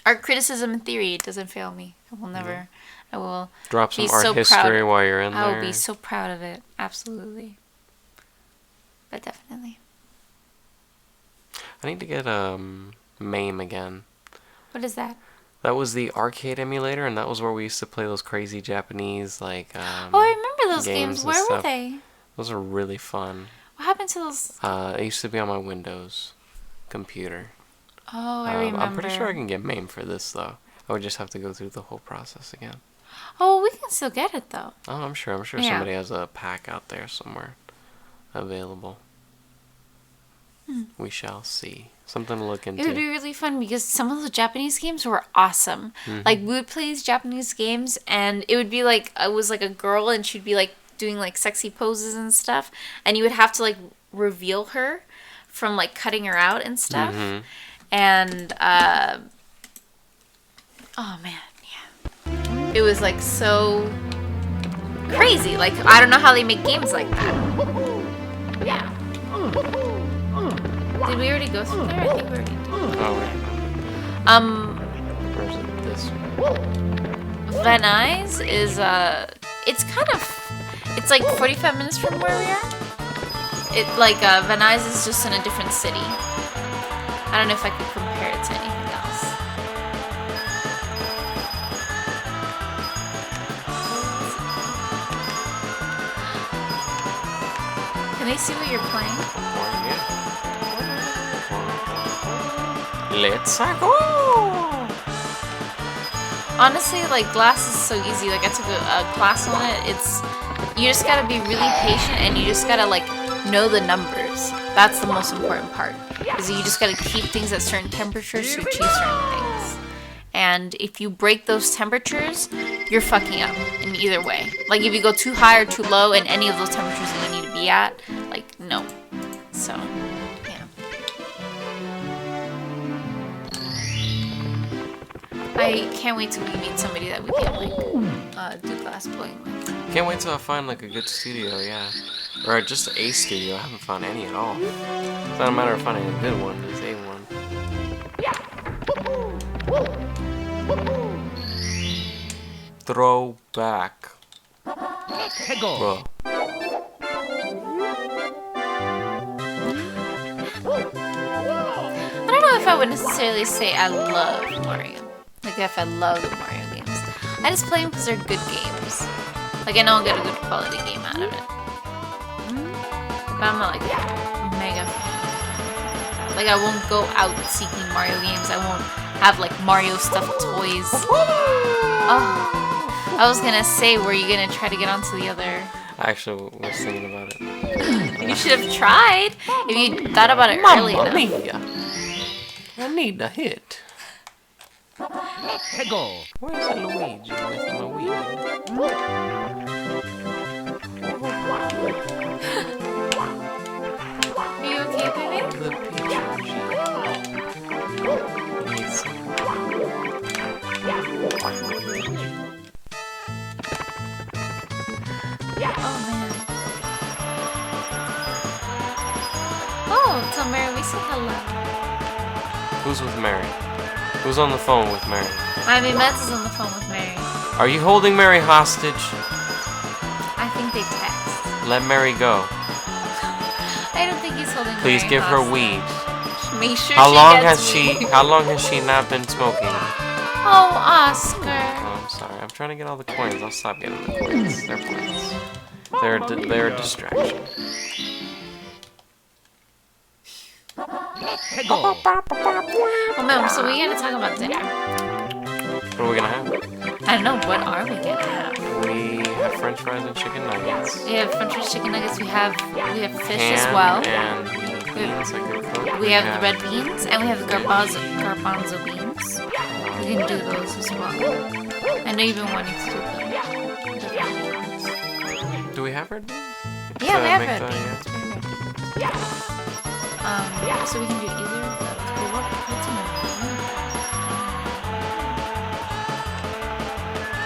Art criticism and theory, it doesn't fail me. I will never... I will drop some be art so history proud. while you're in there. I will be so proud of it. Absolutely. But definitely. I need to get MAME again. What is that? That was the arcade emulator, and that was where we used to play those crazy Japanese, like, oh, I remember those games. Where were they? Those are really fun. What happened to those? It used to be on my Windows computer. Oh, I remember. I'm pretty sure I can get MAME for this, though. I would just have to go through the whole process again. Oh, we can still get it, though. Oh, I'm sure somebody has a pack out there somewhere available. We shall see. Something to look into. It would be really fun because some of the Japanese games were awesome. Like, we would play these Japanese games, and it would be like, I was like a girl, and she'd be like doing like sexy poses and stuff, and you would have to like reveal her from like cutting her out and stuff. And oh man, yeah, it was like so crazy. Like, I don't know how they make games like that. Yeah. Did we already go through there? I think we already did. Oh, wait. Where's it? This way. Van Nuys is it's kind of, it's like 45 minutes from where we are. It like Van Nuys is just in a different city. I don't know if I could compare it to anything else. Can they see what you're playing? Let's go! Honestly, like, glass is so easy. Like, I took a class on it. It's, you just gotta be really patient, and you just gotta, like, know the numbers. That's the most important part. Is you just gotta keep things at certain temperatures to achieve certain things. and if you break those temperatures, you're fucking up in either way. Like if you go too high or too low in any of those temperatures that you need to be at, like no. So, yeah. I can't wait till we meet somebody that we can like do glass blowing with. Can't wait till I find like a good studio, yeah. Or just a studio. I haven't found any at all. It's not a matter of finding a good one, just a one. Throwback. Bro. I don't know if I would necessarily say I love Mario. Like if I love the Mario games. I just play them because they're good games. Like I know I'll get a good quality game out of it. But I'm not like mega fan. Like I won't go out seeking Mario games. I won't have like Mario stuffed toys. Oh, I was gonna say, were you gonna try to get onto the other? I actually was thinking about it. You should have tried if you thought about it early enough. I need a hit. Where's the Luigi with my Luigi? Are you okay, baby? The Peach. Needs some. Oh man. Oh, tell Mary we said hello. Who's with Mary? Who's on the phone with Mary? Miami Mets is on the phone with Mary. Are you holding Mary hostage? I think they text. Let Mary go. I don't think he's holding Please Mary give her hostage. weed. Make sure How she long gets has she? weed. How long has she not been smoking? Oh, Oscar. Oh, I'm sorry. I'm trying to get all the coins. I'll stop getting the coins. They're pointless. They're a distraction. Oh man, so we gotta talk about dinner. What are we gonna have? I don't know, what are we gonna have? We have French fries and chicken nuggets. We have French fries, chicken nuggets, we have fish Ham as well. And beans, like a cook. We have the red beans and we have the garbanzo beans. We can do those as well. I know you've been wanting to do them. Do we have red beans? Yeah, we have make red the- beans. We have red beans. So we can do either of those. But what protein?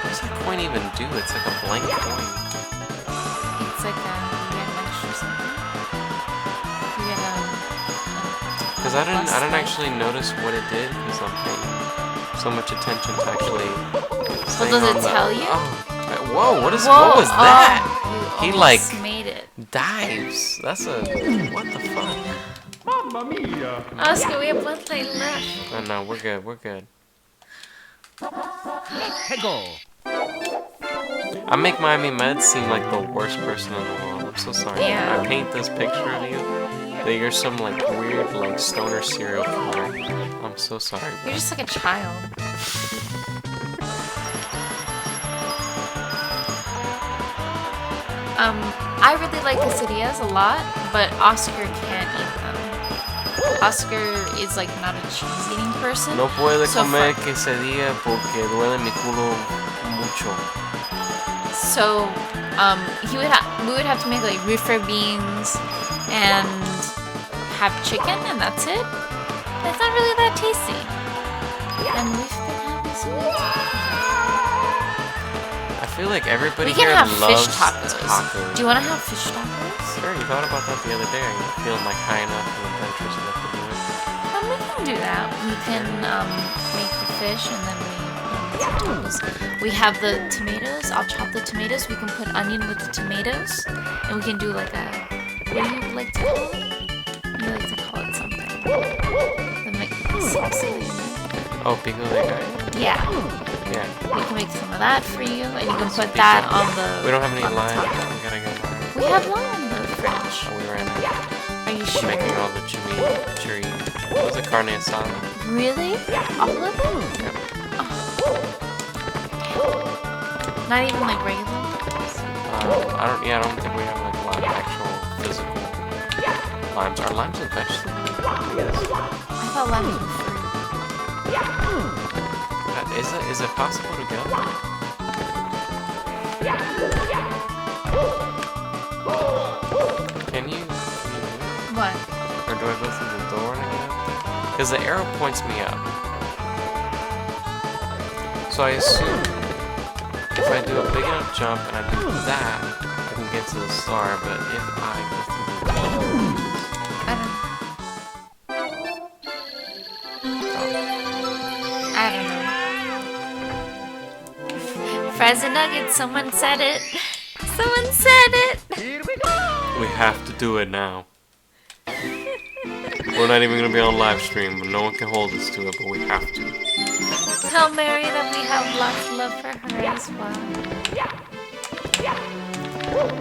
What does that coin even do? It's like a blank coin. It's like you get an extra something. You get Because I didn't actually notice what it did because I'm paying so much attention to actually. Well, does it tell you? Oh, whoa! What was that? You He like made it. dives. That's a what the fuck? Oscar, we have one plate left. Oh no, we're good. We're good. I make Miami Med seem like the worst person in the world. I'm so sorry. Yeah. I paint this picture of you that you're some like weird like stoner serial killer. I'm so sorry. Bro. You're just like a child. I really like quesadillas a lot, but Oscar can't eat them. Oscar is like not a cheese eating person. No puede So comer quesadilla porque duele mi culo mucho. So, we would have to make like refried beans and have chicken, and that's it. It's not really that tasty. And we've been having some good I feel like everybody We can here have loves fish tacos. tacos. Do you want to have fish tacos? Sure, you thought about that the other day. Are you feeling like high enough and adventurous enough to do it? We can do that. We can make the fish and then we put in some tacos. We have the tomatoes. I'll chop the tomatoes. We can put onion with the tomatoes. And we can do like a, what do you like to call it? You like to call it something. The salsa. Oh, pico de gallo? Yeah. Yeah. We can make some of that for you. And you can put that on the We don't have any on the lime. top. We gotta get lime. We have lime in the fridge. Oh, we ran out. Are you sure? Making all the chimichurri. What was it? Carne asada. Really? All of it? Yep. Not even like regular? I don't think we have like a lot of actual physical limes. Are limes a vegetable? I guess. I thought lime was fruit. Is it possible to go? Can you? What? Or do I go through the door and I get up? Because the arrow points me up. So I assume if I do a big enough jump and I do that, I can get to the star. But if I go through the door, I don't know. Fries and nuggets, someone said it. Someone said it. we have to do it now. We're not even gonna be on live stream, but no one can hold us to it, but we have to. Tell Mary that we have lots of love for her as well.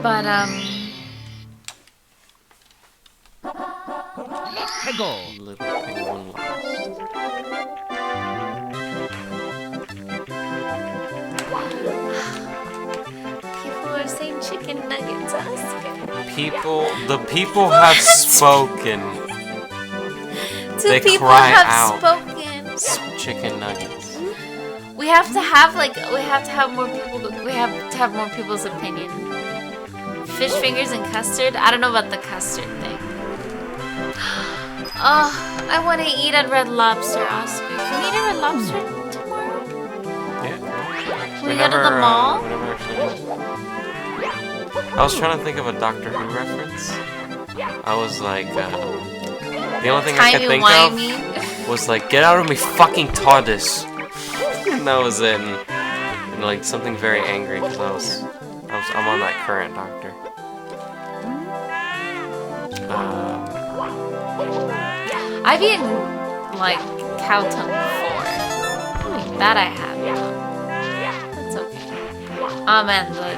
But Little penguin lost. people are saying chicken nuggets, Oscar. The people have spoken. They People cry have out. spoken. Chicken nuggets. We have to have more people. We have to have more people's opinion. Fish fingers and custard. I don't know about the custard thing. Oh, I want to eat a Red Lobster, Oscar. Can we eat a Red Lobster tomorrow? Yeah. Can we go to the mall? We never actually. I was trying to think of a Doctor Who reference. I was like, the only thing I could think of was like, get out of me fucking TARDIS. And that was it. And like something very angry because I'm on that current Doctor. I've eaten like cow tongue before. That I have. That's okay. And the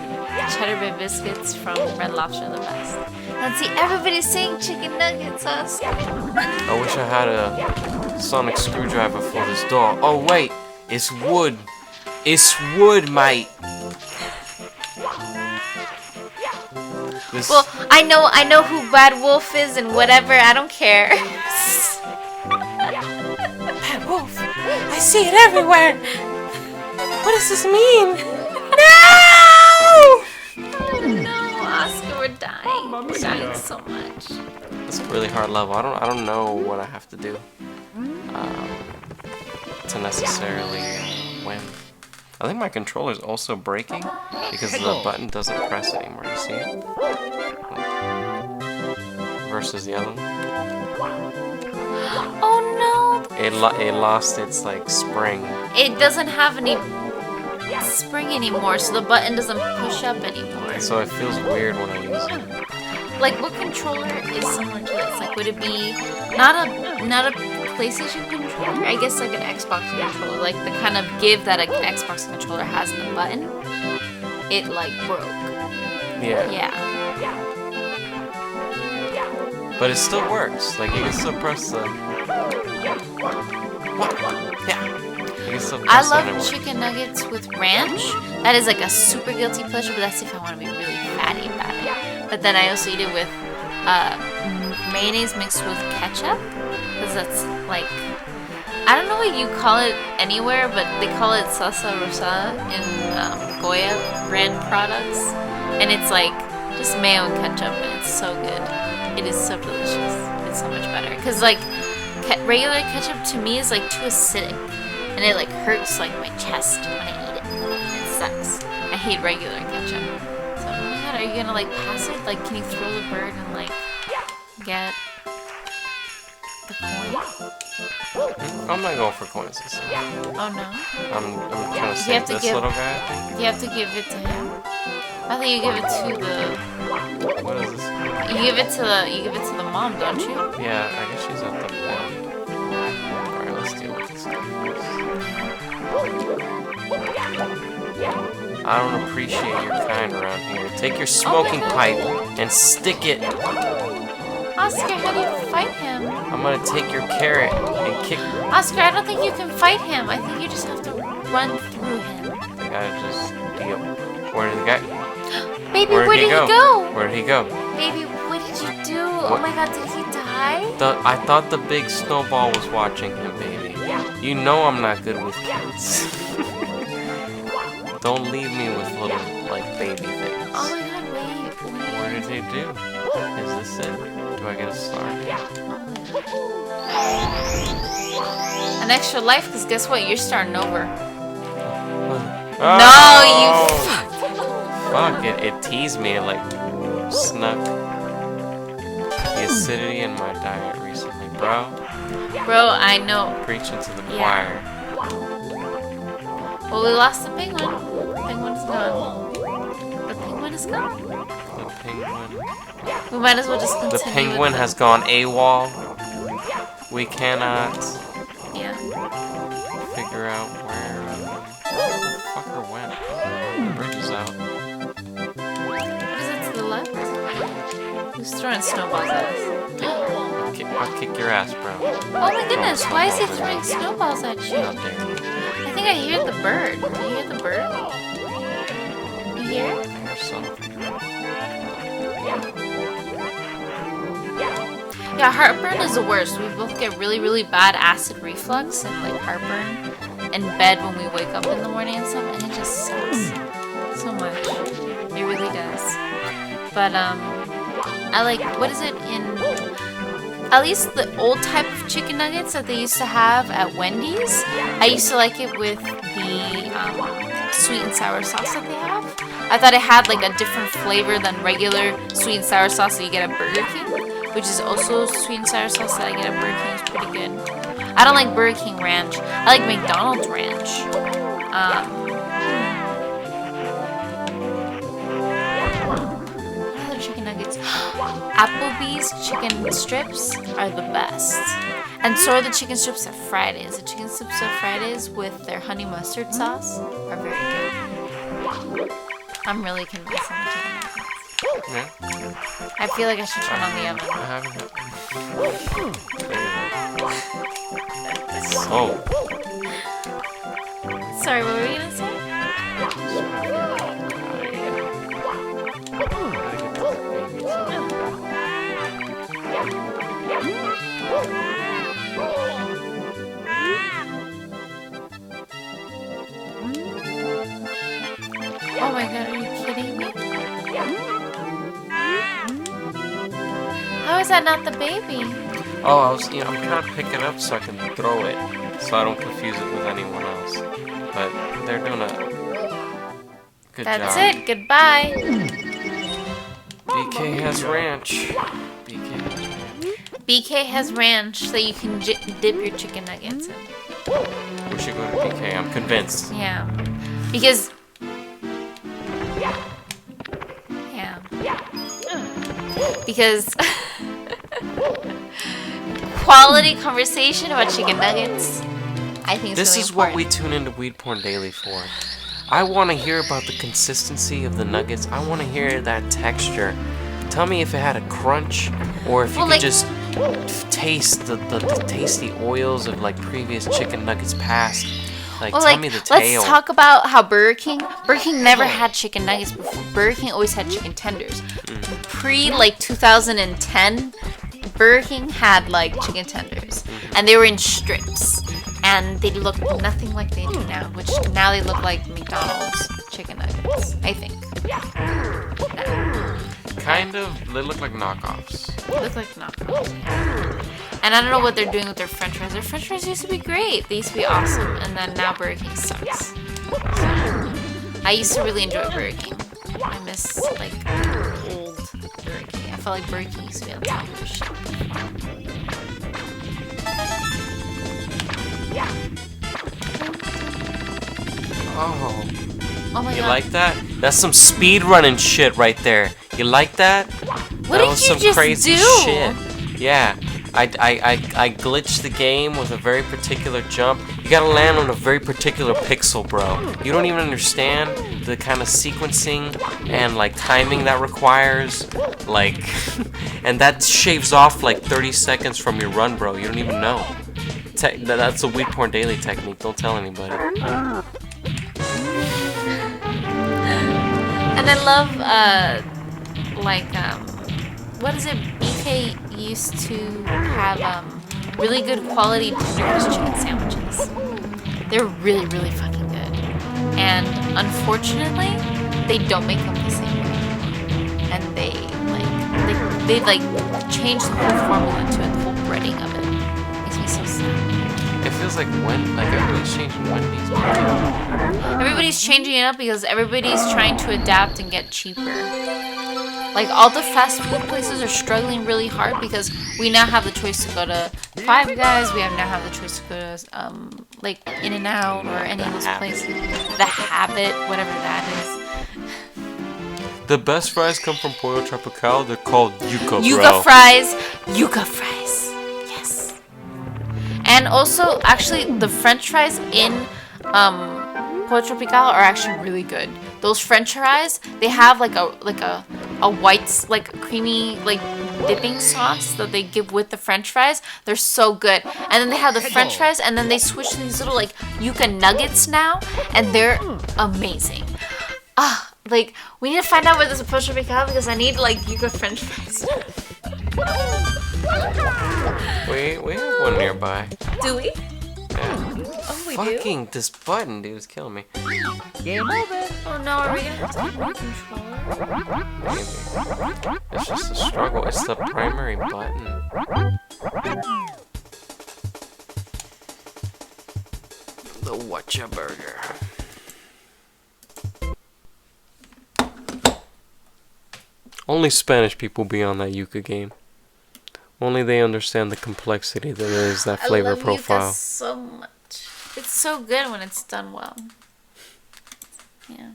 cheddar bay biscuits from Red Lobster are the best. Let's see, everybody's saying chicken nuggets, us. I wish I had a sonic screwdriver for this door. Oh wait, it's wood. It's wood, mate. Well, I know who Bad Wolf is and whatever. I don't care. Bad Wolf, I see it everywhere. What does this mean? No, Oscar, we're dying. We're dying so much. It's a really hard level. I don't know what I have to do to necessarily win. I think my controller is also breaking because the button doesn't press anymore. You see it? Versus the other one. Oh no! It lost its like spring. It doesn't have any spring anymore, so the button doesn't push up anymore. So it feels weird when I use it. Like, what controller is similar to this? Like, would it be not a PlayStation controller? I guess like an Xbox controller, like the kind of give that an Xbox controller has in the button. It like broke. Yeah. Yeah. But it still works. Like you can still press the. Yeah. You can still press I it and it love works. chicken nuggets with ranch. That is like a super guilty pleasure, but that's if I want to be really fatty about it. But then I also eat it with mayonnaise mixed with ketchup, because that's like, I don't know what you call it anywhere, but they call it salsa rosa in Goya brand products, and it's like just mayo and ketchup, and it's so good. It is so delicious. It's so much better, because like regular ketchup to me is like too acidic, and it like hurts like my chest when I eat it. It sucks. I hate regular ketchup. So, oh my god, are you gonna like pass it? Like, can you throw the bird and like get the coin? I'm not going for coins this time. Oh no. I'm trying to save this little guy. You have to give it to him. I think you give it to the. What is this? You give it to the mom, don't you? Yeah, I guess she's at the bed. Alright, let's deal with this guy first. I don't appreciate your kind around here. Take your smoking pipe and stick it. Oscar, how do you fight him? I'm gonna take your carrot and kick. Oscar, I don't think you can fight him. I think you just have to run through him. The guy just deal. Where did the guy? Baby, where did he go? Where did he go? Baby, what did you do? Oh my god, did he die? I thought the big snowball was watching him, baby. You know I'm not good with kids. Don't leave me with little, like, baby things. Oh my god, wait. What did they do? Is this it? Do I get a star? An extra life, because guess what? You're starting over. Oh, No, you fuck, it teased me, like, snuck the acidity in my diet recently, bro. Bro, I know. Preaching to the Yeah. choir. Well, we lost the penguin. The penguin's gone. The penguin is gone. The penguin. We might as well just continue. The penguin has gone AWOL. We cannot Yeah. figure out where the fucker went. The bridge is out. What is it to the left? Who's throwing snowballs at us? I'll kick your ass, bro. Oh my goodness, why is he throwing snowballs at you? How dare you. I think I hear the bird. Do you hear the bird? You hear it? Or something. Yeah, heartburn is the worst. We both get really, really bad acid reflux and like heartburn in bed when we wake up in the morning and stuff, and it just sucks so much. It really does. But I like, what is it in, at least the old type of chicken nuggets that they used to have at Wendy's, I used to like it with the sweet and sour sauce that they have. I thought it had like a different flavor than regular sweet and sour sauce that you get at Burger King, which is also sweet and sour sauce that I get at Burger King. It's pretty good. I don't like Burger King ranch. I like McDonald's ranch. What other chicken nuggets? Applebee's chicken strips are the best. And so are the chicken strips at Fridays. The chicken strips at Fridays with their honey mustard sauce are very good. I'm really convinced on the chicken nuggets. Yeah. I feel like I should turn on the oven. I haven't. Oh. Sorry, what were you gonna say? Oh my god, are you kidding me? How is that not the baby? Oh, I'm kind of picking up so I can throw it, so I don't confuse it with anyone else. But they're doing a good job. That's it. Goodbye. BK has ranch. BK has ranch that you can dip your chicken nuggets in. We should go to BK. I'm convinced. Yeah. Because... Yeah. Because... quality conversation about chicken nuggets. I think it's This really is important. what we tune into WeedPornDaily for. I want to hear about the consistency of the nuggets. I want to hear that texture. Tell me if it had a crunch, or if you could just taste the tasty oils of like previous chicken nuggets past. Like, tell me the tale. Let's talk about how Burger King never had chicken nuggets before. Burger King always had chicken tenders. Pre like 2010, Burger King had like chicken tenders, and they were in strips, and they looked nothing like they do now. Which now they look like McDonald's chicken nuggets, I think. Kind of. They look like knockoffs. They look like knockoffs. And I don't know what they're doing with their French fries. Their French fries used to be great. They used to be awesome, and then now Burger King sucks. I used to really enjoy Burger King. I miss like old Burger King. I felt like Burger King used to be on top of the shit. Oh my god. You like that? That's some speed running shit right there. You like that? What That did was you some just crazy do? shit. Yeah. I glitched the game with a very particular jump. You gotta land on a very particular pixel, bro. You don't even understand the kind of sequencing and like timing that requires. Like, and that shaves off like 30 seconds from your run, bro. You don't even know. That's a WeedPornDaily technique. Don't tell anybody. And I love, what is it? BK used to have, really good quality tender chicken sandwiches. They're really, really fucking good. And unfortunately, they don't make them the same way. And they change the whole formula to it, the whole breading of it. Makes me so sad. It feels like everybody's changing Wendy's. Everybody's changing it up because everybody's trying to adapt and get cheaper. Like, all the fast food places are struggling really hard because we now have the choice to go to Five Guys. We now have the choice to go to, like, In-N-Out or any of those places. The Habit, whatever that is. The best fries come from Pollo Tropical. They're called Yuca, Yuca fries. Yuca fries. Yes. And also, actually, the French fries in Pollo Tropical are actually really good. Those French fries, they have like a white, like creamy, like dipping sauce that they give with the French fries. They're so good. And then they have the French fries, and then they switch to these little like Yuca nuggets now, and they're amazing. Like, we need to find out where this Pollo Tropical because I need like Yuca French fries. We have one nearby. Do we? Yeah. Oh, we Fucking this button, dude, is killing me. Game over. Oh no, are we gonna have to get a controller? Maybe. It's just a struggle. It's the primary button. The Whatcha Burger. Only Spanish people be on that Yuca game. Only they understand the complexity that is that flavor I love profile. Yuca so much. It's so good when it's done well. Yeah.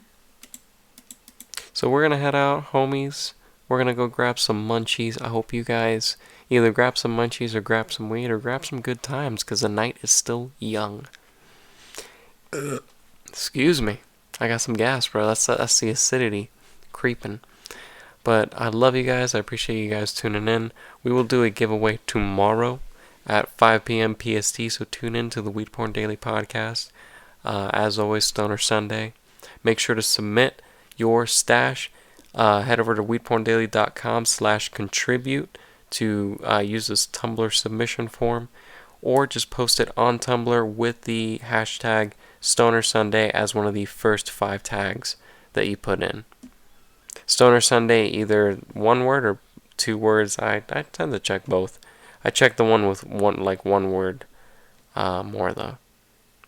So we're gonna head out, homies. We're gonna go grab some munchies. I hope you guys either grab some munchies or grab some weed or grab some good times, because the night is still young. Excuse me. I got some gas, bro. That's the acidity creeping. But I love you guys. I appreciate you guys tuning in. We will do a giveaway tomorrow at 5 p.m. PST, so tune in to the Weed Porn Daily podcast. As always, Stoner Sunday. Make sure to submit your stash. Head over to weedporndaily.com/contribute to use this Tumblr submission form, or just post it on Tumblr with the hashtag Stoner Sunday as one of the first 5 tags that you put in. Stoner Sunday, either one word or 2 words. I tend to check both. I check the one with one word more though.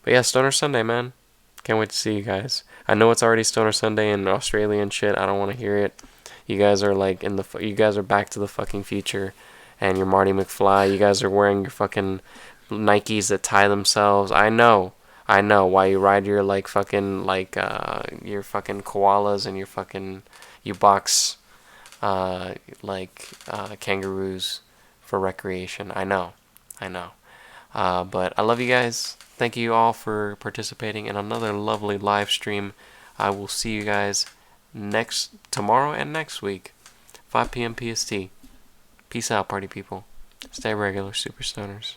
But yeah, Stoner Sunday, man. Can't wait to see you guys. I know it's already Stoner Sunday in Australia and shit. I don't want to hear it. You guys are like you guys are back to the fucking future, and you're Marty McFly. You guys are wearing your fucking Nikes that tie themselves. I know. Why you ride your your fucking koalas and you box kangaroos for recreation. I know. But I love you guys. Thank you all for participating in another lovely live stream. I will see you guys tomorrow and next week, 5 p.m. PST. Peace out, party people. Stay regular, super stoners.